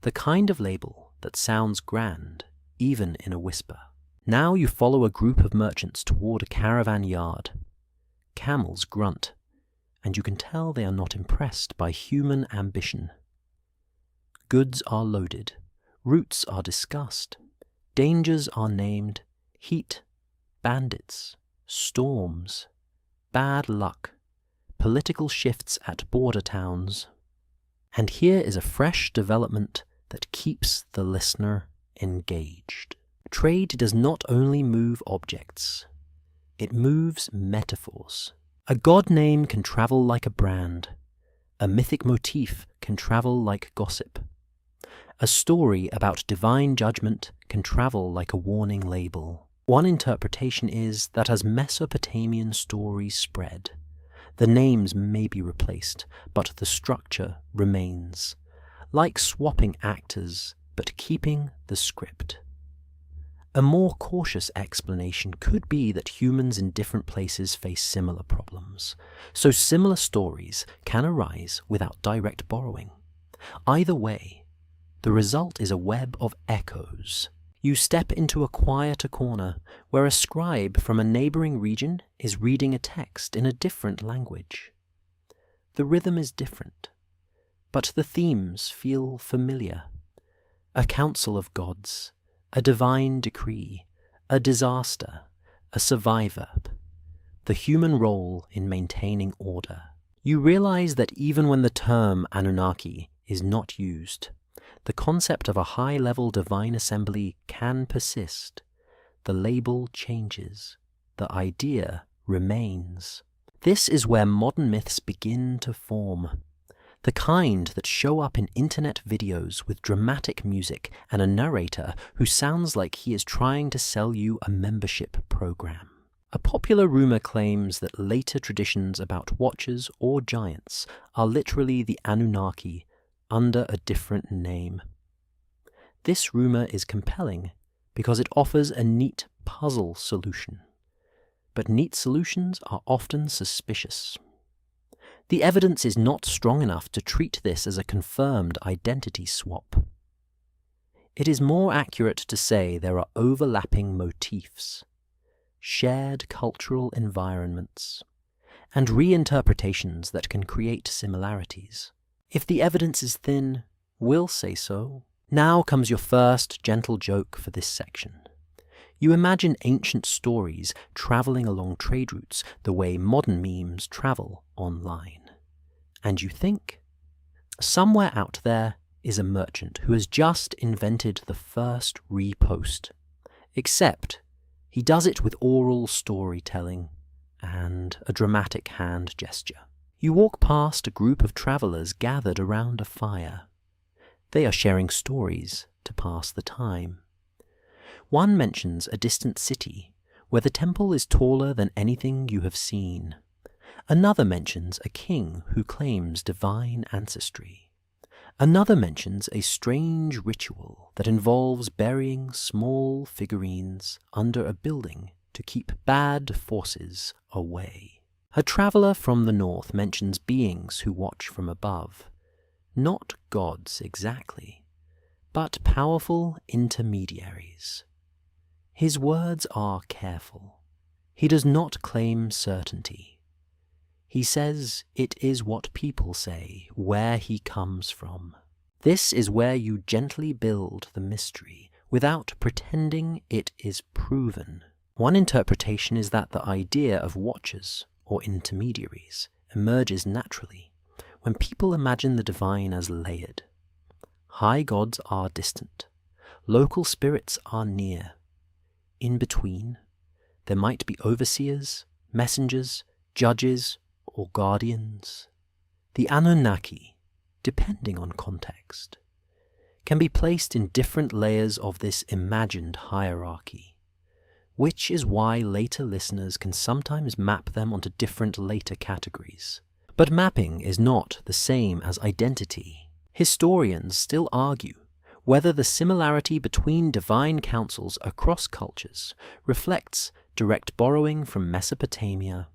The kind of label that sounds grand, even in a whisper. Now you follow a group of merchants toward a caravan yard. Camels grunt, and you can tell they are not impressed by human ambition. Goods are loaded, routes are discussed, dangers are named, heat, bandits, storms, bad luck, political shifts at border towns. And here is a fresh development that keeps the listener engaged. Trade does not only move objects, it moves metaphors. A god name can travel like a brand. A mythic motif can travel like gossip. A story about divine judgment can travel like a warning label. One interpretation is that as Mesopotamian stories spread, the names may be replaced, but the structure remains, like swapping actors, but keeping the script. A more cautious explanation could be that humans in different places face similar problems, so similar stories can arise without direct borrowing. Either way, the result is a web of echoes. You step into a quieter corner where a scribe from a neighboring region is reading a text in a different language. The rhythm is different, but the themes feel familiar. A council of gods, a divine decree, a disaster, a survivor, the human role in maintaining order. You realize that even when the term Anunnaki is not used, the concept of a high-level divine assembly can persist. The label changes. The idea remains. This is where modern myths begin to form. The kind that show up in internet videos with dramatic music and a narrator who sounds like he is trying to sell you a membership program. A popular rumor claims that later traditions about watchers or giants are literally the Anunnaki under a different name. This rumor is compelling because it offers a neat puzzle solution. But neat solutions are often suspicious. The evidence is not strong enough to treat this as a confirmed identity swap. It is more accurate to say there are overlapping motifs, shared cultural environments, and reinterpretations that can create similarities. If the evidence is thin, we'll say so. Now comes your first gentle joke for this section. You imagine ancient stories traveling along trade routes the way modern memes travel online. And you think, somewhere out there is a merchant who has just invented the first repost. Except he does it with oral storytelling and a dramatic hand gesture. You walk past a group of travelers gathered around a fire. They are sharing stories to pass the time. One mentions a distant city where the temple is taller than anything you have seen. Another mentions a king who claims divine ancestry. Another mentions a strange ritual that involves burying small figurines under a building to keep bad forces away. A traveller from the north mentions beings who watch from above. Not gods exactly, but powerful intermediaries. His words are careful. He does not claim certainty. He says it is what people say, where he comes from. This is where you gently build the mystery without pretending it is proven. One interpretation is that the idea of watchers or intermediaries emerges naturally when people imagine the divine as layered. High gods are distant. Local spirits are near. In between, there might be overseers, messengers, judges, or guardians. The Anunnaki, depending on context, can be placed in different layers of this imagined hierarchy, which is why later listeners can sometimes map them onto different later categories. But mapping is not the same as identity. Historians still argue whether the similarity between divine councils across cultures reflects direct borrowing from Mesopotamia,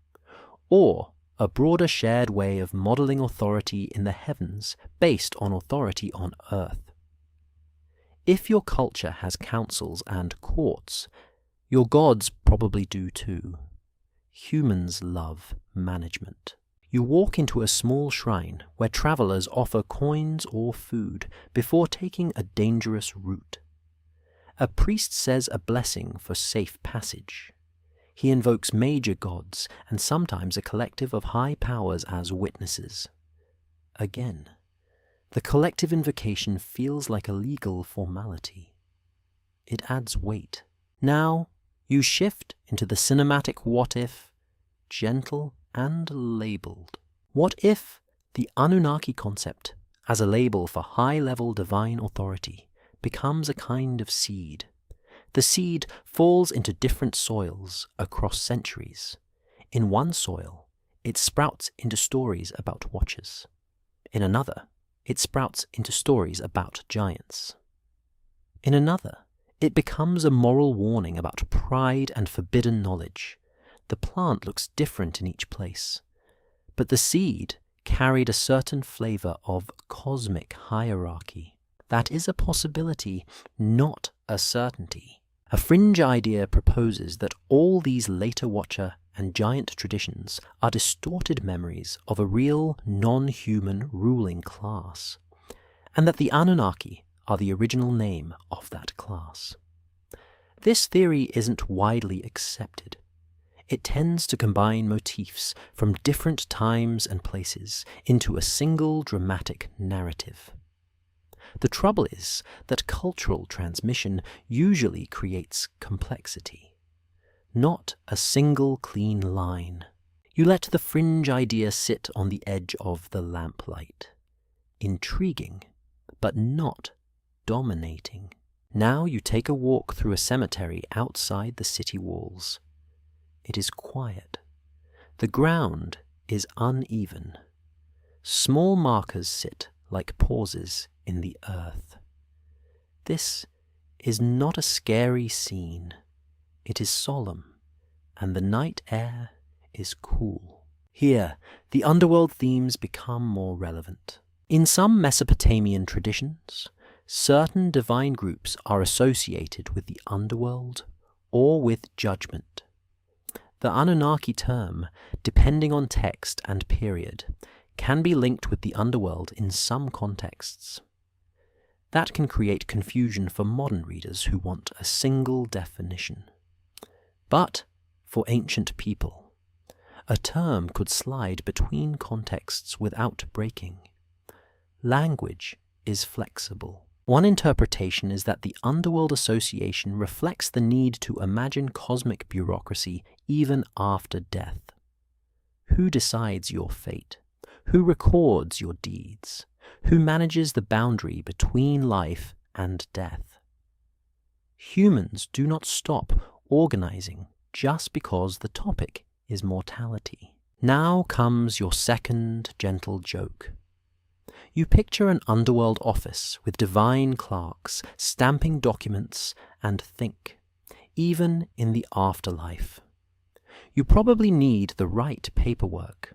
or a broader shared way of modeling authority in the heavens based on authority on earth. If your culture has councils and courts, your gods probably do too. Humans love management. You walk into a small shrine where travelers offer coins or food before taking a dangerous route. A priest says a blessing for safe passage. He invokes major gods and sometimes a collective of high powers as witnesses. Again, the collective invocation feels like a legal formality. It adds weight. Now, you shift into the cinematic what-if, gentle and labeled. What if the Anunnaki concept, as a label for high-level divine authority, becomes a kind of seed? The seed falls into different soils across centuries. In one soil, it sprouts into stories about watchers. In another, it sprouts into stories about giants. In another, it becomes a moral warning about pride and forbidden knowledge. The plant looks different in each place, but the seed carried a certain flavor of cosmic hierarchy. That is a possibility, not a certainty. A fringe idea proposes that all these later watcher and giant traditions are distorted memories of a real non-human ruling class, and that the Anunnaki are the original name of that class. This theory isn't widely accepted. It tends to combine motifs from different times and places into a single dramatic narrative. The trouble is that cultural transmission usually creates complexity, not a single clean line. You let the fringe idea sit on the edge of the lamplight. Intriguing, but not dominating. Now you take a walk through a cemetery outside the city walls. It is quiet. The ground is uneven. Small markers sit like pauses in the earth. This is not a scary scene. It is solemn, and the night air is cool. Here, the underworld themes become more relevant. In some Mesopotamian traditions, Certain divine groups are associated with the underworld or with judgment. The Anunnaki term, depending on text and period, can be linked with the underworld in some contexts. That can create confusion for modern readers who want a single definition. But for ancient people, a term could slide between contexts without breaking. Language is flexible. One interpretation is that the Underworld Association reflects the need to imagine cosmic bureaucracy even after death. Who decides your fate? Who records your deeds? Who manages the boundary between life and death? Humans do not stop organizing just because the topic is mortality. Now comes your second gentle joke. You picture an underworld office with divine clerks stamping documents and think, even in the afterlife. You probably need the right paperwork.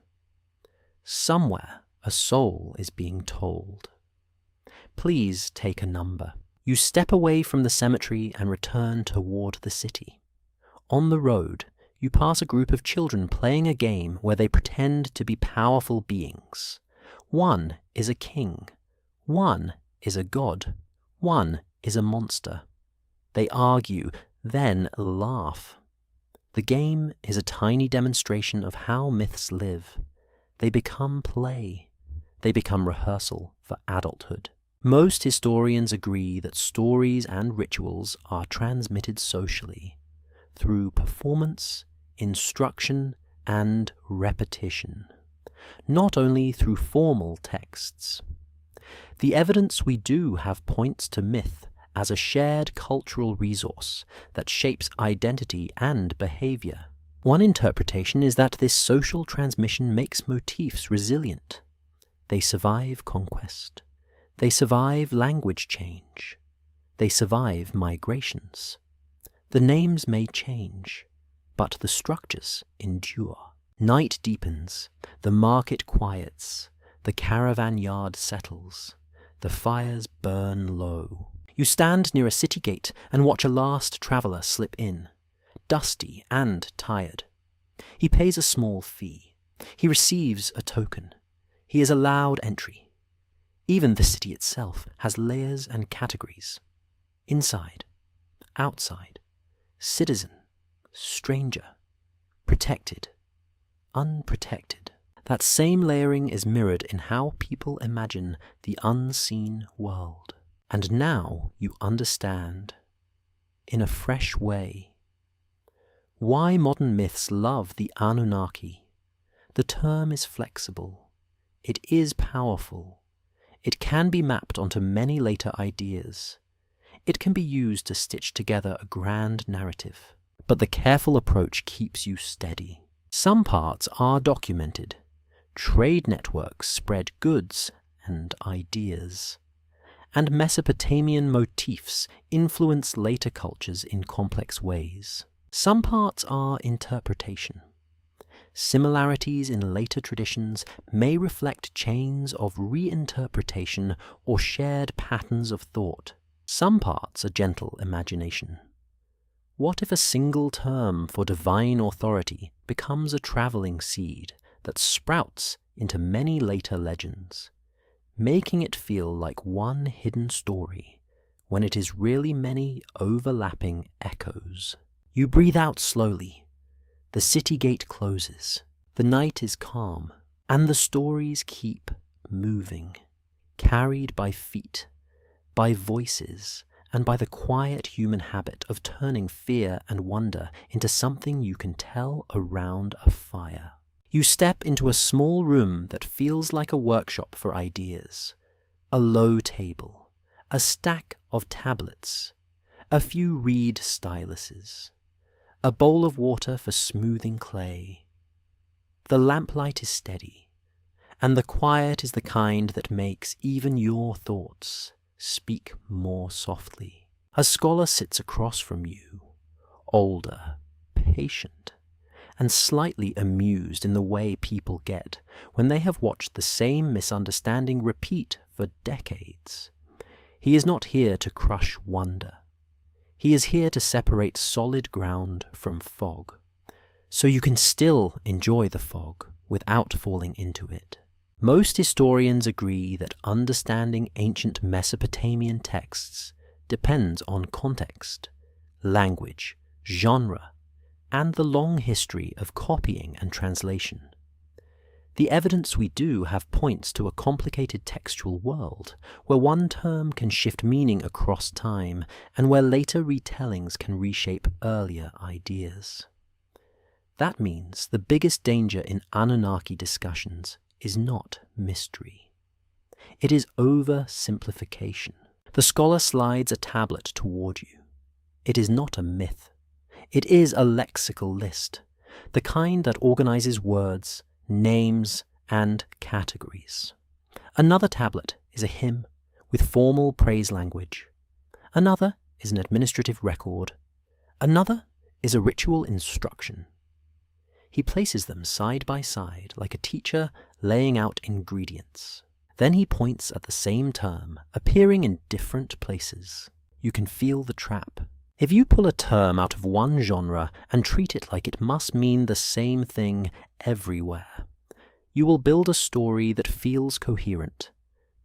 Somewhere a soul is being told. Please take a number. You step away from the cemetery and return toward the city. On the road, you pass a group of children playing a game where they pretend to be powerful beings. One is a king. One is a god. One is a monster. They argue, then laugh. The game is a tiny demonstration of how myths live. They become play. They become rehearsal for adulthood. Most historians agree that stories and rituals are transmitted socially through performance, instruction, and repetition, not only through formal texts. The evidence we do have points to myth as a shared cultural resource that shapes identity and behavior. One interpretation is that this social transmission makes motifs resilient. They survive conquest. They survive language change. They survive migrations. The names may change, but the structures endure. Night deepens, the market quiets, the caravan yard settles, the fires burn low. You stand near a city gate and watch a last traveller slip in, dusty and tired. He pays a small fee. He receives a token. He is allowed entry. Even the city itself has layers and categories. Inside, outside, citizen, stranger, protected, unprotected. That same layering is mirrored in how people imagine the unseen world. And now you understand, in a fresh way, why modern myths love the Anunnaki. The term is flexible. It is powerful. It can be mapped onto many later ideas. It can be used to stitch together a grand narrative. But the careful approach keeps you steady. Some parts are documented. Trade networks spread goods and ideas. And Mesopotamian motifs influence later cultures in complex ways. Some parts are interpretation. Similarities in later traditions may reflect chains of reinterpretation or shared patterns of thought. Some parts are gentle imagination. What if a single term for divine authority becomes a traveling seed that sprouts into many later legends, making it feel like one hidden story when it is really many overlapping echoes? You breathe out slowly. The city gate closes. The night is calm, and the stories keep moving, carried by feet, by voices, and by the quiet human habit of turning fear and wonder into something you can tell around a fire. You step into a small room that feels like a workshop for ideas. A low table, a stack of tablets, a few reed styluses, a bowl of water for smoothing clay. The lamplight is steady, and the quiet is the kind that makes even your thoughts speak more softly. A scholar sits across from you, older, patient, and slightly amused in the way people get when they have watched the same misunderstanding repeat for decades. He is not here to crush wonder. He is here to separate solid ground from fog, so you can still enjoy the fog without falling into it. Most historians agree that understanding ancient Mesopotamian texts depends on context, language, genre, and the long history of copying and translation. The evidence we do have points to a complicated textual world, where one term can shift meaning across time, and where later retellings can reshape earlier ideas. That means the biggest danger in Anunnaki discussions is not mystery. It is oversimplification. The scholar slides a tablet toward you. It is not a myth. It is a lexical list, the kind that organizes words, names, and categories. Another tablet is a hymn with formal praise language. Another is an administrative record. Another is a ritual instruction. He places them side by side like a teacher laying out ingredients. Then he points at the same term, appearing in different places. You can feel the trap. If you pull a term out of one genre and treat it like it must mean the same thing everywhere, you will build a story that feels coherent,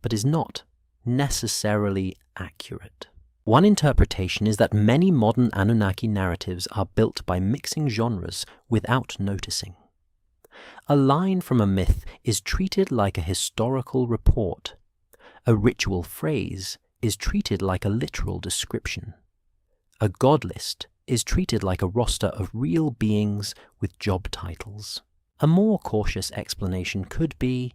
but is not necessarily accurate. One interpretation is that many modern Anunnaki narratives are built by mixing genres without noticing. A line from a myth is treated like a historical report. A ritual phrase is treated like a literal description. A god list is treated like a roster of real beings with job titles. A more cautious explanation could be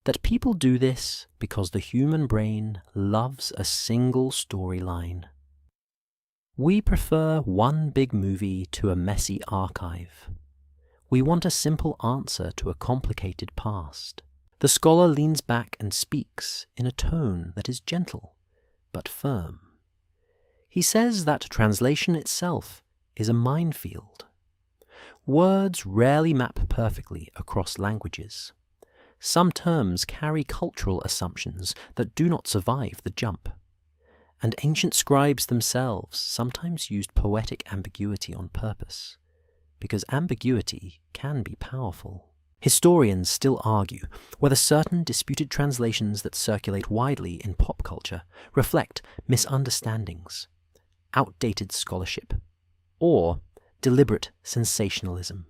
that people do this because the human brain loves a single storyline. We prefer one big movie to a messy archive. We want a simple answer to a complicated past. The scholar leans back and speaks in a tone that is gentle but firm. He says that translation itself is a minefield. Words rarely map perfectly across languages. Some terms carry cultural assumptions that do not survive the jump. And ancient scribes themselves sometimes used poetic ambiguity on purpose, because ambiguity can be powerful. Historians still argue whether certain disputed translations that circulate widely in pop culture reflect misunderstandings, outdated scholarship, or deliberate sensationalism.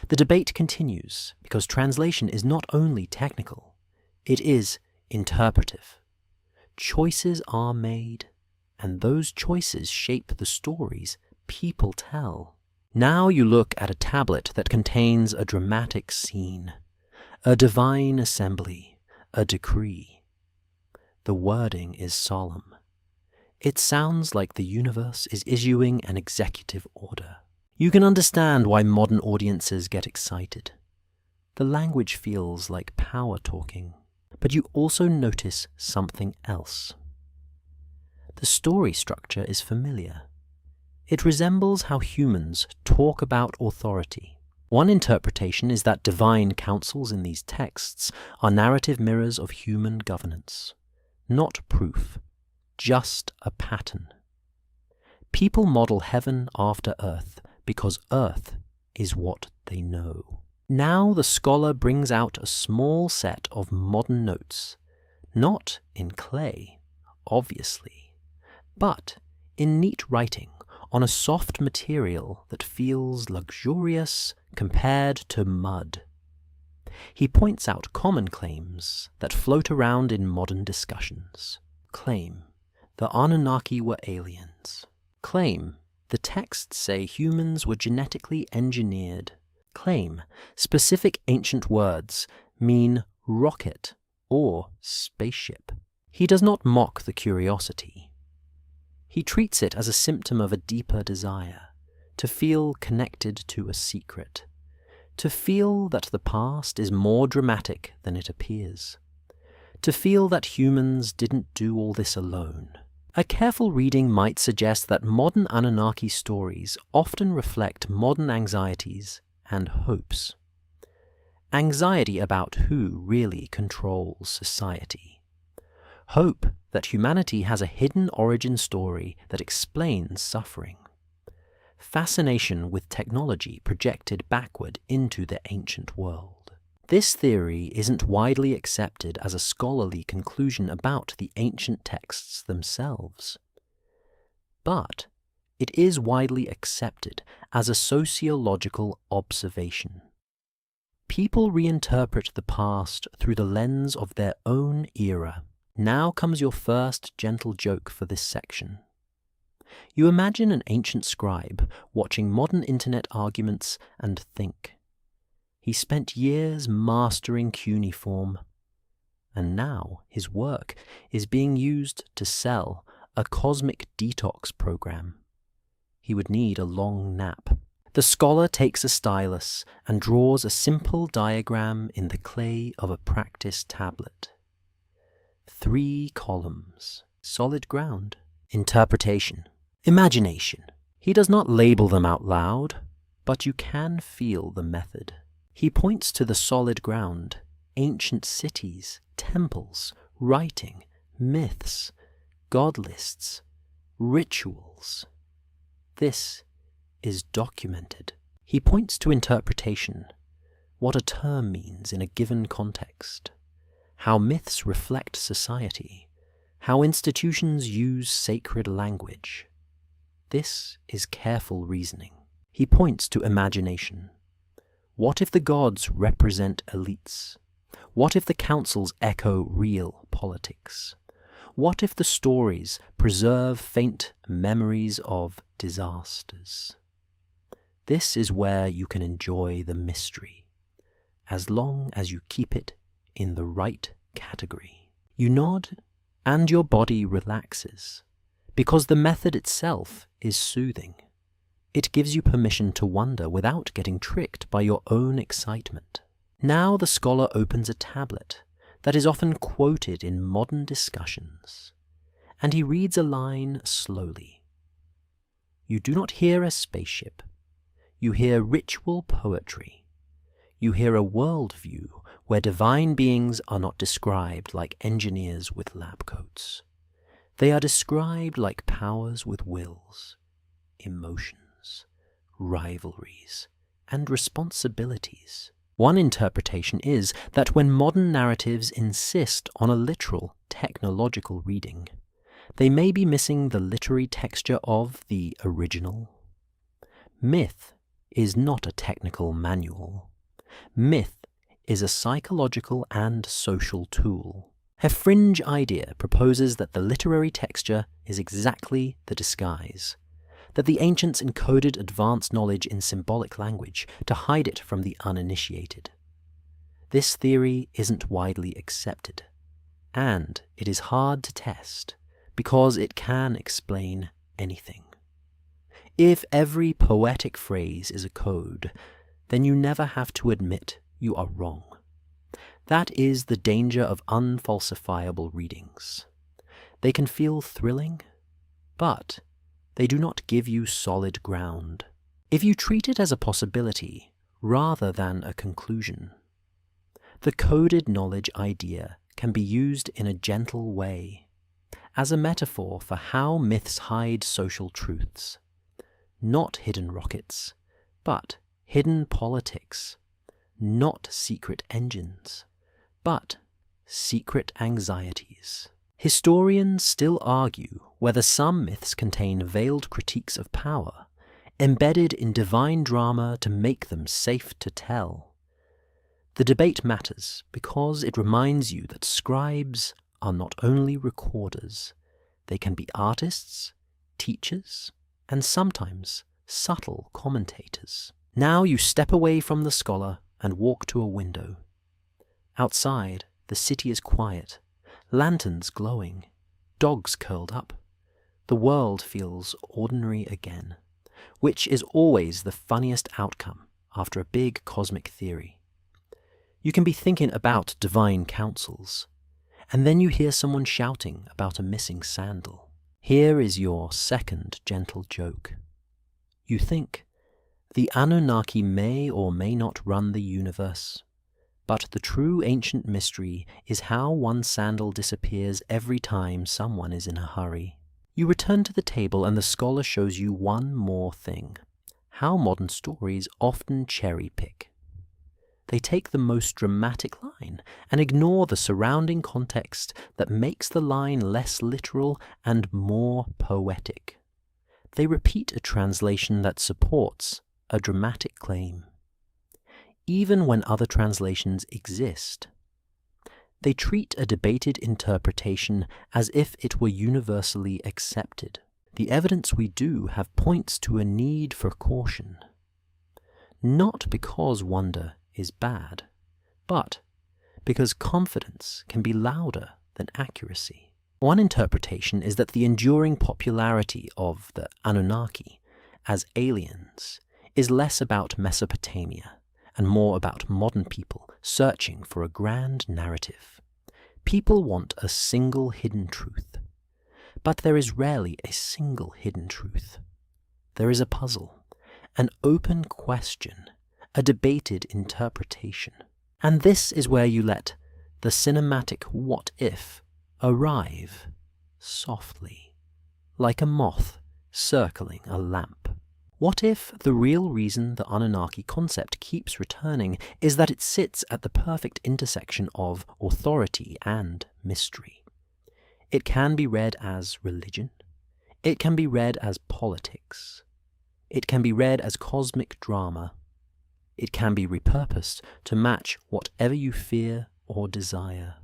The debate continues because translation is not only technical, it is interpretive. Choices are made, and those choices shape the stories people tell. Now you look at a tablet that contains a dramatic scene, a divine assembly, a decree. The wording is solemn. It sounds like the universe is issuing an executive order. You can understand why modern audiences get excited. The language feels like power talking, but you also notice something else. The story structure is familiar. It resembles how humans talk about authority. One interpretation is that divine counsels in these texts are narrative mirrors of human governance, not proof, just a pattern. People model heaven after earth because earth is what they know. Now the scholar brings out a small set of modern notes, not in clay, obviously, but in neat writing on a soft material that feels luxurious compared to mud. He points out common claims that float around in modern discussions. Claim, the Anunnaki were aliens. Claim, the texts say humans were genetically engineered. Claim, specific ancient words mean rocket or spaceship. He does not mock the curiosity. He treats it as a symptom of a deeper desire, to feel connected to a secret, to feel that the past is more dramatic than it appears, to feel that humans didn't do all this alone. A careful reading might suggest that modern Anunnaki stories often reflect modern anxieties and hopes. Anxiety about who really controls society. Hope that humanity has a hidden origin story that explains suffering. Fascination with technology projected backward into the ancient world. This theory isn't widely accepted as a scholarly conclusion about the ancient texts themselves, but it is widely accepted as a sociological observation. People reinterpret the past through the lens of their own era. Now comes your first gentle joke for this section. You imagine an ancient scribe watching modern internet arguments and think, he spent years mastering cuneiform, and now his work is being used to sell a cosmic detox program. He would need a long nap. The scholar takes a stylus and draws a simple diagram in the clay of a practice tablet. 3 columns, solid ground, interpretation, imagination. He does not label them out loud, but you can feel the method. He points to the solid ground, ancient cities, temples, writing, myths, god lists, rituals. This is documented. He points to interpretation, what a term means in a given context, how myths reflect society, how institutions use sacred language. This is careful reasoning. He points to imagination. What if the gods represent elites? What if the councils echo real politics? What if the stories preserve faint memories of disasters? This is where you can enjoy the mystery, as long as you keep it in the right category. You nod, and your body relaxes, because the method itself is soothing. It gives you permission to wonder without getting tricked by your own excitement. Now the scholar opens a tablet that is often quoted in modern discussions, and he reads a line slowly. You do not hear a spaceship. You hear ritual poetry. You hear a worldview where divine beings are not described like engineers with lab coats. They are described like powers with wills, emotions, rivalries, and responsibilities. One interpretation is that when modern narratives insist on a literal, technological reading, they may be missing the literary texture of the original. Myth is not a technical manual. Myth is a psychological and social tool. Her fringe idea proposes that the literary texture is exactly the disguise, that the ancients encoded advanced knowledge in symbolic language to hide it from the uninitiated. This theory isn't widely accepted, and it is hard to test because it can explain anything. If every poetic phrase is a code, then you never have to admit you are wrong. That is the danger of unfalsifiable readings. They can feel thrilling, but they do not give you solid ground. If you treat it as a possibility rather than a conclusion, the coded knowledge idea can be used in a gentle way, as a metaphor for how myths hide social truths. Not hidden rockets, but hidden politics. Not secret engines, but secret anxieties. Historians still argue whether some myths contain veiled critiques of power, embedded in divine drama to make them safe to tell. The debate matters because it reminds you that scribes are not only recorders, they can be artists, teachers, and sometimes subtle commentators. Now you step away from the scholar and walk to a window. Outside, the city is quiet, lanterns glowing, dogs curled up. The world feels ordinary again, which is always the funniest outcome after a big cosmic theory. You can be thinking about divine councils, and then you hear someone shouting about a missing sandal. Here is your second gentle joke. You think, the Anunnaki may or may not run the universe, But the true ancient mystery is how one sandal disappears every time someone is in a hurry. You return to the table and the scholar shows you one more thing: how modern stories often cherry-pick. They take the most dramatic line and ignore the surrounding context that makes the line less literal and more poetic. They repeat a translation that supports a dramatic claim, even when other translations exist. They treat a debated interpretation as if it were universally accepted. The evidence we do have points to a need for caution, not because wonder is bad, but because confidence can be louder than accuracy. One interpretation is that the enduring popularity of the Anunnaki as aliens is less about Mesopotamia and more about modern people searching for a grand narrative. People want a single hidden truth, but there is rarely a single hidden truth. There is a puzzle, an open question, a debated interpretation. And this is where you let the cinematic what if arrive softly, like a moth circling a lamp. What if the real reason the Anunnaki concept keeps returning is that it sits at the perfect intersection of authority and mystery? It can be read as religion. It can be read as politics. It can be read as cosmic drama. It can be repurposed to match whatever you fear or desire.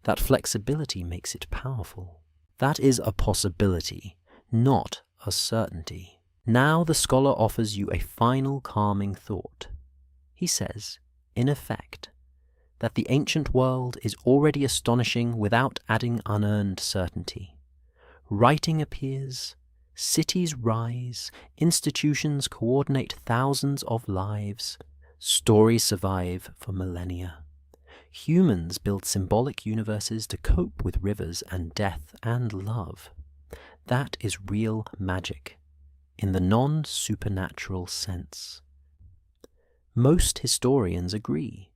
That flexibility makes it powerful. That is a possibility, not a certainty. Now the scholar offers you a final calming thought. He says, in effect, that the ancient world is already astonishing without adding unearned certainty. Writing appears, cities rise, institutions coordinate thousands of lives, stories survive for millennia. Humans build symbolic universes to cope with rivers and death and love. That is real magic, in the non-supernatural sense. Most historians agree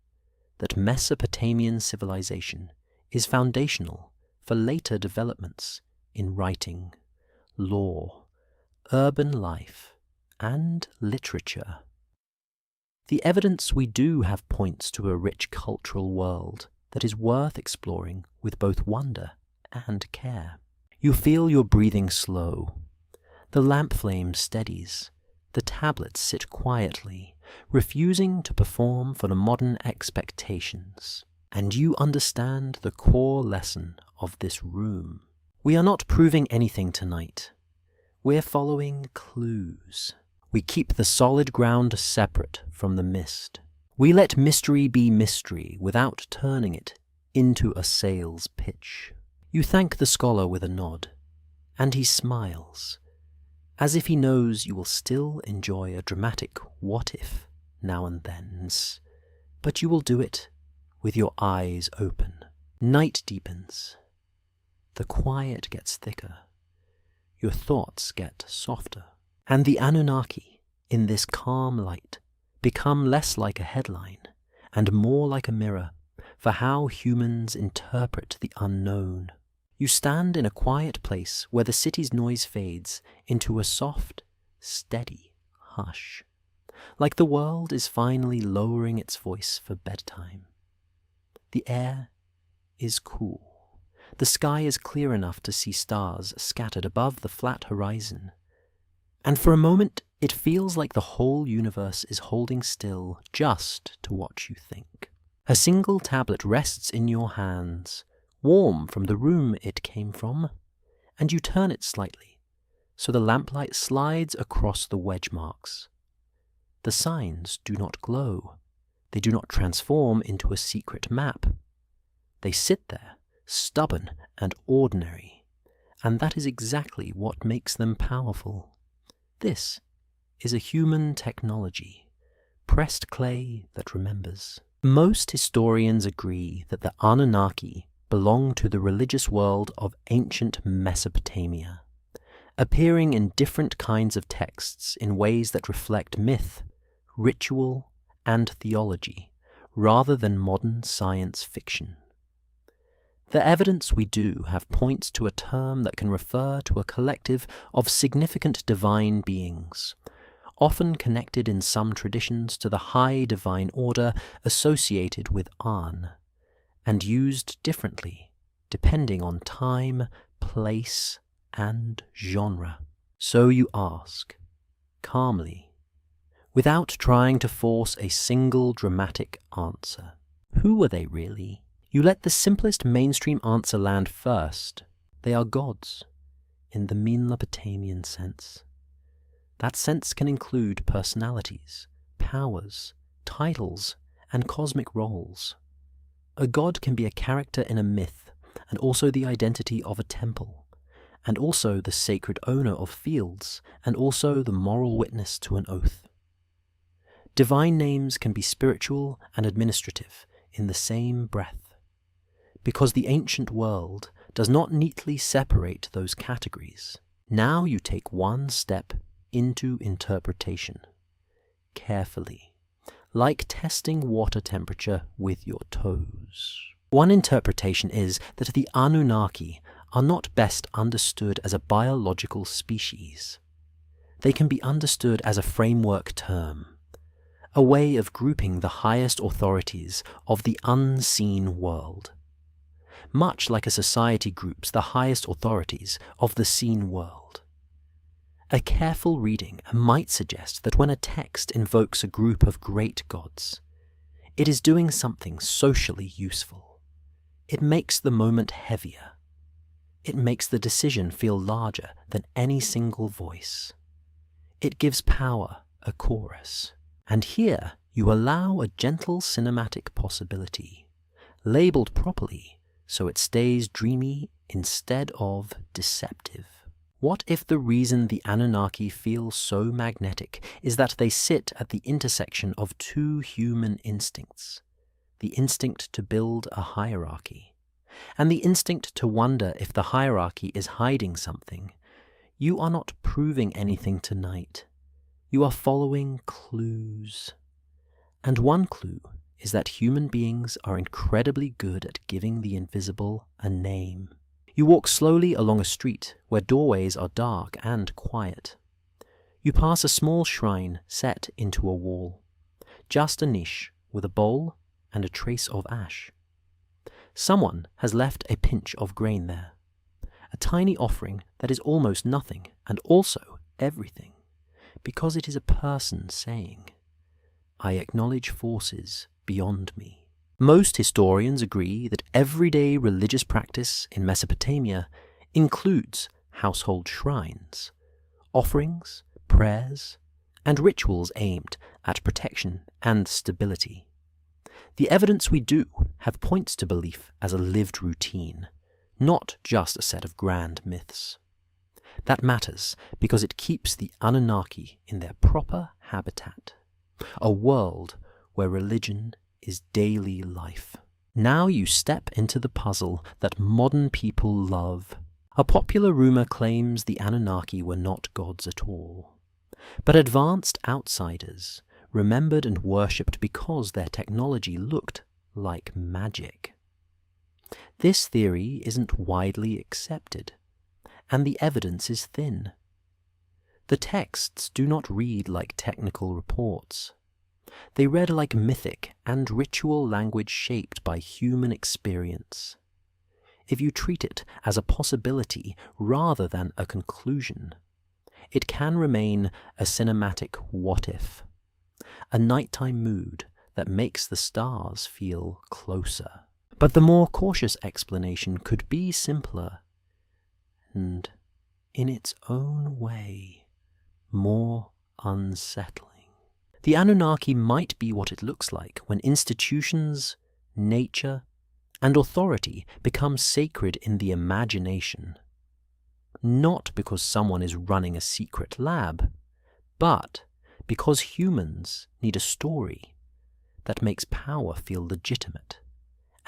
that Mesopotamian civilization is foundational for later developments in writing, law, urban life, and literature. The evidence we do have points to a rich cultural world that is worth exploring with both wonder and care. You feel your breathing slow. The lamp flame steadies. The tablets sit quietly, refusing to perform for the modern expectations. And you understand the core lesson of this room. We are not proving anything tonight. We're following clues. We keep the solid ground separate from the mist. We let mystery be mystery without turning it into a sales pitch. You thank the scholar with a nod, and he smiles, as if he knows you will still enjoy a dramatic what-if now and then, but you will do it with your eyes open. Night deepens. The quiet gets thicker. Your thoughts get softer. And the Anunnaki, in this calm light, become less like a headline and more like a mirror for how humans interpret the unknown. You stand in a quiet place where the city's noise fades into a soft, steady hush, like the world is finally lowering its voice for bedtime. The air is cool. The sky is clear enough to see stars scattered above the flat horizon. And for a moment, it feels like the whole universe is holding still just to watch you think. A single tablet rests in your hands, warm from the room it came from, and you turn it slightly, so the lamplight slides across the wedge marks. The signs do not glow. They do not transform into a secret map. They sit there, stubborn and ordinary, and that is exactly what makes them powerful. This is a human technology, pressed clay that remembers. Most historians agree that the Anunnaki belong to the religious world of ancient Mesopotamia, appearing in different kinds of texts in ways that reflect myth, ritual, and theology, rather than modern science fiction. The evidence we do have points to a term that can refer to a collective of significant divine beings, often connected in some traditions to the high divine order associated with An, and used differently depending on time, place, and genre. So you ask, calmly, without trying to force a single dramatic answer, who were they really? You let the simplest mainstream answer land first. They are gods, in the Mesopotamian sense. That sense can include personalities, powers, titles, and cosmic roles. A god can be a character in a myth, and also the identity of a temple, and also the sacred owner of fields, and also the moral witness to an oath. Divine names can be spiritual and administrative in the same breath, because the ancient world does not neatly separate those categories. Now you take one step into interpretation, carefully, like testing water temperature with your toes. One interpretation is that the Anunnaki are not best understood as a biological species. They can be understood as a framework term, a way of grouping the highest authorities of the unseen world, much like a society groups the highest authorities of the seen world. A careful reading might suggest that when a text invokes a group of great gods, it is doing something socially useful. It makes the moment heavier. It makes the decision feel larger than any single voice. It gives power a chorus. And here you allow a gentle cinematic possibility, labeled properly so it stays dreamy instead of deceptive. What if the reason the Anunnaki feel so magnetic is that they sit at the intersection of two human instincts, the instinct to build a hierarchy, and the instinct to wonder if the hierarchy is hiding something? You are not proving anything tonight. You are following clues. And one clue is that human beings are incredibly good at giving the invisible a name. You walk slowly along a street where doorways are dark and quiet. You pass a small shrine set into a wall, just a niche with a bowl and a trace of ash. Someone has left a pinch of grain there, a tiny offering that is almost nothing and also everything, because it is a person saying, "I acknowledge forces beyond me." Most historians agree that everyday religious practice in Mesopotamia includes household shrines, offerings, prayers, and rituals aimed at protection and stability. The evidence we do have points to belief as a lived routine, not just a set of grand myths. That matters because it keeps the Anunnaki in their proper habitat, a world where religion is daily life. Now you step into the puzzle that modern people love. A popular rumor claims the Anunnaki were not gods at all, but advanced outsiders remembered and worshipped because their technology looked like magic. This theory isn't widely accepted, and the evidence is thin. The texts do not read like technical reports. They read like mythic and ritual language shaped by human experience. If you treat it as a possibility rather than a conclusion, it can remain a cinematic what-if, a nighttime mood that makes the stars feel closer. But the more cautious explanation could be simpler and, in its own way, more unsettling. The Anunnaki might be what it looks like when institutions, nature, and authority become sacred in the imagination. Not because someone is running a secret lab, but because humans need a story that makes power feel legitimate,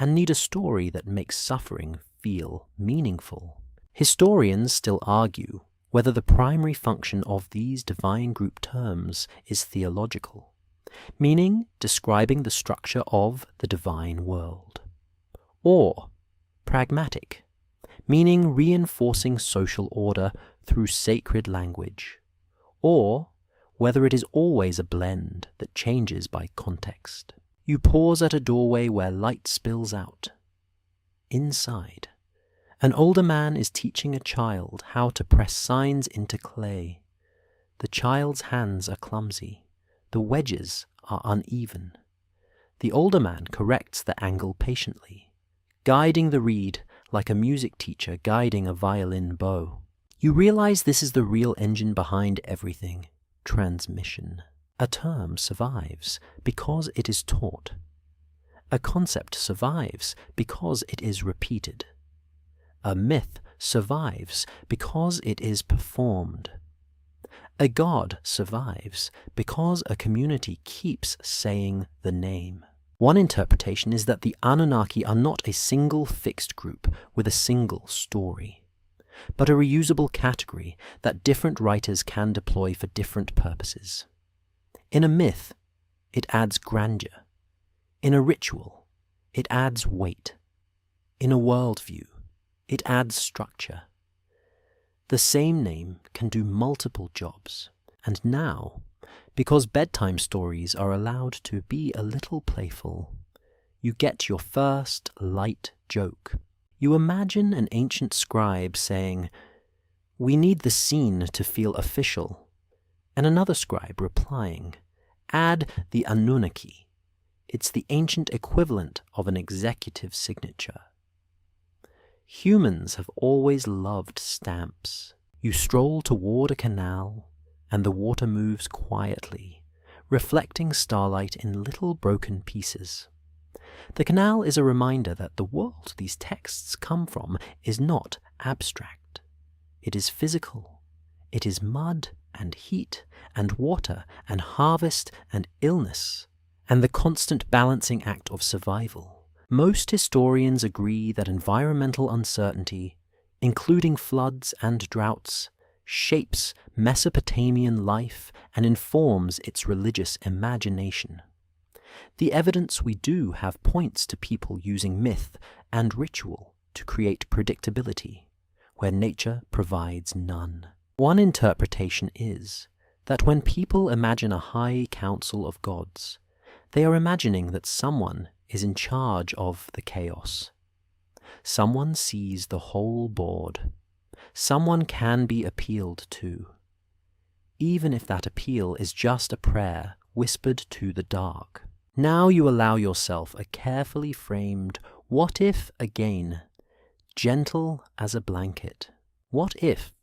and need a story that makes suffering feel meaningful. Historians still argue whether the primary function of these divine group terms is theological, meaning describing the structure of the divine world. Or pragmatic, meaning reinforcing social order through sacred language. Or whether it is always a blend that changes by context. You pause at a doorway where light spills out. Inside, an older man is teaching a child how to press signs into clay. The child's hands are clumsy. The wedges are uneven. The older man corrects the angle patiently, guiding the reed like a music teacher guiding a violin bow. You realize this is the real engine behind everything: transmission. A term survives because it is taught. A concept survives because it is repeated. A myth survives because it is performed. A god survives because a community keeps saying the name. One interpretation is that the Anunnaki are not a single fixed group with a single story, but a reusable category that different writers can deploy for different purposes. In a myth, it adds grandeur. In a ritual, it adds weight. In a worldview, it adds structure. The same name can do multiple jobs. And now, because bedtime stories are allowed to be a little playful, you get your first light joke. You imagine an ancient scribe saying, "We need the scene to feel official," and another scribe replying, "Add the Anunnaki. It's the ancient equivalent of an executive signature." Humans have always loved stamps. You stroll toward a canal, and the water moves quietly, reflecting starlight in little broken pieces. The canal is a reminder that the world these texts come from is not abstract. It is physical. It is mud and heat and water and harvest and illness, and the constant balancing act of survival. Most historians agree that environmental uncertainty, including floods and droughts, shapes Mesopotamian life and informs its religious imagination. The evidence we do have points to people using myth and ritual to create predictability, where nature provides none. One interpretation is that when people imagine a high council of gods, they are imagining that someone is in charge of the chaos. Someone sees the whole board. Someone can be appealed to, even if that appeal is just a prayer whispered to the dark. Now you allow yourself a carefully framed what if again, gentle as a blanket. What if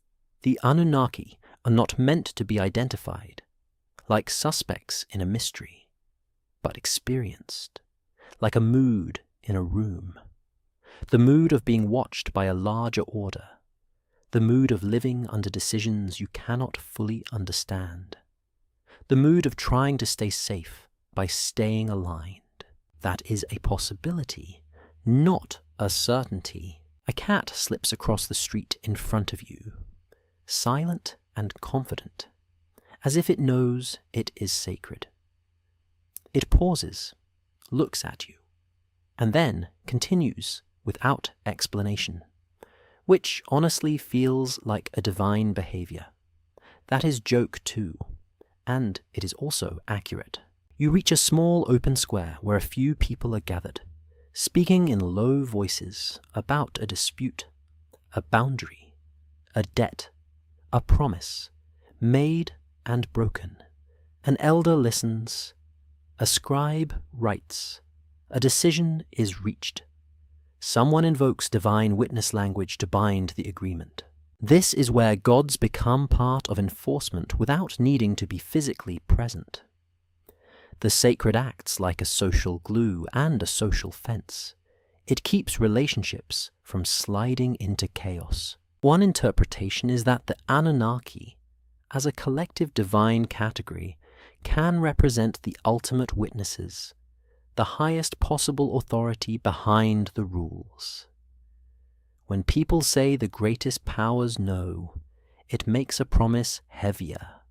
the Anunnaki are not meant to be identified, like suspects in a mystery, but experienced, like a mood in a room, the mood of being watched by a larger order, the mood of living under decisions you cannot fully understand, the mood of trying to stay safe by staying aligned. That is a possibility, not a certainty. A cat slips across the street in front of you, silent and confident, as if it knows it is sacred. It pauses, looks at you, and then continues without explanation, which honestly feels like a divine behavior. That is joke too, and it is also accurate. You reach a small open square where a few people are gathered, speaking in low voices about a dispute, a boundary, a debt, a promise, made and broken. An elder listens, a scribe writes, a decision is reached. Someone invokes divine witness language to bind the agreement. This is where gods become part of enforcement without needing to be physically present. The sacred acts like a social glue and a social fence. It keeps relationships from sliding into chaos. One interpretation is that the Anunnaki, as a collective divine category, can represent the ultimate witnesses, the highest possible authority behind the rules. When people say the greatest powers know, it makes a promise heavier.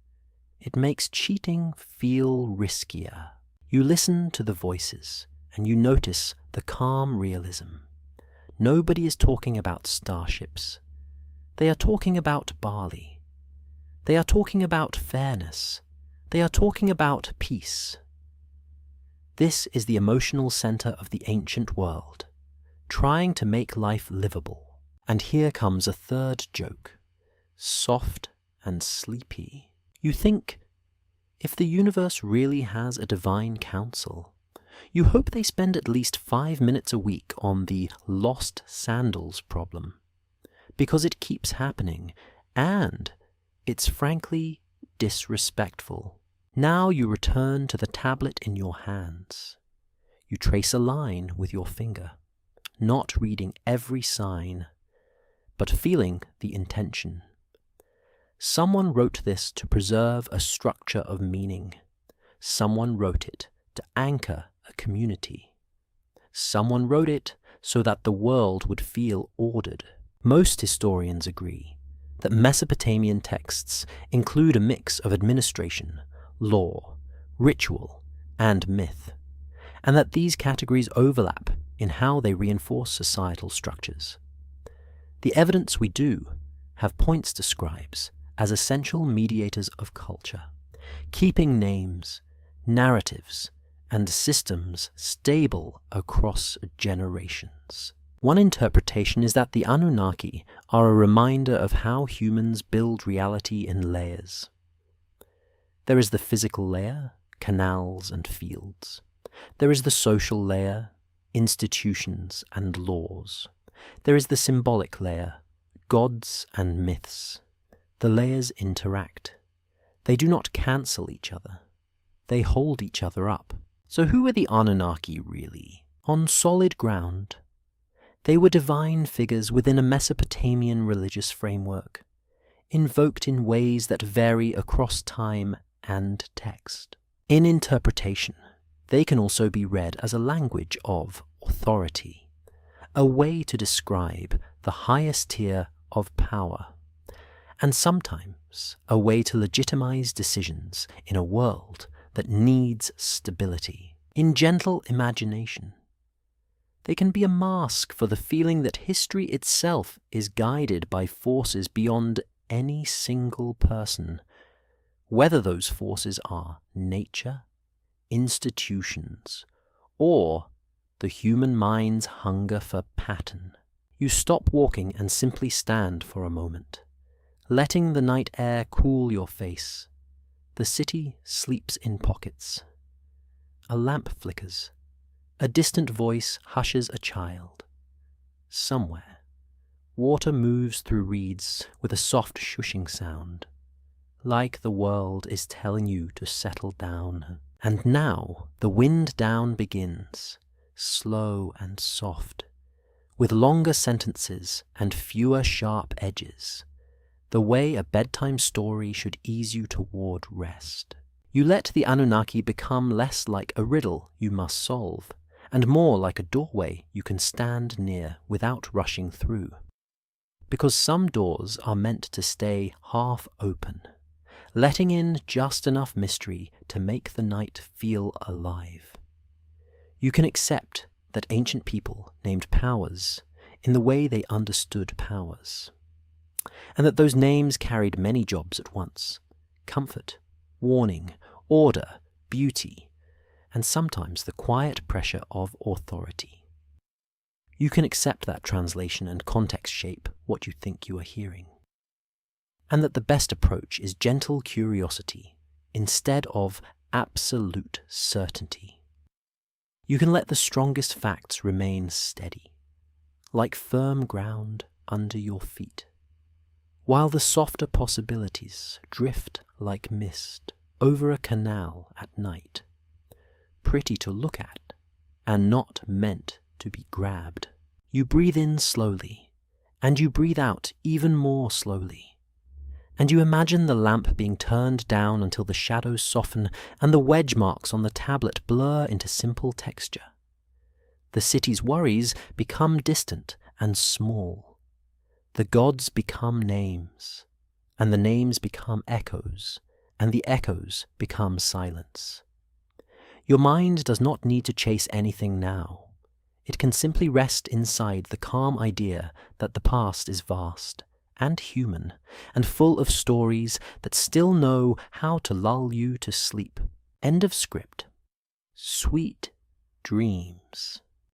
It makes cheating feel riskier. You listen to the voices, and you notice the calm realism. Nobody is talking about starships. They are talking about barley. They are talking about fairness. They are talking about peace. This is the emotional center of the ancient world, trying to make life livable. And here comes a third joke, soft and sleepy. You think, if the universe really has a divine council, you hope they spend at least 5 minutes a week on the lost sandals problem, because it keeps happening, and it's frankly disrespectful. Now you return to the tablet in your hands. You trace a line with your finger, not reading every sign, but feeling the intention. Someone wrote this to preserve a structure of meaning. Someone wrote it to anchor a community. Someone wrote it so that the world would feel ordered. Most historians agree that Mesopotamian texts include a mix of administration, law, ritual, and myth, and that these categories overlap in how they reinforce societal structures. The evidence we do have points to scribes as essential mediators of culture, keeping names, narratives, and systems stable across generations. One interpretation is that the Anunnaki are a reminder of how humans build reality in layers. There is the physical layer, canals and fields. There is the social layer, institutions and laws. There is the symbolic layer, gods and myths. The layers interact. They do not cancel each other. They hold each other up. So who are the Anunnaki really? On solid ground, they were divine figures within a Mesopotamian religious framework, invoked in ways that vary across time and text. In interpretation, they can also be read as a language of authority, a way to describe the highest tier of power, and sometimes a way to legitimize decisions in a world that needs stability. In gentle imagination, they can be a mask for the feeling that history itself is guided by forces beyond any single person, whether those forces are nature, institutions, or the human mind's hunger for pattern. You stop walking and simply stand for a moment, letting the night air cool your face. The city sleeps in pockets. A lamp flickers. A distant voice hushes a child. Somewhere, water moves through reeds with a soft shushing sound, like the world is telling you to settle down. And now the wind down begins, slow and soft, with longer sentences and fewer sharp edges, the way a bedtime story should ease you toward rest. You let the Anunnaki become less like a riddle you must solve, and more like a doorway you can stand near without rushing through. Because some doors are meant to stay half open, letting in just enough mystery to make the night feel alive. You can accept that ancient people named powers in the way they understood powers, and that those names carried many jobs at once: comfort, warning, order, beauty, and sometimes the quiet pressure of authority. You can accept that translation and context shape what you think you are hearing, and that the best approach is gentle curiosity instead of absolute certainty. You can let the strongest facts remain steady, like firm ground under your feet, while the softer possibilities drift like mist over a canal at night, pretty to look at and not meant to be grabbed. You breathe in slowly, and you breathe out even more slowly, and you imagine the lamp being turned down until the shadows soften and the wedge marks on the tablet blur into simple texture. The city's worries become distant and small. The gods become names, and the names become echoes, and the echoes become silence. Your mind does not need to chase anything now. It can simply rest inside the calm idea that the past is vast and human and full of stories that still know how to lull you to sleep. End of script. Sweet dreams.